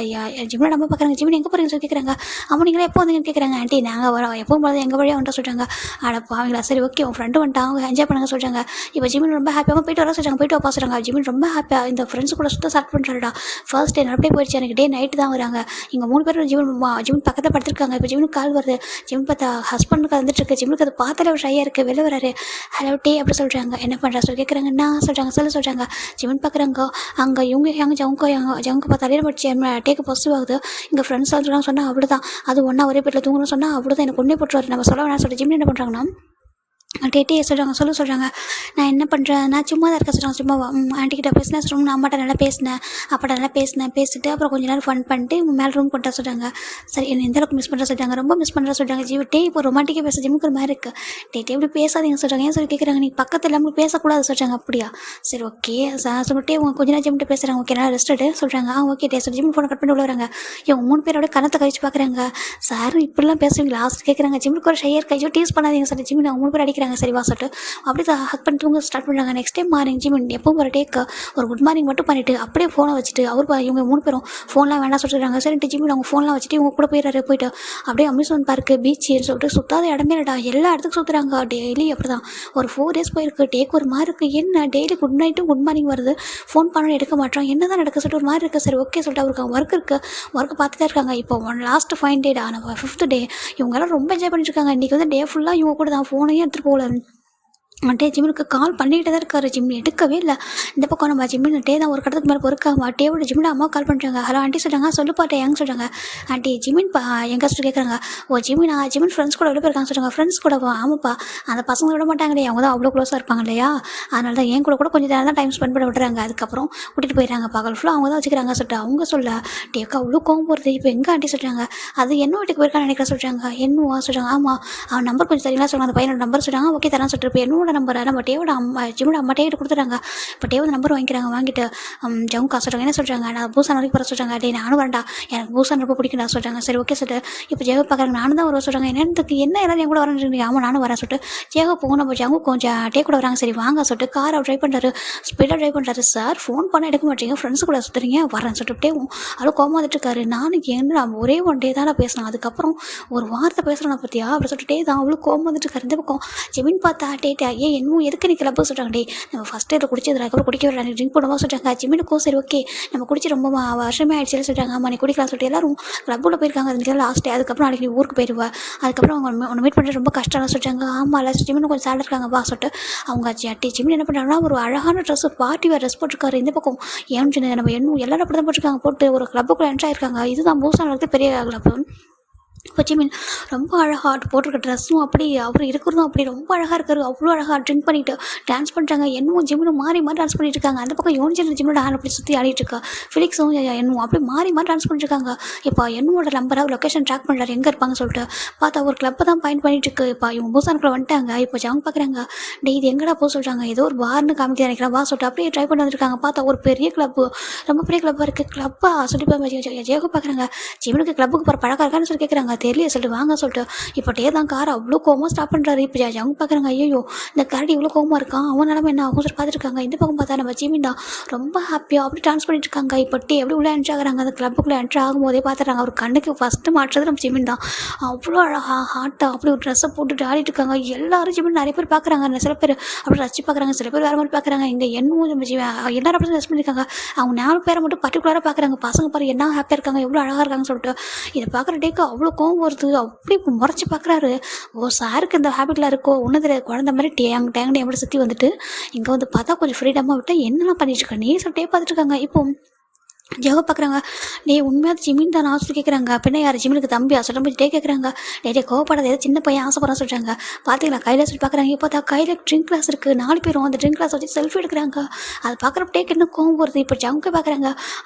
ஜிம்மில் நம்ம பார்க்குறாங்க. ஜிம்மின் எங்கே போகிறீங்கன்னு சொல்லி கேட்குறாங்க. அவன் நீங்களே எப்போ வந்தீங்கன்னு கேட்குறாங்க. ஆண்டி நாங்கள் வரோம் எப்பவும் போகிறது எங்கள் வழியாக வந்துட்டு சொல்கிறாங்க. அவங்களா சரி ஓகே உன் ஃப்ரெண்டு வந்துட்டு அவங்க என்ஜாய் பண்ணுங்க சொல்கிறாங்க. இப்போ ஜிம்மின் ரொம்ப ஹாப்பியாக போயிட்டு வர சொல்கிறாங்க. போயிட்டு வா சொல்கிறாங்க. ஜிம்மின் ரொம்ப ஹாப்பியாக இந்த ஃப்ரெண்ட்ஸ் கூட சுத்த ஸ்டார்ட் பண்ணுறாருடா. ஃபர்ஸ்ட் டே நல்லபடியே போயிடுச்சு. எனக்கு டே நைட்டு தான் வராங்க. இங்கே 3 பேரும் ஜிம்மின் பக்கத்தில் படுத்துருக்காங்க. இப்போ ஜிம்மினுக்கு கால் வருது. ஜிம் பார்த்தா ஹஸ்பண்டுக்கு வந்துட்டு இருக்கு. ஜிம்முக்கு அது பார்த்தாலே ஒரு ஷையாக இருக்குது. வெளில வராரு. ஹலோ டே அப்படி சொல்கிறாங்க. என்ன பண்ணுறா சொல்லி கேட்குறாங்க. நான் சொல்கிறாங்க சொல்கிறாங்க. ஜிம்மின் பார்க்குறாங்க. அங்கே இவங்க ஜவுங்க பார்த்தா தலையில் படிச்சு டேக்கு பாசிட்டிவ் ஆகுது. இங்கே ஃப்ரெண்ட்ஸ் சொல்கிறாங்க சொன்னால் அவ்வளோதான், அது ஒன்றா ஒரே பேட்டில் தூங்கணும்னு சொன்னால் அவ்வளோதான், எனக்கு ஒன்றே போட்டுருவாரு நம்ம சொல்ல வேணாம் சொல்லிட்டு ஜிம்மின் என்ன பண்ணுறாங்கன்னா டேட்டே சொல்கிறாங்க நான் என்ன பண்ணுறேன், நான் சும்மா தான் இருக்க சொல்கிறாங்க. சும்மாவா? ஆண்டிக்கிட்ட பேசினேன் ரூம், நான் அம்மாட்ட நல்லா பேசினேன், அப்பாட்ட நல்லா பேசிட்டு அப்புறம் கொஞ்ச நேரம் ஃபன் பண்ணிட்டு மேலே ரூம் கொண்டா சொல்கிறாங்க. சரி என்ன எந்த அளவுக்கு மிஸ் பண்ணுற சொல்கிறாங்க, ரொம்ப மிஸ் பண்ணுற சொல்கிறாங்க. ஜீவிட்டே இப்போ ரொமான்டிக்காக பேச ஜிம்முக்கு ஒரு மாதிரி இருக்குது. டேட்டே இப்படி பேசாதீங்க சொல்கிறாங்க. ஏன் சொல்லி கேட்குறாங்க, நீ பக்கத்தில் இல்லாமல் பேசக்கூடாது சொல்கிறாங்க. அப்படியா, சரி ஓகே சொல்லிட்டு அவங்க கொஞ்ச நேரம் ஜிம்மிட்டு பேசுகிறாங்க. ஓகே நல்லா ரெஸ்ட் எடு சொல்கிறாங்க. ஓகே டே சொல்லி ஜிம் ஃபோனை கட் பண்ணி உள்ள வராங்க. இவங்க 3 பேரோட கணத்தை கழிச்சு பார்க்குறாங்க. சார் இப்படிலாம் பேசுவீங்க லாஸ்ட் கேட்குறாங்க. ஜிம்முக்கு ஒரு ஷையர் கையோ டீஸ் பண்ணாதீங்க சொல்லி ஜிம்மி அவங்க 3 பேர் அடிக்கிறாங்க. சரி வா சொல்லிட்டு அப்படி ஹக் பண்ணி தூங்க ஸ்டார்ட் பண்ணுறாங்க. நெக்ஸ்ட் டைம் மார்னிங் ஜிமின் எப்பவும் ஒரு டேக்கு ஒரு குட் மார்னிங் மட்டும் பண்ணிவிட்டு அப்படியே ஃபோனை வச்சுட்டு இவங்க 3 பேரும் ஃபோன்லாம் வேண்டாம் சொல்லிடுறாங்க. சரிட்டு ஜிமின் அவங்க ஃபோன்லாம் வச்சுட்டு இவங்க கூட போயிட்டு அப்படியே அம்யூஸ்மெண்ட் பார்க்கு பீச்சு சொல்லிட்டு சுற்றாத இடமே இல்லைடா, எல்லா இடத்துக்கும் சுற்றுறாங்க. டெய்லி அப்படி தான் ஒரு 4 days போயிருக்கு. டேக்கு ஒரு மாதிரி இருக்குது. என்ன டெய்லி குட் நைட்டும் குட் மார்னிங் வருது, ஃபோன் பண்ண எடுக்க மாட்டோம், என்ன தான் நடக்க சொல்லிட்டு ஒரு மாதிரி இருக்குது. சரி ஓகே சொல்லிட்டு அவருக்கு ஒர்க் இருக்குது, ஒர்க்கு பார்த்துட்டே இருக்காங்க. இப்போ லாஸ்ட் 5 day ஆனால் 5th day இவங்கெல்லாம் ரொம்ப என்ஜாய் பண்ணிட்டு இருக்காங்க. இன்றைக்கி வந்து டே ஃபுல்லாக இவங்க கூட தான் ஃபோனையும் எடுத்துகிட்டு போகல. டே ஜிம்முக்கு கால் பண்ணிகிட்டே தான் இருக்காரு. ஜிம்மி எடுக்கவே இல்லை. இந்த பக்கம் நம்ம ஜிம்மின் டே தான் ஒரு கடத்துக்கு மேலே பொறுக்காம டேவோட ஜிம்மின் அம்மா கால் பண்ணுறாங்க. ஹலோ ஆண்டி சொல்கிறாங்க. சொல்லுப்பாட்டே எங்க சொல்கிறாங்க. ஆண்டி ஜிமின் எங்க சொல்லிட்டு கேட்குறாங்க. ஜிமின் ஃப்ரெண்ட்ஸ் கூட விட போயிருக்காங்க சொல்கிறாங்க. ஃப்ரெண்ட்ஸ் கூட ஆமாப்பா, அந்த பசங்க விட மாட்டாங்களே, அவங்க தான் அவ்வளோ க்ளோஸாக இருப்பாங்க இல்லையா, அதனால தான் என் கூட கொஞ்சம் நேரம் தான் டைம் ஸ்பெண்ட் பண்ண விட்டுறாங்க. அதுக்கப்புறம் கூட்டிகிட்டு போயிடறாங்க. பகல் ஃபுல்லாக அவங்க தான் வச்சுக்கிறாங்க சொல்லிட்டு அவங்க சொல்ல டேக்கு அவ்வளோ கோவம் போகிறது. இப்போ எங்கே ஆண்டி சொல்கிறாங்க. அது என்ன வீட்டுக்கு போயிருக்கான்னு நினைக்கிற சொல்கிறாங்க. என்னவா சொல்கிறாங்க. ஆமாம் அவன் நம்பர் கொஞ்சம் சரிங்களா சொல்கிறாங்க. அந்த பையனோட நம்பர் சொல்கிறாங்க. ஓகே தரேன் சொல்லிட்டு இப்போ என்னோட நம்பரை நம்ம டேவோட ஜிம்மோட அம்மாட்டே கொடுத்துறாங்க. இப்போ டேவோட நம்பர் வாங்கிக்கிறாங்க. வாங்கிட்டு ஜவுங்கா சொல்கிறாங்க. என்ன சொல்கிறாங்க, நான் பூசான் வரைக்கும் போகிற சொல்கிறாங்க. டே நானும் வரேன்டா, எனக்கு பூசான் ரொம்ப பிடிக்கும்டா சொல்கிறாங்க. சரி ஓகே சொல்லிட்டு இப்போ ஜெகோ பார்க்குறாங்க. நானும் தான் வர சொல்கிறாங்க. என்னத்துக்கு என்ன எல்லாரும் என் கூட வரேன். ஆமாம் நானும் வரேன் சொல்லிட்டு ஜெகோ போகும். நம்ம ஜங்கு கொஞ்சம் டே கூட வராங்க. சரி வாங்க சொல்லிட்டு காரை ட்ரைவ் பண்ணுறாரு, ஸ்பீடாக ட்ரைவ் பண்ணுறாரு. சார் ஃபோன் பண்ண எடுக்க மாட்டீங்க, ஃப்ரெண்ட்ஸ் கூட சுற்றுறீங்க, வரேன் சொல்லிட்டு டேவும் அவ்வளோ கோவம் வந்துட்டு இருக்காரு. நானும் என்ன ஒரே 1 day தான் பேசலாம், அதுக்கப்புறம் ஒரு வார்த்தை பேசுகிறேன் பற்றியா அப்படி சொல்லிட்டு தான் அவ்வளோ கோவம் வந்துட்டு இருக்காரு. இந்த பக்கம் ஜெமின் பார்த்தா டேட்டா இன்னும் எதுக்கு நீ கிளப்பு சொல்கிறாங்க. டே நம்ம ஃபஸ்ட் இயரில் குடிச்சது அதுக்கப்புறம் குடிக்க விட ட்ரிங்க் பண்ணுவோம் சொல்கிறாங்க. ஜிம்மினுக்கும் சரி ஓகே நம்ம குடிச்சு ரொம்ப வருஷமே ஆயிடுச்சு சொல்கிறாங்க. ஆமாம் நீ குடிக்கலாம் சொல்லிட்டு எல்லாரும் கிளப்பில் போயிருக்காங்க. அது லாஸ்ட் டே, அதுக்கப்புறம் நாளைக்கு நீ ஊருக்கு போயிடுவா, அதுக்கப்புறம் அவங்க உன்னை மீட் பண்ணுறது ரொம்ப கஷ்டம் சொல்கிறாங்க. ஆமாம் இல்லை ஜிம்மின் கொஞ்சம் சேலட் இருக்காங்க வா சொல்லிட்டு அவங்க ஜிம்மின் என்ன பண்ணுறாங்கன்னா ஒரு அழகான ட்ரெஸ் பார்ட்டி வேறு ட்ரெஸ் போட்டிருக்காரு. இந்த பக்கம் ஏன்னு நம்ம எல்லாரும் அப்படி தான் போட்டிருக்காங்க. போட்டு ஒரு கிளப்புக்குள்ளே என்ட்ரு ஆயிருக்காங்க. இதுதான் பூசான் பெரிய கிளப்பு. இப்போ ஜிமின் ரொம்ப அழகாக போட்டிருக்க ட்ரெஸ்ஸும் அப்படி அவர் இருக்கிறதும் அப்படி ரொம்ப அழகாக இருக்காரு. அவ்வளோ அழகாக ட்ரிங்க் பண்ணிவிட்டு டான்ஸ் பண்ணுறாங்க. என்னவும் ஜிம்மினும் மாறி டான்ஸ் பண்ணிட்டு இருக்காங்க. அந்த பக்கம் யோன்ஜன் ஜிம்மினோட ஹேண்ட் அப்படி சுற்றி ஆடிட்டு இருக்கா. ஃபிலிக்ஸும் என்னவும் அப்படி மாறி டான்ஸ் பண்ணிட்டுருக்காங்க. இப்போ என்னோட நம்பரை லொக்கேஷன் ட்ராக் பண்ணுறாரு எங்கே இருப்பாங்க சொல்லிட்டு பார்த்தா ஒரு கிளப்பை தான் பாயிண்ட் பண்ணிட்டு இருக்கு. இப்போ இவங்க பூசானுக்குள்ள வந்துட்டாங்க. இப்போ ஜவங்க பார்க்குறாங்க. டே இது எங்கடா போக சொல்கிறாங்க. ஏதோ ஒரு பார்னு காமிக்க நினைக்கிறேன் வா சொல்லிட்டு அப்படியே ட்ரை பண்ணி வந்துருக்காங்க. பார்த்தா ஒரு பெரிய கிளப்பு, ரொம்ப பெரிய கிளப்பாக இருக்குது. கிளப்பா சொல்லிட்டு ஜேகோ பார்க்குறாங்க. ஜிம்மினுக்கு கிளப்புக்கு போகிற பழக்கம் இருக்கான்னு சொல்லி கேட்குறாங்க. தெரியல சொல்லிட்டு வாங்க சொல்லிட்டு இப்போ டே தான் கார் அவ்வளோ கோவமாக ஸ்டாப் பண்ணுறாரு. இப்போ அவங்க பார்க்குறாங்க. ஐயோ இந்த கரடி இவ்வளோ கோவமாக இருக்கான், அவன் நிலமை என்ன ஆகும் சொல்லி பார்த்துருக்காங்க. இந்த பக்கம் பார்த்தா நம்ம ஜிமின் தான் ரொம்ப ஹாப்பியாக அப்படி டான்ஸ் பண்ணிட்டு இருக்காங்க. இப்போ டே எப்படி உள்ளே என்ட்ரு ஆகுறாங்க. அந்த கிளப்புக்குள்ளே என்ட்ரு ஆகும்போதே பார்த்துறாங்க. அவர் கண்ணுக்கு ஃபஸ்ட்டு மாட்டுறது நம்ம ஜிமின் தான். அவ்வளோ அழகாக ஹாட்டாக அப்படி ஒரு ட்ரெஸ்ஸை போட்டுட்டு ஆடிட்டு இருக்காங்க. எல்லாரும் ஜிமின் நிறைய பேர் பார்க்குறாங்க. சில பேர் அப்படி ரசிச்சு பார்க்குறாங்க, சில பேர் வேறு மாதிரி பார்க்குறாங்க. இங்கே என்னவும் நம்ம எல்லாரும் அப்படி ரெஸ்ட் பண்ணியிருக்காங்க. அவங்க 4 பேரை மட்டும் பர்டிகுலராக பார்க்குறாங்க. பசங்க பாரு என்ன ஹாப்பியாக இருக்காங்க, எவ்வளோ அழகாக இருக்காங்கன்னு சொல்லிட்டு இதை பார்க்குற டேக்கு அவ்வளோ கோவம் வருது. அப்படி முறைச்சி பார்க்குறாரு. ஓ சாருக்கு இந்த ஹேபிட்லாம் இருக்கோ ஒன்றும் தெரியாது. குழந்த மாதிரி டேங்கன்னு எப்படி சுற்றி வந்துட்டு இங்கே வந்து பார்த்தா கொஞ்சம் ஃப்ரீடமாக விட்டு என்னெல்லாம் பண்ணிட்டு இருக்கேன் நீ சொல்லிட்டே பார்த்துட்டு இருக்காங்க. இப்போ ஜெகோ பார்க்குறாங்க. டே உண்மையாக ஜிமின் தான் ஆசை கேட்குறாங்க. பின்ன யார் ஜிமினுக்கு தம்பி சொல்ல போய் டே கேட்குறாங்க. டே கோவப்படாத ஏதோ சின்ன பையன் ஆசைப்பட சொல்கிறாங்க. பார்த்தீங்களா கையில் சொல்லி பார்க்குறாங்க. இப்போ பார்த்தா கையில் ட்ரிங்க் கிளாஸ் இருக்குது. 4 பேரும் அந்த ட்ரிங்க் கிளாஸ் வச்சு செல்ஃபி எடுக்கிறாங்க. அது பார்க்குறப்ப டேக்கு இன்னும் கோவம் வருது. இப்போ ஜவுங்க பார்க்குறாங்க.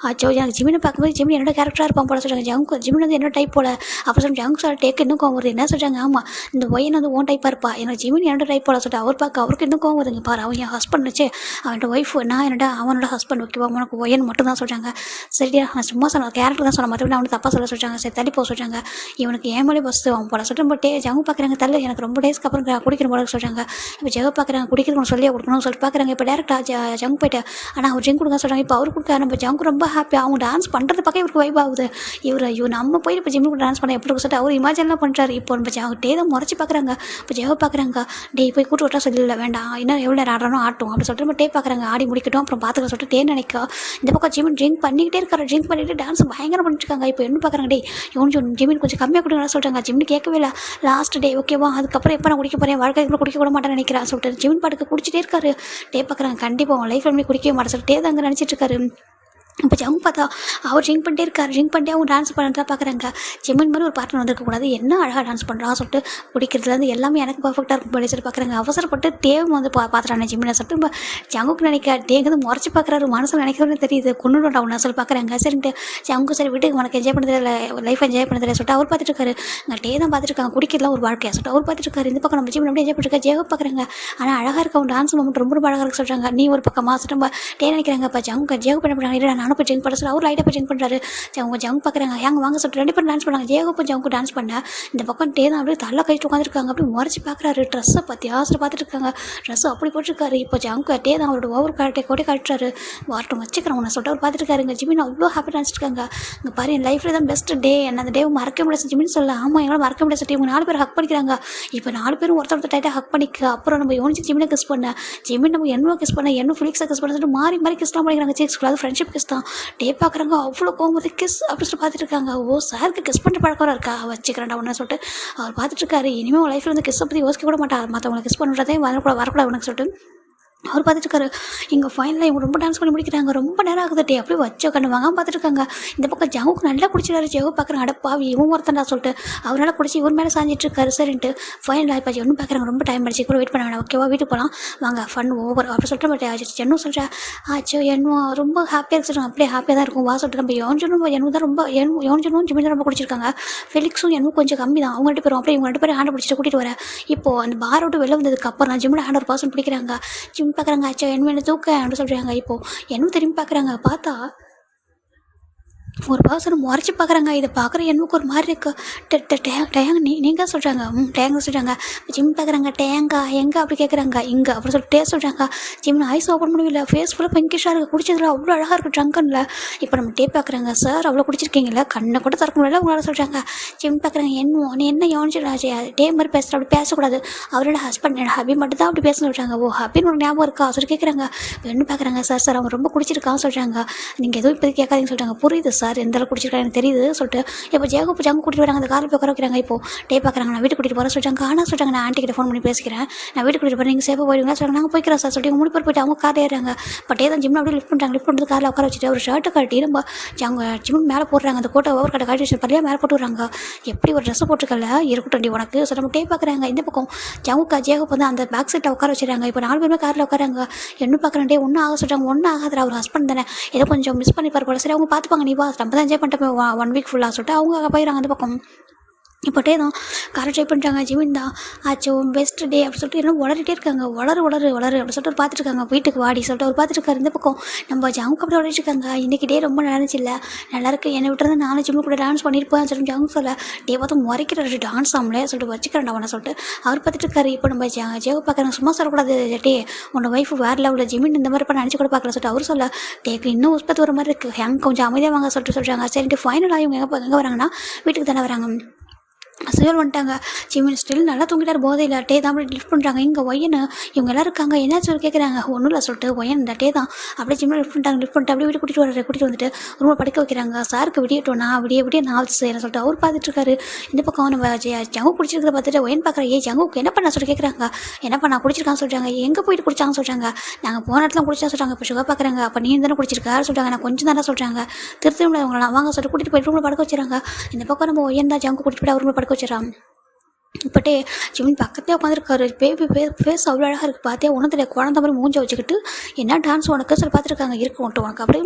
எனக்கு ஜிமினை பார்க்கும்போது ஜிமின் என்னோட கேரக்டராக இருப்பான் போல சொல்கிறாங்க. ஜிமின் வந்து என்னோட டைப் போல அப்போ சொல்லி ஜவுங்க சொல்ல டேக்கு இன்னும் கோவம் வருது. என்ன சொல்கிறாங்க. ஆமாம் இந்த ஒய்யன் வந்து ஓன் டைப்பாக இருப்பா, எனக்கு ஜிமின் என்னோட டைப் போல சொல்லிட்டு அவர் பார்க்க அவருக்கு இன்னும் கோவம் வருதுங்க. பாரு அவன் என் ஹஸ்பண்ட் வச்சு அவனோட ஒய்ஃப், நான் என்னோட அவனோட ஹஸ்பண்ட் ஓகேவா, உனக்கு ஒய்யன் மட்டும் தான் சொல்கிறாங்க. சரியா சும்மா சொன்ன கேரக்டர் தான் சொன்ன, மற்றபடி அவனுக்கு தப்பாக சொல்ல சொல்கிறாங்க. சரி தள்ளி போக சொல்கிறாங்க. இவனுக்கு ஏமாலே பஸ் அவன் போல சொல்லிட்டு பட் ஜவு பார்க்குறாங்க. தள்ளு எனக்கு ரொம்ப டேஸ்க்கு அப்புறம் குடிக்கிற போல சொல்கிறாங்க. இப்போ ஜெக பார்க்குறாங்க. குடிக்கிறவங்க சொல்லியே கொடுக்கணும்னு சொல்லிட்டு பார்க்குறாங்க. இப்போ டேரக்டாக ஜங்கு போயிட்டு ஆனால் அவர் ட்ரிங்க் கொடுக்க சொல்கிறாங்க. இப்போ அவர் கொடுக்க நம்ம ஜங்கு ரொம்ப ஹாப்பியாக அவங்க டான்ஸ் பண்ணுறது பக்கம் இவருக்கு வைப் ஆகுது. ஐயோ நம்ம போய் இப்போ ஜிம்முக்கு டான்ஸ் பண்ண எப்படி சொல்லிட்டு அவர் இமேஜின்லாம் பண்ணுறாரு. இப்போ நம்ம அவங்க டே தான் முறைச்சி பார்க்குறாங்க. இப்போ ஜெக பார்க்குறாங்க. டே போய் கூட்டு விட்டா சொல்லல வேண்டாம், இன்னும் எவ்வளோ நேரம் ஆடணும் ஆட்டும் அப்படி சொல்லிட்டு நம்ம டே பார்க்குறாங்க. ஆடி முடிக்கட்டும் அப்புறம் பார்த்துக்க சொல்லிட்டு டே நினைக்கா. இந்த பக்கம் ஜிமின் ட்ரிங்க் பண்ணிக்கிட்டே இருக்காரு. ட்ரிங்க் பண்ணிட்டு டான்ஸ் பயங்கரம் பண்ணிட்டு இருக்காங்க. இப்போ என்ன பார்க்குறாங்க. டே ஜிமின் கொஞ்சம் கம்மியாக கொடுங்க சொல்கிறாங்க. ஜிமின் கேட்கவே இல்லை. லாஸ்ட் டே ஓகேவா, அதுக்கப்புறம் எப்போ நான் குடிக்க போகிறேன், வாழ்க்கைக்குள்ள குடிக்க கூட மாட்டேன்னு நினைக்கிறேன் சொல்லிட்டு ஜிமின் பாட்டுக்கு குடிச்சிட்டே இருக்காரு. டே பார்க்குறாங்க. கண்டிப்பாக உன் லைஃப் குடிக்கவே மாட்டேன் சொல்லிட்டு டே தாங்க நினச்சிட்டு இருக்காரு. இப்போ ஜங்க் பார்த்தா அவர் ட்ரிங்க் பண்ணிட்டே இருக்கார். ட்ரிங்க் பண்ணிட்டே அவங்க டான்ஸ் பண்ணுறதா பார்க்குறாங்க. ஜிமின் மாதிரி ஒரு பார்ட்னர் வந்திருக்கக்கூடாது, என்ன அழகாக டான்ஸ் பண்ணுறான்னு சொல்லிட்டு குடிக்கிறதுலேருந்து எல்லாமே எனக்கு பர்ஃபெக்டாக இருக்கும் போல சொல்லி பார்க்குறாங்க. அவசரப்பட்டு தேவ் வந்து பார்த்துட்டானே ஜிமினை சொல்லிட்டு நம்ம ஜங்குக்கு நினைக்க தேங்க வந்து முறைச்சி பார்க்குறாரு. மனசில் நினைக்கிறதுன்னு தெரியுது, கொண்டுட்டா அவனை சொல்லி பார்க்குறாங்க. சரின்ட்டு ஜங்கு சரி வீட்டுக்கு உனக்கு என்ஜாய் பண்ண தெரியல, லைஃப் என்ஜாய் பண்ண தெரியல சொல்லிட்டு அவர் பார்த்துட்டு இருக்காரு. நான் டே தான் பார்த்துட்டு இருக்காங்க, குடிக்கிறதுலாம் ஒரு வாழ்க்கையா சொல்லிட்டு அவர் பார்த்துட்டு இருக்காரு. இந்த பக்கம் நம்ம ஜிமின் அப்படியே என்ஜாய் பண்ணிருக்கா. ஜேவ் பார்க்குறாங்க. ஆனால் அழகாக இருக்க அவன் டான்ஸ் மூமெண்ட் ரொம்ப ரொம்ப அழகாக இருக்கு சொல்கிறாங்க. நீ ஒரு பக்கமாக சொல்லிட்டு நம்ம டே நினைக்கிறாங்க. இப்போ ஜங்கு ஜேவ் பண்ண போகிறாங்க. இல்லை நானும் போய் ட்ரிங்க் பண்ண சொல்லி அவர் லைட்டாக போய் ட்ரிங்க் பண்ணுறாரு. அவங்க ஜங்க் பார்க்குறாங்க. ஏங்க வாங்க சொல்லிட்டு 2 பேரும் டான்ஸ் பண்ணாங்க. ஜேகோ ஜங்கு டான்ஸ் பண்ண இந்த பக்கம் டே தான் அப்படியே தலை கழிட்டு உட்காந்துருக்காங்க. அப்படி முறைச்சி பார்க்குறாரு. ட்ரெஸ்ஸை பற்றி ஆசிரியர் பார்த்துட்டு இருக்காங்க. ட்ரெஸ் அப்படி போட்டிருக்காரு. இப்போ ஜங்கு டே தான் அவரோட ஓவர் கோட்டை கட்டுறாரு. வாட்டம் வச்சுக்கிறேன் உன்னை சொல்லிட்டு அவர் பார்த்துட்டு இருக்காருங்க. ஜிமின் அவ்வளோ ஹாப்பி டான்ஸ்ருக்காங்க. இங்கே பாரு என் லைஃப்ல தான் பெஸ்ட் டே, என்ன அந்த டே மறக்க முடியாது ஜிமின் சொல்ல. ஆமாம் எங்களால் மறக்க முடியாது சொல்லி இவங்க 4 பேர் ஹக் பண்ணிக்கிறாங்க. இப்போ 4 பேரும் ஒருத்தர் டைட்டாக ஹக் பண்ணிக்க. அப்புறம் நம்ம யோனிச்சு ஜிமினை கிஸ் பண்ண, ஜிமின் நம்ம என்ன கிஸ் பண்ண, என்ன ஃபிலிக்ஸை கிஸ் பண்ண சொல்லிட்டு மாறி மாறி கிஸ்லாம் பண்ணிக்கிறாங்க. சீக்ஸ்குள்ள அது ஃப்ரெண்ட்ஷிப் கிஸ் தான். டே பார்க்குறாங்க அவ்வளோ கோவம் கிஸ் அப்படின்னு சொல்லி பார்த்துட்டு இருக்காங்க. ஓ சாருக்கு கிஸ் பண்ணுற பழக்கம் இருக்கா, வச்சுக்கிறேன்டா ஒன்று சொல்லிட்டு அவர் பார்த்துட்டு இருக்காரு. இனிமேல் உன் லைஃப்பில் வந்து கிஸ்ஸை பற்றி யோசிக்க கூட மாட்டார். மற்றவங்களை கிஸ் பண்ணுறதே வரக்கூடாது உனக்கு சொல்லிட்டு அவர் பார்த்துட்டு இருக்காரு. இங்கே ஃபைனலாக இவங்க ரொம்ப டான்ஸ் பண்ணி முடிக்கிறாங்க. ரொம்ப நேரம் ஆகுது. டே அப்படியே வச்ச கண்ணு வாங்க பார்த்துட்டு இருக்காங்க. இந்த பக்கம் ஜங்குக்கு நல்லா குடிச்சிடாரு. ஜெகு பார்க்குறாங்க. அடப்பாவி இவன் ஒருத்தண்டா சொல்லிட்டு அவரால் குடிச்சு இவர் மேலே சாஞ்சிட்டு இருக்காரு. சரின்ட்டு ஃபைனலாக இப்போ ஜென்னு பார்க்குறாங்க. ரொம்ப டைம் ஆயிடுச்சு, கூட வெயிட் பண்ண வேணாம், ஓகேவா வீட்டுக்கு போகலாம் வாங்க, ஃபன் ஓவர் அப்படி சொல்லிட்டு பட் ஜென்னு சொல்கிறேன். ஆச்சோ என்னும் ரொம்ப ஹாப்பியாக இருக்கு சொல்கிறாங்க. அப்படியே ஹாப்பியாக தான் இருக்கும் வா சொல்லிட்டு நம்ம யோஞ்சனும் தான் ரொம்ப யோஞ்சனும் ஜிமின் ரொம்ப குடிச்சிருக்காங்க. ஃபெலிக்ஸும் என்னும் கொஞ்சம் கம்மி தான். அவங்க 2 பேரும் அப்படியே இவங்க 2 பேரும் ஹேண்டை பிடிச்சிட்டு கூட்டிகிட்டு வரேன். இப்போது அந்த பாரை விட்டு வெளில வந்ததுக்கு அப்புறம் நான் ஜிம்மில் ஹேண்ட் ஒரு பர்சன் பிடிக்கிறாங்க. ஜிம் பார்க்குறாங்க. ஆச்சோ என்ன வேணும் தூக்க அப்படின்னு சொல்கிறாங்க. இப்போது என்ன திரும்பி பார்க்குறாங்க. பார்த்தா ஒரு பர்சனை முறைச்சி பார்க்குறாங்க. இதை பார்க்குற எனக்கு ஒரு மாதிரி இருக்கு. டேங்க நீங்கள் சொல்கிறாங்க. டேங்க சொல்கிறாங்க. ஜிம் பார்க்குறாங்க. டேங்கா எங்கே அப்படி கேட்குறாங்க. இங்கே அப்படி சொல்லிட்டு டே சொல்கிறாங்க. ஜிம் ஐஸ் ஓப்பன் பண்ணவில்லை, ஃபேஸ் ஃபுல்லாக பிங்கிஷாக இருக்குது. குடிச்சதுல அவ்வளோ அழகாக இருக்குது ட்ரங்கனில். இப்போ நம்ம டே பார்க்குறாங்க. சார் அவ்வளோ குடிச்சிருக்கீங்களா, கண்ணை கூட திறக்க முடியல உங்களால் சொல்கிறாங்க. ஜிம் பார்க்குறாங்க. என்ன யோனிச்சு டே மாதிரி பேசுகிற, அப்படி பேசக்கூடாது, அவரோட ஹஸ்பண்ட் என்னோட ஹபி மட்டும் தான் அப்படி பேசணும்னு சொல்கிறாங்க. ஓ ஹபின்னு ஒரு ஞாபகம் இருக்கா சொல்லி கேட்குறாங்க. என்ன பார்க்குறாங்க. சார் அவங்க ரொம்ப குடிச்சிருக்கான்னு சொல்கிறாங்க. நீங்கள் எதுவும் இப்போ கேட்காதீங்கன்னு சொல்கிறாங்க. புரியுது சார் எந்த அளவுக்கு குடிச்சிருக்காங்க எனக்கு தெரியுது சொல்லிட்டு இப்போ ஜங்கு கூட்டிகிட்டு வராங்க. அந்த காரில் போய் உட்கார வைக்கிறாங்க. இப்போ டே பார்க்குறாங்க. நான் வீட்டுக்கு கூட்டிகிட்டு போகிறேன் சொல்லிட்டாங்க. ஆனால் சொல்கிறாங்க நான் ஆண்டி கிட்ட ஃபோன் பண்ணி பேசிக்கிறேன், நான் வீட்டுக்கு கூட்டிகிட்டு போகிறேன், நீங்கள் சேஃபாக போயிடுவீங்களா சொல்கிறாங்க. நாங்கள் போய்க்கிறோம் சார் சொல்லிட்டு 3 பேர் போயிட்டு அவங்க கார் ஏறாங்க. பட் டே தான் ஜிம்மில் அப்படியே லிஃப்ட் பண்ணுறாங்க. லிஃப்ட் பண்ணுறது காரில் உட்கார வச்சுட்டு ஒரு ஷர்ட்டை கட்டி நம்ம ஜிம் மேலே போடுறாங்க. அந்த கோட்டை ஓவர் கட்டை கட்டி வச்சு பள்ளியாக மேலே போட்டு விட்றாங்க. எப்படி ஒரு ட்ரெஸ்ஸை போட்டுருக்கல இருக்கட்டும் உனக்கு சொல்ல நம்ம டே பார்க்குறாங்க. இந்த பக்கம் ஜேகப் வந்து அந்த பேக் சைட்டை உட்கார வச்சுறாங்க. இப்போ 4 பேருமே காரில் உட்காராங்க. என்ன பார்க்குறேன் டே ஒன்றும் ஆக சொல்கிறாங்க. ஒன்றும் ஆகாது, அவர் ஹஸ்பண்ட் தானே, ஏதோ கொஞ்சம் மிஸ் பண்ணி போல சரி அவங்க பார்த்துப்பாங்க, நீ வா நம்ம தான் என்ஜாய் பண்ணிட்டு 1 வீக் ஃபுல்லாக சொல்லிட்டு அவங்க போயிடறாங்க. அந்த பக்கம் இப்போ டே தான் காரை ட்ரை பண்ணுறாங்க. ஜிமின் தான் ஆச்சோ பெஸ்ட் டே அப்படி சொல்லிட்டு என்ன வளரிட்டே இருக்காங்க. வளரு அப்படி சொல்லிட்டு பார்த்துட்டு இருக்காங்க. வீட்டுக்கு வாடி சொல்லிட்டு அவர் பார்த்துட்டு இருக்காரு. இந்த பக்கம் நம்ம ஜங்கு அப்படி வளரிட்டு இருக்காங்க. இன்றைக்கி டே ரொம்ப நடந்துச்சு இல்லை, நல்லாயிருக்கு, என்னை விட்டுருந்து நானும் ஜிம்மு கூட டான்ஸ் பண்ணியிருப்பேன் சொல்லிட்டு ஜங்கு சொல்ல. டே பார்த்து முறைக்கிறாரு டான்ஸ் ஆகலே சொல்லிட்டு வச்சுக்கிறேன் அவனை சொல்லிட்டு அவர் பார்த்துட்டு இருக்காரு. இப்போ நம்ம ஜேகு பார்க்குறாங்க. சும்மா சொல்லக்கூடாது டே, உன்னோட ஒய்ஃபு வேறு லெவலில் ஜிமின் இந்த மாதிரி பண்ண நினச்சி கூட பார்க்கல சொல்லிட்டு அவர் சொல்ல. டேக்கு இன்னும் உற்பத்தி வர மாதிரி இருக்குது, ஹேங் கொஞ்சம் அமைதியாக வாங்க சொல்லிட்டு சொல்கிறாங்க. சரிட்டு ஃபைனலாக இவங்க எங்கே வராங்கன்னா வீட்டுக்கு தானே வராங்க. சிவல் வந்துட்டாங்க. ஜிமின் ஸ்டில் நல்லா தூங்கிட்டார் போதையில். டே தான் அப்படி லிஃப்ட் பண்ணுறாங்க. இங்கே ஒயனு இவங்க எல்லாம் இருக்காங்க. என்ன சொல்லி கேட்குறாங்க. ஒன்றும் இல்லை சொல்லிட்டு ஒயன் இந்த டே தான் அப்படியே ஜிம்மில் லிஃப்ட் பண்ணிட்டு அப்படியே வீட்டு கூட்டிகிட்டு வந்துட்டு ரூமில் படிக்க வைக்கிறாங்க. சாருக்கு விடியட்டும், நான் விடிய நான் வச்சு செய்கிறேன் சொல்லிட்டு அவர் பார்த்துட்டு இருக்காரு. இந்த பக்கம் நம்ம ஜங்கு குடிச்சிருக்கிறத பார்த்துட்டு ஒயன் பார்க்குறேன். ஜங்குக்கு என்ன பண்ண சொல்லி கேட்குறாங்க. என்ன பண்ண குடிச்சிருக்கான்னு சொல்கிறாங்க. எங்கே போயிட்டு குடிச்சாங்கன்னு சொல்கிறாங்க. நாங்கள் போன இடத்துல குடிச்சா சொல்கிறாங்க. இப்போ சுகர் பார்க்குறாங்க. அப்போ நீ தானே குடிச்சிருக்காரு சொல்கிறாங்க. நான் கொஞ்சம் தானே சொல்கிறாங்க. திரும்ப அவங்கள வாங்க சொல்லிட்டு கூட்டிகிட்டு போய் ரூமில் படுக்க வச்சுறாங்க. இந்த பக்கம் நம்ம ஒயன் தான் ஜங்கு கூட்டிகிட்டு போய் ரூமில் படுக்க வச்சுறான். இப்போட்டே ஜிமின் பக்கத்தே உட்காந்துருக்காரு. ஃபேஸ் அவ்வளோ அழகாக இருக்குது. பார்த்தே ஒன்றும் தெரியாது, குழந்த மாதிரி மூஞ்ச வச்சுக்கிட்டு என்ன டான்ஸ் உனக்கு சொல்லி பார்த்துருக்காங்க. இருக்கும் உனக்கு அப்படியே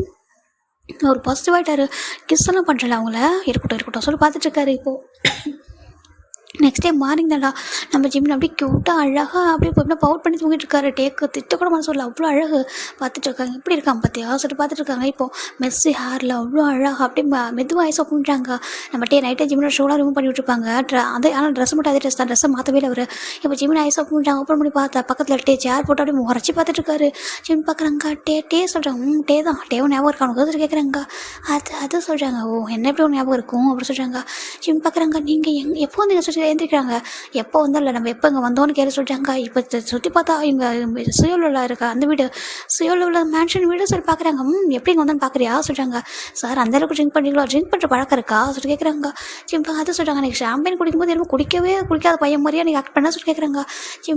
ஒரு பாசிட்டிவ் ஆகிட்டாரு. கிஸ் எல்லாம் பண்ணுறல அவங்கள இருக்கட்டும் சொல்லி பார்த்துட்ருக்காரு. இப்போது நெக்ஸ்ட் டே மார்னிங் தான்டா நம்ம ஜிம்மில் அப்படியே க்யூட்டாக அழகாக அப்படியே இப்போ பவுட் பண்ணி தூங்கிட்டு இருக்காரு. டேக்கு திட்ட கூட மனசு சொல்லல, அவ்வளோ அழகு பார்த்துட்டு இருக்காங்க. எப்படி இருக்காங்க பார்த்தியா சொல்லிட்டு பார்த்துட்டு இருக்காங்க. இப்போது மெஸ்ஸி ஹேரில் அவ்வளோ அழகாக அப்படியே மெதுவாக ஐஸ் பண்ணுறாங்க. நம்ம டே நைட்டே ஜிம்மில் ஷோலாம் ரிமூவ் பண்ணி விட்டுருப்பாங்க. அது ஆனால் ட்ரெஸ் மட்டும் அதே ட்ரெஸ் தான், ட்ரெஸ்ஸை மாற்றவே இல்லை அவர். இப்போ ஜிம்மில் ஐஸ் பண்ணுறாங்க. ஓப்பன் பண்ணி பார்த்தா பக்கத்தில் டே சேர் போட்டு அப்படியே முறைச்சி பார்த்துட்டு இருக்காரு. ஜிம் பார்க்குறாங்க. டே சொல்கிறாங்க. டே தான் டேவும் ஞாபகம் இருக்கா உனக்கு சொல்லி கேட்குறாங்க. அது சொல்கிறாங்க. ஓ என்ன எப்படி ஒரு ஞாபகம் இருக்கும் அப்படி சொல்கிறாங்க. ஜிம் பார்க்குறாங்க. நீங்கள் எப்போ வந்து சொல்லி எழுந்திரிக்கிறாங்க. எப்போ வந்தோம்ல நம்ம எப்போ இங்கே வந்தோன்னு கேட்க சொல்லிட்டாங்க. இப்போ சுற்றி பார்த்தா இங்கே சுயோலில் இருக்க அந்த வீடு, சுயோலில் உள்ள மேன்ஷன் வீடு சொல்லி பார்க்குறாங்க. எப்படி இங்கே வந்தோன்னு பார்க்குறியா சொல்கிறாங்க. சார் அந்தளவுக்கு ட்ரிங்க் பண்ணுறீங்களா, ட்ரிங்க் பண்ணுற பழக்கம் இருக்கா சொல்லி கேட்குறாங்க. அது சொல்கிறாங்க, எனக்கு ஷாம்பைன் குடிக்கும்போது எனக்கு குடிக்கவே குடிக்காத பையன் மாதிரியா நீங்கள் ஆக்ட் பண்ண சொல்லி கேட்குறாங்க.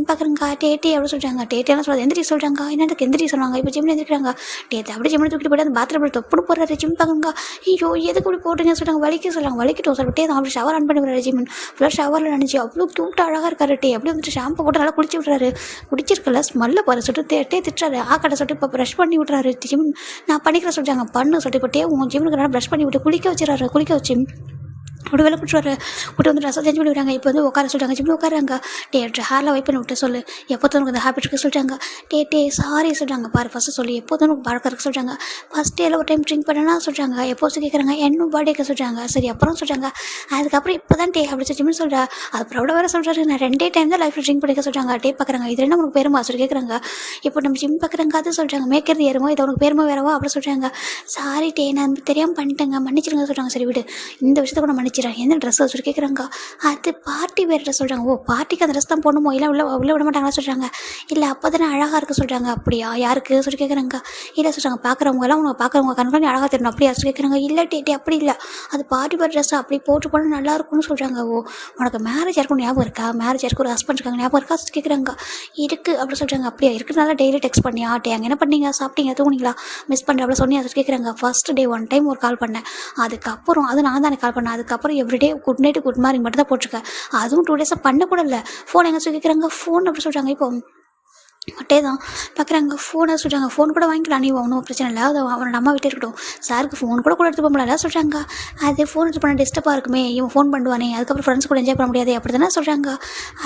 பார்க்குறாங்க. டேட்டி அப்படின்னு சொல்கிறாங்க. டேட்டெல்லாம் சொல்லுறது எந்திரி சொல்கிறாங்க. என்னக்கு எந்திரி சொல்லுவாங்க. இப்போ ஜிம்மில் எந்திரிக்கிறாங்க. டேத்தை அப்படியே ஜிம்மில் தூக்கிட்டு போய்ட்டு அந்த பாத்ரூமில் தொப்புன்னு போடுறாரு. பார்க்குங்க. ஐயோ எதுக்கு இப்படி போட்டுங்க சொல்கிறாங்க. வலிக்க வலிக்கிட்டோம் சொல்லிட்டு தான் அப்படி ஷவர் ஆன் பண்ணி விடுறாரு. ஜிம்மின் ஃபுல்லாக ஷவரில் நினச்சி அவ்வளோ க்யூட்டாக அழகாக இருக்காரு. அப்படியே வந்துட்டு ஷாம்பு போட்டு நல்லா குளிச்சு விட்றாரு. குடிச்சிருக்கல ஸ்மெல்ல பாரு சொல்லிட்டு திட்டுறாரு. ஆக்கடை சொல்லிட்டு இப்போ ப்ரஷ் பண்ணி விட்றாரு. ஜிம்மின் நான் பண்ணிக்கிறேன் சொல்லிட்டாங்க. பண்ணு சொல்லிட்டு இப்போ உன் ஜிம்முக்கு நல்லா ப்ரஷ் பண்ணி விட்டு குளிக்க வச்சுறாரு. குளிக்க வச்சு அப்படி வேலை கூட்டு வந்து ட்ரெஸ்ஸை சேஞ்ச் பண்ணி விடுறாங்க. இப்போ வந்து உட்கார சொல்லிட்டாங்க. ஜிம்மில் உட்காராங்க. ஹேரில் வைப் பண்ணி விட்டு சொல்லு எப்போ உனக்கு அந்த ஹேபிட் இருக்கு சொல்லிட்டாங்க. சாரி சொல்கிறாங்க. பாரு ஃபஸ்ட்டு சொல்லி எப்போ உனக்கு பழக்கம் இருக்கு சொல்கிறாங்க. ஃபஸ்ட் டேல ஒரு டைம் ட்ரிங்க் பண்ணனா சொல்கிறாங்க. எப்போ கேட்குறாங்க. என்னும் பர்த்டேக்கு சொல்கிறாங்க. சரி அப்புறம் சொல்கிறாங்க. அதுக்கப்புறம் இப்போ தான் அப்படி ஜிம்மில் சொல்கிறா. அது ப்ரௌட வேறு சொல்கிறாரு. நான் 2 டைம் தான் லைஃப்பில் ட்ரிங்க் பண்ணிக்க சொல்கிறாங்க. பார்க்குறாங்க. இது என்ன உனக்கு பேருமா சொல்லி கேட்குறாங்க. இப்போ நம்ம ஜிம் பார்க்குறாங்க. அது சொல்கிறாங்க. மேய்க்கிறது ஏறுமோ இதை உனக்கு பேருமா வேறவோ அப்படி சொல்கிறாங்க. சாரி நான் தெரியாமல் பண்ணிட்டேங்க மன்னிச்சிருங்க சொல்கிறாங்க. சரி விடு இந்த விஷயத்தை கூட மன்னிச்சிடறேன். எந்த ட்ரெஸ் சொல்லி கேட்குறாங்க. அது பார்ட்டி வேறு ட்ரெஸ் சொல்கிறாங்க. ஓ பார்ட்டிக்கு அந்த ட்ரெஸ் தான் போடணுமோ இல்லை உள்ள விட மாட்டாங்களா சொல்கிறாங்க. இல்லை அப்போ தானே அழகாக இருக்குது சொல்கிறாங்க. அப்படியா யாருக்கு சொல்லி கேட்குறாங்க. இல்லை சொல்கிறாங்க. பார்க்குறவங்கலாம் உனக்கு பார்க்குறவங்க கண்காணி அழகாக தெரியணும் அப்படியா சொல்லி கேட்குறாங்க. இல்லை அப்படி இல்லை அது பார்ட்டி வேறு ட்ரெஸ் அப்படி போட்டு போனால் நல்லா இருக்கும்னு சொல்கிறாங்க. ஓ உனக்கு மேரேஜ் இருக்கும் ஞாபகம் இருக்கா, மேரேஜ் யாருக்கு ஒரு ஹஸ்பண்ட் இருக்காங்க ஞாபகம் இருக்கா சொல்லி கேட்குறாங்க. இருக்குது அப்படி சொல்கிறாங்க. அப்படியா இருக்கிறதுனால டெய்லி டெக்ஸ்ட் பண்ணியா அங்கே என்ன பண்ணீங்க சாப்பிட்டீங்க தூங்குனீங்களா மிஸ் பண்ணுற அப்படி சொன்னி அதை கேட்குறாங்க. ஃபர்ஸ்ட் டே 1 டைம் ஒரு கால் பண்ணேன். அதுக்கப்புறம் அது நான் தானே கால் பண்ணேன். அதுக்கப்புறம் everyday good night good morning மட்டும் தான் போட்டிருக்கேன். அதுவும் 2 டேஸாக பண்ண கூட இல்லை. ஃபோன் எங்கே சொல்லி கேட்குறாங்க. ஃபோன் அப்படி சொல்கிறாங்க. இப்போ ஒட்டே தான் பார்க்குறாங்க. ஃபோனை சொல்கிறாங்க. ஃபோன் கூட வாங்கிக்கலாம் நீ ஒன்றும் பிரச்சனை இல்லை. அது அவனோட அம்மா விட்டு இருக்கட்டும். சாருக்கு ஃபோன் கூட எடுத்து போக முடியல சொல்கிறாங்க. அது ஃபோன் எடுத்து பண்ண டிஸ்டர்பாக இருக்குமே இவன் ஃபோன் பண்ணுவானே அதுக்கப்புறம் ஃப்ரெண்ட்ஸ் கூட என்ஜாய் பண்ண முடியாது அப்படி தானே சொல்கிறாங்க.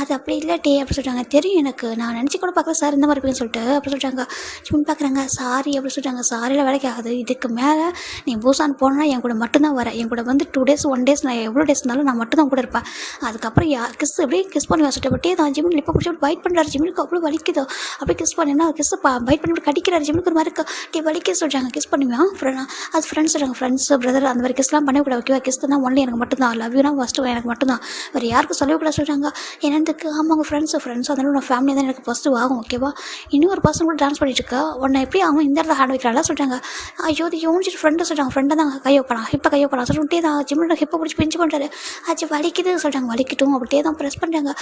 அது அப்படி இல்லை அப்படி சொல்கிறாங்க. தெரியும் எனக்கு நான் நினச்சி கூட பார்க்கல சார் இந்த மாதிரி இருக்குன்னு சொல்லிட்டு அப்படி சொல்கிறாங்க. சும்மா பார்க்குறாங்க. சாரி அப்படி சொல்கிறாங்க. சாரியில் வேலைக்கு ஆகுது. இதுக்கு மேலே நீ பூசான் போனால் என் கூட மட்டும்தான் வர. என் கூட வந்து 2 டேஸ் 1 டேஸ் நான் எவ்வளோ டேஸ் இருந்தாலும் நான் மட்டும் தான் கூட இருப்பேன். அதுக்கப்புறம் கிஸ் அப்படியே கிஸ் பண்ணி வச்சுட்டு பட்டே தான் ஜிம்மில் இப்போ பிடிச்சி பைட் பண்ணுறாரு. ஜிம்முக்கு அவ்வளோ வலிக்குதோ அப்படி கிஸ் பண்ணினா கிஸ் பைட் பண்ணி கடிக்கிறாரு. ஜிம்முக்கு ஒரு மாதிரி வலிக்க சொல்கிறாங்க. கிஸ் பண்ணுவேன் அது ஃப்ரெண்ட்ஸ் சொல்கிறாங்க. ஃப்ரெண்ட்ஸ் பிரதர் அந்த மாதிரி கிஸ்லாம் பண்ணக்கூடாது ஓகேவா. கிஸ் தான் ஒன்லி எனக்கு மட்டும்தான். லவ் யூனா ஃபஸ்ட்டு எனக்கு மட்டும்தான் வேறு யாருக்கும் சொல்லக்கூடாது சொல்கிறாங்க. என்னதுக்கு ஆமாங்க ஃப்ரெண்ட்ஸ் அதனால நான் ஃபேமிலி தான் எனக்கு ஃபஸ்ட்டு ஆகும் ஓகேவா. இன்னும் ஒரு பர்சன் கூட டான்ஸ் பண்ணிட்டு இருக்கா உன்னை எப்படி அவங்க இந்த இடத்துல ஹேண்ட் வைக்கிறாங்களா சொல்கிறாங்க. ஐயோ யோசிச்சுட்டு ஃப்ரெண்டு சொல்கிறாங்க. ஃப்ரெண்டை தான் கை வைப்பான் ஹிப்பை கை வைப்பான் சொல்லிட்டே தான் ஜிம்மோட ஹிப்பை பிடிச்சி பிஞ்சு பண்ணுறாரு. ஆச்சு வலிக்குது சொல்கிறாங்க. வலிக்கட்டும் அப்படியே தான் ப்ரெஸ் பண்ணுறாங்க.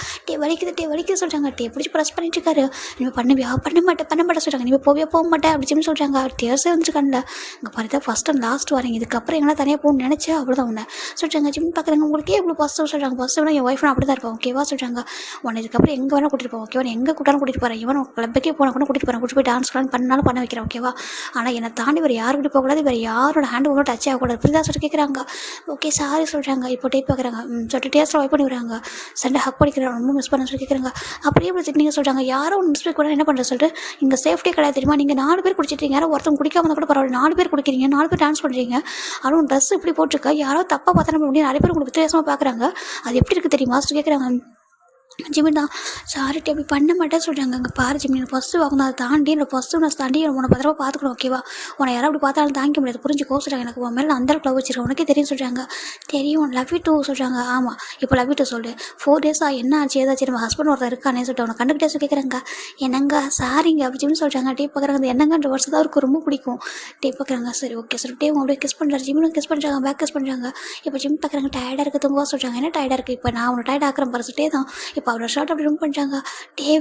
வலிக்குது சொல்கிறாங்க. பிடிச்சி ப்ரெஸ் பண்ணிட்டு இருக்காரு. இனிமேல் பண்ணுவியா பண்ண மாட்டேன் சொல்கிறாங்க. நீ போக மாட்டேன் அப்படின்னு சொல்கிறாங்க. டேர்ஸே வந்துருக்கான்ல இங்கே பாருங்க ஃபஸ்ட் அண்ட் லாஸ்ட் வரீங்க. இதுக்கப்புறம் எங்கன்னா தனியாக போகணும்னு நினச்சேன் அவ்வளோதான் உன்னை சொல்கிறாங்க. ஜிம் பார்க்குறாங்க. உங்களுக்கு எவ்வளோ ஃபஸ்ட்டு சொல்கிறாங்க. ஃபஸ்ட்டு வேணா என் ஒய்ஃப் நான் அப்படி தான் இருப்பேன் ஓகேவா சொல்கிறாங்க. உன்னை இதுக்கப்புறம் எங்கே வேணால் கூட்டிட்டு போவோம் ஓகேவா. எங்கே கூட்டாலும் கூட்டிட்டு போகிறேன். இவன் கிளப்புக்கே போனால் கூட கூட்டிட்டு போகிறேன். கூட்டிட்டு போய் டான்ஸ் பண்ணாலும் பண்ண வைக்கிறேன் ஓகேவா. ஆனால் என்னை தாண்டி வேறு யாரு கூட்டி போகக்கூடாது. வேறு யாரோட ஹேண்ட் ஒன்றும் டச் ஆகக்கூடாது இப்படி தான் சொல்லி கேட்குறாங்க. ஓகே சாரி சொல்கிறாங்க. இப்போ டேட் பார்க்குறாங்க. சொல்லிட்டு டேஸ்ட்டில் வைப் பண்ணி விடுறாங்க. சண்டை ஹக் பண்ணிக்கிறாங்க. ரொம்ப மிஸ் பண்ண சொல்லி கேட்குறாங்க. அப்படியே இப்படி திட்டிங்க சொல்கிறாங்க. யாரோ ஒன்று மிஸ் பண்ணி கூட என்ன பண்ணுறது சொல்லிட்டு இங்கே சேஃப்டி கிடையாது தெரியுமா. நீங்கள் 4 பேர் குடிச்சிட்டீங்க. யாரோ ஒருத்தவங்க குடிக்காம கூட பரவாயில்ல. 4 பேர் குடிக்கிறீங்க 4 பேர் டான்ஸ் பண்ணுறீங்க. அதுவும் ட்ரெஸ் இப்படி போட்டிருக்கா. யாரோ தப்பாக பார்த்தா நம்ம முடியும். நிறைய பேர் உங்களுக்கு வித்தியாசமாக பார்க்குறாங்க. அது எப்படி இருக்குது தெரியுமா கேட்குறாங்க. ஜிமின் தான் சாரிட்டி அப்படி பண்ண மாட்டேன்னு சொல்கிறாங்க. அங்கே பாரு ஜிமின் ஃபஸ்ட்டு வாங்க அதை தாண்டி என்னோட ஃபஸ்ட்டு நான் தாண்டி உன்னை பத்திரமா பார்த்துக்கணும் ஓகேவா. உன்னை யாரும் அப்படி பார்த்தாலும் தாங்கிக்க முடியாது புரிஞ்சுக்கோ சொல்கிறாங்க. எனக்கு உன் மேலே அந்த அளவுக்கு லவ் வச்சிருக்கேன் உனக்கே தெரியும் சொல்கிறாங்க. தெரியும் லவ் யூ டூ சொல்கிறாங்க. ஆமாம் இப்போ லவ் யூ டூ சொல்லு 4 டேஸாக என்ன ஆச்சு ஏதாச்சும் நம்ம ஹஸ்பண்ட் ஒருத்தர் இருக்கானே சொல்லிட்டு உனக்கு கண்டுக்கிட்டே கேட்குறாங்க. என்னங்க சாரிங்க அப்படி ஜிமின் சொல்கிறாங்க. பார்க்குறாங்க. அந்த என்னங்கன்ற வருஷம் தான் அவருக்கு ரொம்ப பிடிக்கும். பார்க்குறாங்க. சரி ஓகே சொல்லிட்டு அப்படியே கிஸ் பண்ணுறாரு. ஜிம்மிலும் கிஸ் பண்ணுறாங்க. பேக் கிஸ் பண்ணுறாங்க. இப்போ ஜிம் பார்க்குறாங்க. டயர்டாக இருக்குது தூங்குவா சொல்கிறாங்க. என்ன டயர்டாக இருக்குது இப்போ நான் உன்னை டயர்ட் ஆக்கிறேன் பரிசுட்டே தான். இப்போ அவரோட ஷர்ட் அப்படி ரூம் பண்ணுறாங்க.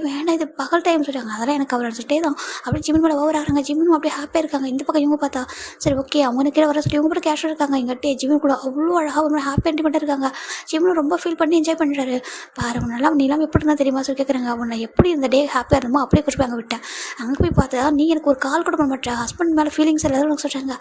வேணாம் இது பகல் டைம் சொல்கிறாங்க. அதெல்லாம் எனக்கு அவர் சொல்லிட்டே தான் அப்படி ஜிம்மின் மேலே ஓவர் ஆகிறாங்க. ஜிம்மின் அப்படியே ஹாப்பியாக இருக்காங்க. இந்த பக்கம் இவங்க பார்த்தா சரி ஓகே அவங்க கீழே வர சொல்லி இவங்க கூட கேஷுவல் இருக்காங்க. எங்கிட்டே ஜிம்மின் கூட அவ்வளோ அழகாக ஒரு ஹாப்பி என்டிமெண்ட்டாக இருக்காங்க. ஜிம்மின் ரொம்ப ஃபீல் பண்ணி என்ஜாய் பண்ணுறாரு. பாரு உன்னால நீ எல்லாம் எப்படி இருந்தால் தெரியுமா சொல்லி கேட்குறாங்க. உன்னை எப்படி இந்த டே ஹாப்பியாக இருந்தமோ அப்படியே குறிச்சு போய் அங்கே விட்டேன். அங்கே போய் பார்த்தா நீ எனக்கு ஒரு கால் கூட பண்ண மாட்டேன். ஹஸ்பண்ட் மேலே ஃபீலிங்ஸ் எல்லாரும் எனக்கு சொல்கிறாங்க.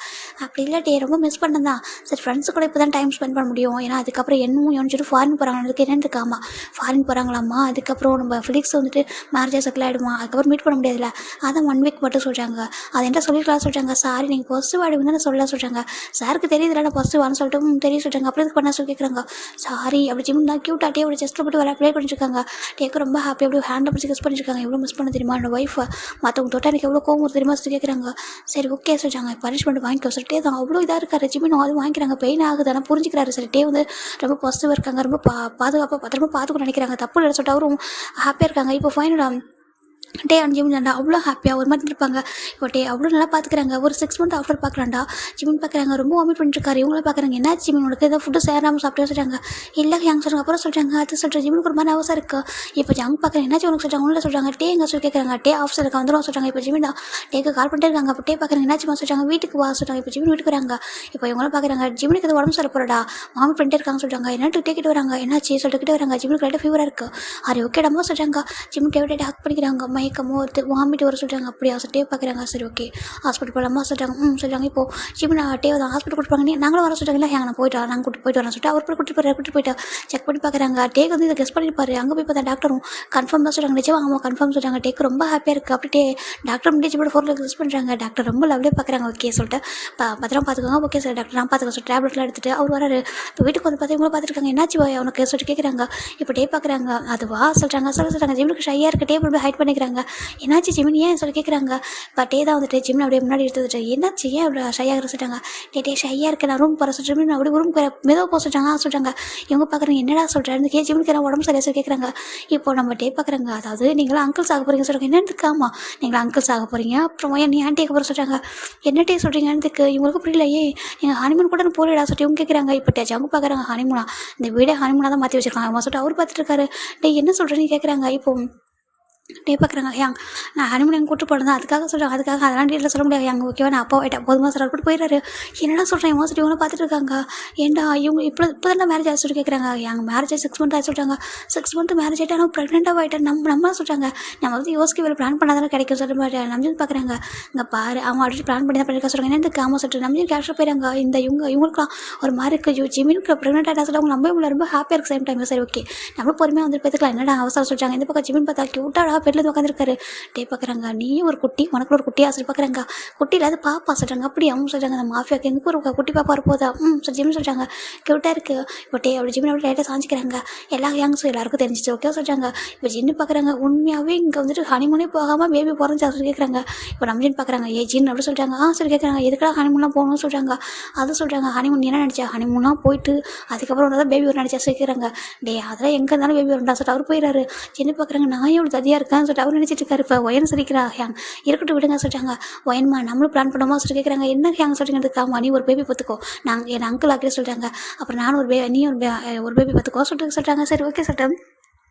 அப்படி இல்லை ரொம்ப மிஸ் பண்ணேன் தான். சரி ஃப்ரெண்ட்ஸு கூட இப்போ தான் டைம் ஸ்பெண்ட் பண்ண முடியும். ஏன்னா அதுக்கப்புறம் என்னமோ யோசிச்சுட்டு ஃபாரின் போகிறாங்க. எனக்கு என்னென்னு இருக்காமா ஃபாரின் போகிறாங்களா பண்ணுவாங்களாம்மா. அதுக்கப்புறம் நம்ம ஃபிலிக்ஸ் வந்துட்டு மேரேஜாக செட்டில் ஆகிடுமா, அதுக்கப்புறம் மீட் பண்ண முடியாதுல்ல, அதான் 1 வீக் மட்டும் சொல்கிறாங்க. அது என்கிட்ட சொல்லிக்கலாம் சொல்கிறாங்க. சாரி நீங்கள் பாசிட்டிவ் ஆகிடுவீங்க தானே சொல்லலாம் சொல்கிறாங்க. சாருக்கு தெரியுதுல நான் பாசிட்டிவானு சொல்லிட்டு தெரியும் சொல்கிறாங்க. அப்புறம் இதுக்கு பண்ண சொல்லி கேட்குறாங்க. சாரி அப்படி ஜிம் தான் க்யூட்டாட்டே அப்படி செஸ்ட்டில் போட்டு ப்ளே பண்ணிட்டுருக்காங்க. டேக்கு ரொம்ப ஹாப்பி அப்படி ஹேண்டில் பிடிச்சி கிஸ் பண்ணிட்டுருக்காங்க. எவ்வளோ மிஸ் பண்ண தெரியுமா என்னோட ஒய்ஃபை, மற்றவங்க தொட்டா எனக்கு எவ்வளோ கோவம் வருது தெரியுமா சொல்லி கேட்குறாங்க. சரி ஓகே சொல்கிறாங்க. பனிஷ்மெண்ட் வாங்கிக்கோ சொல்லிட்டே தான் அவ்வளோ இதாக இருக்காரு ஜிமின். அது வாங்கிக்கிறாங்க, பெயின் ஆகுது ஆனால் புரிஞ்சுக்கிறாரு. சொல்லிட்டே வந்து ரொம்ப பாசிட்டிவாக இருக்காங்க, ரொம்ப பாதுகாப்பாக பத்திரமா பார்த்துக்கணும்னு நினைக்கிறாங்க. தப்பு இல்லை சொல்லிட்டு அவரும் ஹாப்பியாக இருக்காங்க. இப்போ ஃபைனலாக டே அண்ட் ஜிமின் அவ்வளோ ஹாப்பியாக ஒரு மாதிரி இருப்பாங்க. இப்போ டே அவ்வளோ நல்லா பார்த்துக்கிறாங்க. ஒரு 6 மந்த் ஆஃப்டர் பார்க்கலாம்டா ஜிமின் பார்க்குறாங்க. ரொம்ப வாமிட் பண்ணிட்டுருக்காரு. இவங்கள பார்க்குறாங்க. என்ன ஜிமின் உனக்கு ஏதோ ஃபுட்டு சேராமல் சாப்பிட்டு சொல்கிறாங்க. இல்லை யங் சொல்கிறாங்க. அப்புறம் சொல்கிறாங்க அது சொல்கிற ஜிமினுக்கு ஒரு மாதிரி அவசரம் இருக்குது. இப்போ ஜங் பார்க்குறேன். என்னாச்சு உனக்கு சொல்கிறாங்க. உள்ள சொல்கிறாங்க டே எங்கே சொல்லி கேட்குறாங்க. டே ஆஃபீஸில் இருக்க வந்துடும் சொல்கிறாங்க. இப்போ ஜிமின் டேக்கு கால் பண்ணிட்டே இருக்காங்க. அப்போ டே பார்க்குறாங்க. என்னாச்சுமா சொல்கிறாங்க. வீட்டுக்கு வா சொல்கிறாங்க. இப்போ ஜிமின் வீட்டுக்கு வராங்க. இப்போ இவங்களும் பார்க்குறாங்க. ஜிமினுக்கு எது உடம்பு சரிப்படா வாமிட் பண்ணிட்டே இருக்காங்க சொல்கிறாங்க. என்னட்டு டேக்கிட்டு வராங்க. என்னாச்சு சொல்லிட்டு வராங்க. ஜிமினுக்கு லைட்டாக ஃபீவராக இருக்குது. அது ஓகேடாமா சொல்கிறாங்க. ஜிமின் டேவிட்டே ஹக் பண்ணிக்கிறாங்க. மயக்கமோ வாமிட் வர சொல்கிறாங்க. அப்படியா சொல்லிட்டே பார்க்குறாங்க. சரி ஓகே ஹாஸ்பிட்டல் போகலாமா சொல்கிறாங்க. சொல்கிறாங்க. இப்போ ஜிமின் டேவை தான் ஹாஸ்பிட்டல் கூட்டு போகிறாங்க. நாங்களும் வர சொல்கிறாங்க. இல்லை நான் போயிட்டோம், நாங்கள் கூட்டு போயிட்டு வரேன் சொல்லிட்டு அவர் போய் கூட்டிட்டு போயிட்டு செக் பண்ணி பார்க்குறாங்க. டேக் வந்து இதை கெஸ் பண்ணியிருப்பாரு. அங்கே போய் பார்த்தா டாக்டரும் கன்ஃபார்ம் தான் சொல்கிறாங்க. நிச்சயம் ஆமாம் கன்ஃபார்ம் சொல்கிறாங்க. டேக்கு ரொம்ப ஹாப்பியாக இருக்குது. அப்படியே டாக்டர் முடிஞ்சு போட்டு 4 கெஸ் பண்ணுறாங்க. டாக்டர் ரொம்ப லவ்லியாக பார்க்குறாங்க. ஓகே சொல்லிட்டு பத்திரம் பார்த்துக்கோங்க. ஓகே சார் டாக்டர் நான் பார்த்துக்கோ சொல்லி டேப்லெட்லாம் எடுத்துகிட்டு அவர் வராரு. இப்போ வீட்டுக்கு வந்து பார்த்து இவங்களும் பார்த்துருக்காங்க. என்னாச்சு அவனுக்கு சொல்லிட்டு கேட்குறாங்க. இப்போ டே பார்க்குறாங்க. அதுவா சொல்கிறாங்க. சொல்கிறாங்க ஜிமினுக்கு ஷையாக இருக்க டேபிள் போய் ஹைட் பண்ணிக்கிறாங்க. என்னாச்சு ஜிமின் ஏன் சொல்லி கேட்குறாங்க. பட் டே தான் வந்துட்டு ஜிமின் அப்படியே முன்னாடி எடுத்துட்டு என்னாச்சு ஏன் அப்படி ஷையாக சொல்லிட்டாங்க. டே ஷையாக இருக்க நான் ரூம் போகிற சொல்லிட்டு நான் அப்படியே ரூம் மெதுவாக போக சொல்லிட்டாங்க. சொல்கிறாங்க. இவங்க பார்க்குறாங்க என்னடா சொல்கிறேன் கே ஜிமினுக்கு என்ன உடம்பு சரியாக சொல்லி கேட்குறாங்க. இப்போ நம்ம டே பார்க்குறாங்க. அதாவது நீங்களாம் அங்கிள்ஸ் ஆக போகிறீங்க சொல்கிறாங்க. என்னதுக்கு ஆமா நீங்களா அங்கிள்ஸ் ஆக போகிறீங்க. அப்புறம் நீ ஆண்டி ஆக போகிற சொல்கிறாங்க. என்ன டே சொல்கிறீங்க எனக்கு இவங்களுக்கு புரியலையே. நீங்கள் ஹனிமூன் கூட போகலடா சொல்லிட்டு இவங்க கேட்குறாங்க. இப்போ அவங்க பார்க்குறாங்க ஹனிமூனா இந்த வீடே ஹனிமூனாக தான் மாற்றி வச்சிருக்காங்க அம்மா சொல்லிட்டு அவர் பார்த்துட்டு இருக்காரு. டே என்ன சொல்கிறேன்னு கேட்குறாங்க. இப்போ டே பார்க்குறாங்க. நான் ஹனிமூன் எங்கே கூட்டு போனது அதுக்காக சொல்கிறாங்க. அதுக்காக அதெல்லாம் டீட்டில் சொல்ல முடியாது. ஓகேவா நான் அப்பா ஆகிட்டேன் போதுமா சார் கூட்டு போயிடுறாரு. என்னடா சொல்கிறேன் சொல்லி இவங்க பார்த்துட்டு இருக்காங்க. ஏன்டா இவங்க இப்போ தான் மேரேஜ் ஆகி சொல்லி கேட்குறாங்க. மேரேஜ் 6 மந்த் ஆகி சொல்கிறாங்க. 6 மந்த் மேரேஜ் ஆகிட்டா நான் ப்ரெக்னெண்ட்டாக ஆகிட்டேன். நம்ம சொல்கிறாங்க. நம்ம வந்து யோசிக்க வேலை பிளான் பண்ணாதானே கிடைக்கும் சொல்ல மாதிரி நம்ஜன் பார்க்குறாங்க. இங்கே பாரு அவங்க ஆல்ரெடி பிளான் பண்ணி தான் பண்ணிருக்கா சொல்கிறாங்க. என்ன காம சொல்லிட்டு நம்ஜன் கேஷ் போயிறாங்க. இவங்களுக்குலாம் ஒரு மாதிரி இருக்குது. ஜிமினுக்கு ப்ரெக்னெண்ட் ஆகிட்டா சொல்ல அவங்க நம்ப ரொம்ப ஹாப்பியாக இருக்குது சேம் டைம். சரி ஓகே நம்ம பொறுமையாக வந்து பார்த்துக்கலாம். என்னடா அவசரம் சொல்கிறாங்க. இந்த பக்கம் ஜிமின் பார்த்தா க்யூட்டாக பெட்டில் உட்காந்துருக்காரு. டே பார்க்குறாங்க. நீ ஒரு குட்டி உனக்கு ஒரு குட்டியாக சொல்லி பார்க்குறாங்க. குட்டியில் அது பாப்பா சொல்கிறாங்க. அப்படி அவங்க சொல்கிறாங்க. அந்த மாஃபியாவுக்கு எங்கே ஒரு குட்டி பாப்பா இருப்போதா சொல்லி ஜிமின் சொல்கிறாங்க. க்யூட்டாக இருக்குது. இப்போ டே அப்படி ஜிமின் அப்படி லைட்டாக சாஞ்சிக்கிறாங்க. எல்லா யங்ஸும் எல்லாருக்கும் தெரிஞ்சிச்சு. ஓகே சொல்கிறாங்க. இப்போ ஜின்னு பார்க்குறாங்க. உண்மையாகவே இங்கே வந்துட்டு ஹனிமூனே போகாமல் பேபி பிறந்து சொல்லி கேட்குறாங்க. இப்போ நம்ம ஜின் பார்க்குறாங்க. ஜின் அப்படி சொல்கிறாங்க. சொல்லி கேட்குறாங்க. எதுக்காக ஹனிமூன்லாம் போகணும்னு சொல்கிறாங்க. அது சொல்கிறாங்க. ஹனிமூன் என்ன நினச்சா ஹனிமூனாக போயிட்டு அதுக்கப்புறம் வந்து பேபி ஒரு நினச்சா சொல்லிக்கிறாங்க. டே அதெல்லாம் எங்கே இருந்தாலும் பேபி வரண்டா சொல்லிட்டு அவர் போயிடாரு. ஜின்னு பார்க்குறாங்க. நான் எவ்வளோ ததியாக இருக்கேன்னு சொல்லிட்டு அவர் நினச்சிட்டு இருக்காரு. இப்போ ஒயன் சொல்லிக்கிறா இருக்கட்டும் விடுங்க சொல்கிறாங்க. ஒயன்மா நம்மளும் பிளான் பண்ணோமா சொல்லி கேட்குறாங்க. என்ன சொல்லிக்கிறதுக்காமா நீ ஒரு பேபி பார்த்துக்கோ நாங்கள் என் அங்கிள் ஆக்கிட்டு சொல்கிறாங்க. அப்புறம் நானும் நீ ஒரு பேபி பார்த்துக்கோ சொல்கிறாங்க. சரி ஓகே சொல்லிட்டு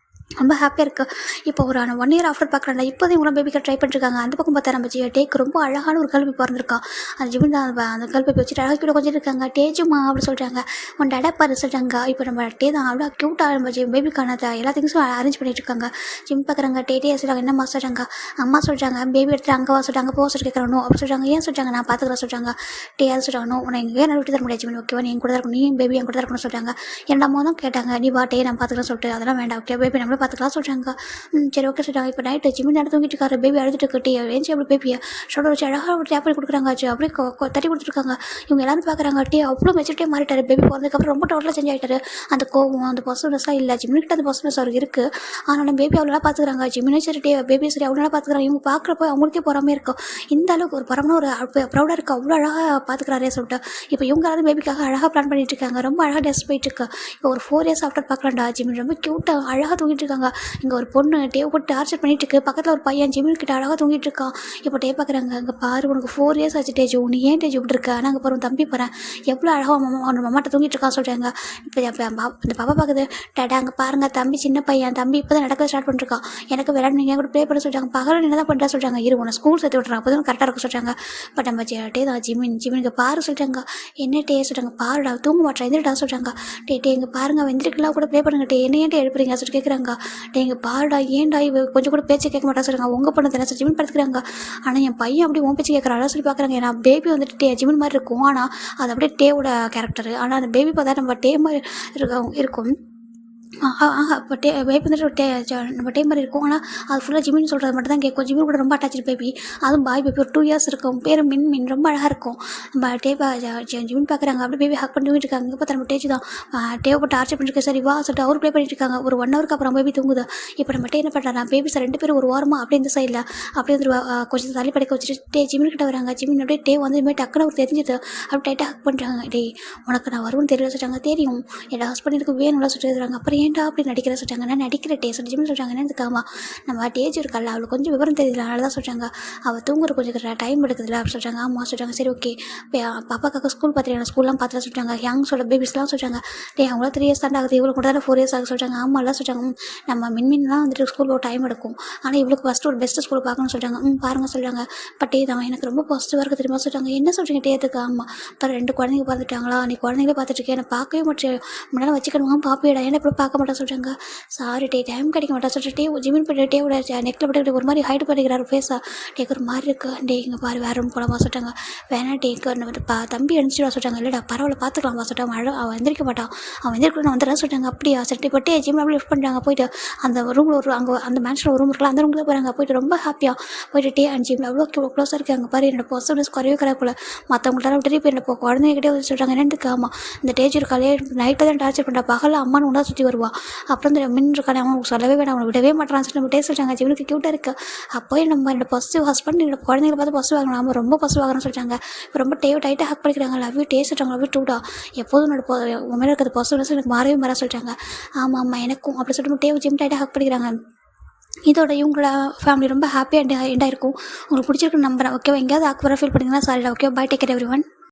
ரொம்ப ஹாப்பியாக இருக்குது. இப்போ ஒரு 1 இயர் ஆஃப்டர் பார்க்குறாங்க. இப்போதையும் இவங்களும் பேபிக்கு ட்ரை பண்ணிருக்காங்க. அந்த பக்கம் பார்த்தா நம்ம டேக்கு ரொம்ப அழகான ஒரு கல்வி பிறந்திருக்கா. அந்த ஜிமின் தான் அந்த கல்வி வச்சுட்டு அழகாக கூட கொஞ்சம் இருக்காங்க. டேஜுமா அப்படி சொல்கிறாங்க. உன் டேடா பாரு சொல்கிறாங்க. இப்போ நம்ம டே தான் அவ்வளோ க்யூட்டாக நம்ம பேபிக்கான எல்லா திங்ஸும் அரேஞ்ச் பண்ணிட்டு இருக்காங்க. ஜிம் பார்க்குறாங்க. டே சொல்கிறாங்க. என்னம்மா சொல்கிறாங்க. அம்மா சொல்கிறாங்க பேபி எடுத்துட்டு அங்கே வா சொல்கிறாங்க. போக சொல்லி கேட்குறானோ அப்படி சொல்கிறாங்க. ஏன் சொல்கிறாங்க. நான் பார்த்துக்கிறேன் சொல்கிறாங்க. டே அது சொல்கிறாங்க. உன்னை எங்கே நான் விட்டு தர முடியாது ஜிமின் ஓகேவா நீ என் கூட தான் இருக்கணும். நீ பேபி என் கூட தான் இருக்கணும்னு சொல்கிறாங்க. என் அம்மா தான் கேட்டாங்க. நீ வா டே நான் பார்த்துக்கிறேன் சொல்லிட்டு அதெல்லாம் வேண்டாம் ஓகே பேபி நம்மளே பார்த்துக்கலாம் சொல்கிறாங்க. சரி ஓகே சொல்கிறாங்க. இப்போ நைட்டு ஜிமின் நடந்து தூங்கிட்டு இருக்காரு. பேபி அழுதுட்டு கட்டி ஏஞ்சி அப்படி பேபியை ஷோல்டர் வச்சு அழகாக ஒரு டேப் பண்ணி கொடுக்குறாங்க. அப்படியே தட்டி கொடுத்துருக்காங்க. இவங்க எல்லாரும் பார்க்குறாங்க. டே அவ்வளோ மெச்சூரிட்டியாக மாறிட்டாரு. பேபி பிறந்ததுக்கப்புறம் ரொம்ப டோட்டலாக சேஞ்ச் ஆகிட்டாரு. அந்த கோவம் அந்த பாசிட்டிவ்னஸ்லாம் இல்லை. ஜிமின்கிட்ட அந்த பாசிட்டிவ்னஸ் அவருக்கு இருக்குது. ஆனால் பேபி அவ்வளோ பார்த்துக்கிறாங்க. ஜிமினே சரி டே பேபி சரி அவ்வளோ பார்த்துக்கிறாங்க. இவங்க பார்க்குறப்போ அவங்களுக்கே பொறாமே இருக்கும். இந்த அளவுக்கு ஒரு பரமான ஒரு ப்ரௌடாக இருக்குது. அவ்வளோ அழகாக பார்த்துக்கிறாரே சொல்லிட்டு இப்போ இவங்க எல்லாரும் பேபிக்காக அழகாக பிளான் பண்ணிட்டு இருக்காங்க. ரொம்ப அழகாக டெஸ்ட் போயிட்டு இருக்கு. இப்போ ஒரு 4 இயர்ஸ் ஆஃப்டர் பார்க்கலாம்டா ஜிமின் ரொம்ப க்யூட்டாக அழகாக தூங்கிட்டு இருக்காங்க. இங்கே ஒரு பொண்ணு டே போட்டு டார்ச்சர் பண்ணிட்டு இருக்கு. பக்கத்தில் ஒரு பையன் ஜிமின் கிட்ட அழகாக தூங்கிட்டு இருக்கான். இப்போ டே பார்க்குறாங்க. அங்கே பாரு உனக்கு 4 இயர்ஸ் ஆச்சு டேஜ் உனக்கு ஏன் டேஜ் இப்படி இருக்கா. ஆனால் அங்கே பாரு தம்பி போகிறேன் எவ்வளோ அழகாக அவனோட மம்மாட்ட தூங்கிட்டு இருக்கான்னு சொல்கிறாங்க. இப்போ இந்த பாப்பா பார்க்குது. டேடா அங்கே பாருங்கள் தம்பி சின்ன பையன் தம்பி இப்போ தான் நடக்க ஸ்டார்ட் பண்ணிருக்கான். எனக்கு விளையாட நீங்கள் கூட ப்ளே பண்ண சொல்கிறாங்க. பகல் என்ன தான் பண்ணுறா சொல்கிறாங்க. உன்னை ஸ்கூல் சேர்த்து விட்றாங்க அப்போ தான் கரெக்டாக இருக்கும் சொல்கிறாங்க. பட் நம்ம டே தான் ஜிமினுக்கு பாரு சொல்கிறாங்க. என்ன டே சொல்கிறாங்க. பாருடா தூங்க மாட்டேன் எந்திரிடா சொல்கிறாங்க. டே இங்கே பாருங்க வெந்திரிக்கலாம் கூட ப்ளே பண்ணுங்க டே என்ன ஏன்ட்டு எழுப்புறீங்க சொல்லி கேட்குறாங்க. டே இங்கே பாருடா ஏன்டா கொஞ்சம் கூட பேச்சு கேட்க மாட்டா சொல்கிறாங்க. உங்கள் பொண்ணு தானே ஜிமின் படுத்துக்கிறாங்க. ஆனால் என் பையன் அப்படியே உன் பேச்சு கேட்குறான் சொல்லி பார்க்குறாங்க. ஏன்னா பேபி வந்துட்டு ஜிமின் மாதிரி இருக்கும். ஆனால் அது அப்படியே டேவோட கேரக்டர். ஆனால் அந்த பேபி பார்த்தா நம்ம டே மாதிரி இருக்கும். இப்போ பேபி வந்துட்டு ஒரு நம்ம மாதிரி இருக்கும். ஆனால் அது ஃபுல்லாக ஜிமின்னு சொல்கிறது மட்டும் தான் கேட்கும். ஜிமின் கூட ரொம்ப அட்டாச்சு பேபி. அதுவும் பாய் பேபி ஒரு 2 இயர்ஸ் இருக்கும். பேர் மின் ரொம்ப அழகாக இருக்கும். நம்ம ஜிமின் பார்க்குறாங்க. அப்படியே பேபி ஹக் பண்ணி தூங்கிட்டு இருக்காங்க. இங்கே பார்த்தா நம்ம டேஜ் தான் போட்டு ஆர்ச்சர் பண்ணிட்டு சரி வா சொல்லிட்டு அவர் ப்ளே பண்ணிட்டு இருக்காங்க. ஒரு 1 ஹவருக்கு அப்புறம் பேபி தூங்குது. இப்போ நம்ம என்ன பண்ணுறாங்க பேபிஸ் 2 பேரும் ஒரு வாரமாக அப்படியே இந்த சைடில் அப்படியே வந்து கொஞ்சம் தள்ளி படைக்க வச்சுட்டு ஜிமின் கிட்ட வராங்க. ஜிமின் அப்படியே வந்து இதுமாதிரி டக்குன்னு அவர் தெரிஞ்சுது. அப்படி டைட்டாக ஹக் பண்ணுறாங்க. உனக்கு நான் வருவேன்னு தெரியல சொல்லிட்டாங்க. தெரியும் என்னோட ஹஸ்பண்ட் எனக்கு வேணும்லாம் சொல்லிட்டு அப்புறம் ஏன்டா அப்படி நடிக்கிற சொல்லிட்டாங்க. நான் நடிக்கிற சொல்லி ஜிம்னு சொல்லிட்டாங்க. என்ன இதுக்காமா நம்ம டேஜ் இருக்கல அவளுக்கு கொஞ்சம் விவரம் தெரியல அதனால தான் சொல்லிட்டாங்க. அவள் தூங்குற கொஞ்சம் டைம் எடுக்குதுல்ல அப்படி சொல்லிட்டாங்க. ஆமாம் சொல்லிட்டாங்க. சரி ஓகே பாப்பாக்காக ஸ்கூல் பார்த்துட்டு ஸ்கூல்லாம் பார்த்துட்டு சொல்லிட்டாங்க. யங் பேபிஸ்லாம் சொல்லிட்டாங்க. அவங்கள 3 இயர்ஸ் தான் ஆகுது இவ்வளோ கூட தான் 4 இயர்ஸ் ஆகுது சொல்லிட்டாங்க. ஆமாம்லாம் சொல்லிட்டாங்க. நம்ம மின்லாம் வந்துட்டு ஸ்கூல் போக டைம் எடுக்கும். ஆனால் இவளுக்கு ஃபஸ்ட்டு ஒரு பெஸ்ட்டு ஸ்கூல் பார்க்கணும்னு சொல்லிட்டாங்க. பாருங்கள் சொல்லிட்டாங்க. பட் தான் எனக்கு ரொம்ப பாசிட்டிவாக இருக்குது தெரியுமா சொல்லிட்டாங்க. என்ன சொல்கிறீங்க டேத்துக்கு? ஆமாம் இப்போ 2 குழந்தைங்க பார்த்துட்டாங்களா நீ குழந்தைங்களே பார்த்துட்டு இருக்கேன் என்னை பார்க்கவே மாட்டேன் முன்னால் வச்சுக்கணுமா பாப்பேடா ஏன்னா இப்போ பார்க்க மாட்டேன் சொல்லிட்டாங்க. சாரி டைம் கிடைக்க மாட்டேன் சொல்லிட்டு ஜிமின் பண்ணிட்டே விட நெக்கில் போட்டு ஒரு மாதிரி ஹைட் பண்ணிக்கிறாரு ஃபேஸாக ஒரு மாதிரி இருக்கு. இங்கே பாரு வேற ரூம் போகலாமா சொல்லிட்டாங்க. வேணா தம்பி எழுந்துச்சுவா சொல்லிட்டாங்க. இல்லைடா பரவாயில்ல பார்த்துக்கலாமா சொல்லிட்டாங்க. அவன் எந்திரிக்க மாட்டான் அவன் எந்திரிக்க நான் வந்துடுறேன் சொல்லிட்டாங்க. அப்படியா சரி பட்டே ஜிம் அப்படி லிஃப்ட் பண்ணுறாங்க. போயிட்டு அந்த ரூமில் அங்கே அந்த மேன்ஷனில் ஒரு ரூம் இருக்கலாம் அந்த ரூமில் போகிறாங்க. போயிட்டு ரொம்ப ஹாப்பியாக போயிட்டு அண்ட் ஜிம் எவ்வளோ க்ளோஸாக இருக்குது. அங்கே பாரு என்னோட பாசிட்டிவ்னஸ் குறையவே கிடையாது போல மற்றவங்கள்ட்ட விட்டு இப்போ என்னை குழந்தைகிட்டே வந்து சொல்கிறாங்க. என்னென்னு ஆமாம் இந்த டேஜ் இருக்காளே நைட்டில் தான் டார்ச்சர் பண்ணுறா பகலில் அம்மானு ஒன்றா சுற்றி வருவா. அப்புறம் இந்த மின் இருக்கானே அவன் சொல்லவே வேணாம் அவனை விடவே மாட்டான்னு சொல்லி நம்ம டேஸ்ட் சொல்லிட்டாங்க. ஜிவனுக்கு க்யூட்டாக இருக்குது. அப்போ நம்ம என்னோட பாசிட்டிவ் ஹஸ்பண்ட் என்னோட குழந்தைங்களை பார்த்து பாசிட்டிவ் ஆகணும். நம்ம ரொம்ப பாசிட்டிவ் ஆகணும்னு சொல்லிட்டாங்க. இப்போ ரொம்ப டைட்டாக ஹக் பண்ணிக்கிறாங்க. லவ் யூ டேஸ்ட் சொல்லிட்டாங்க. லவ் யூ டூடா எப்போதும் என்னோட உன் மேலே இருக்கிறது பாசிட்டிவ்னஸ் எனக்கு மாறவே மாற சொல்லிட்டாங்க. ஆமாம் எனக்கும் அப்படி சொல்லிட்டு ஜிம் டைட்டாக ஹக் பண்ணிக்கிறாங்க. இதோட இவங்களோட ஃபேமிலி ரொம்ப ஹாப்பியாக எண்டாக இருக்கும். உங்களுக்கு பிடிச்சிருக்குன்னு நம்புறேன். ஓகேவா எங்கேயாவது ஆக்குவராக ஃபீல் பண்ணிங்கன்னா சாரிடா. Okay bye take care every one.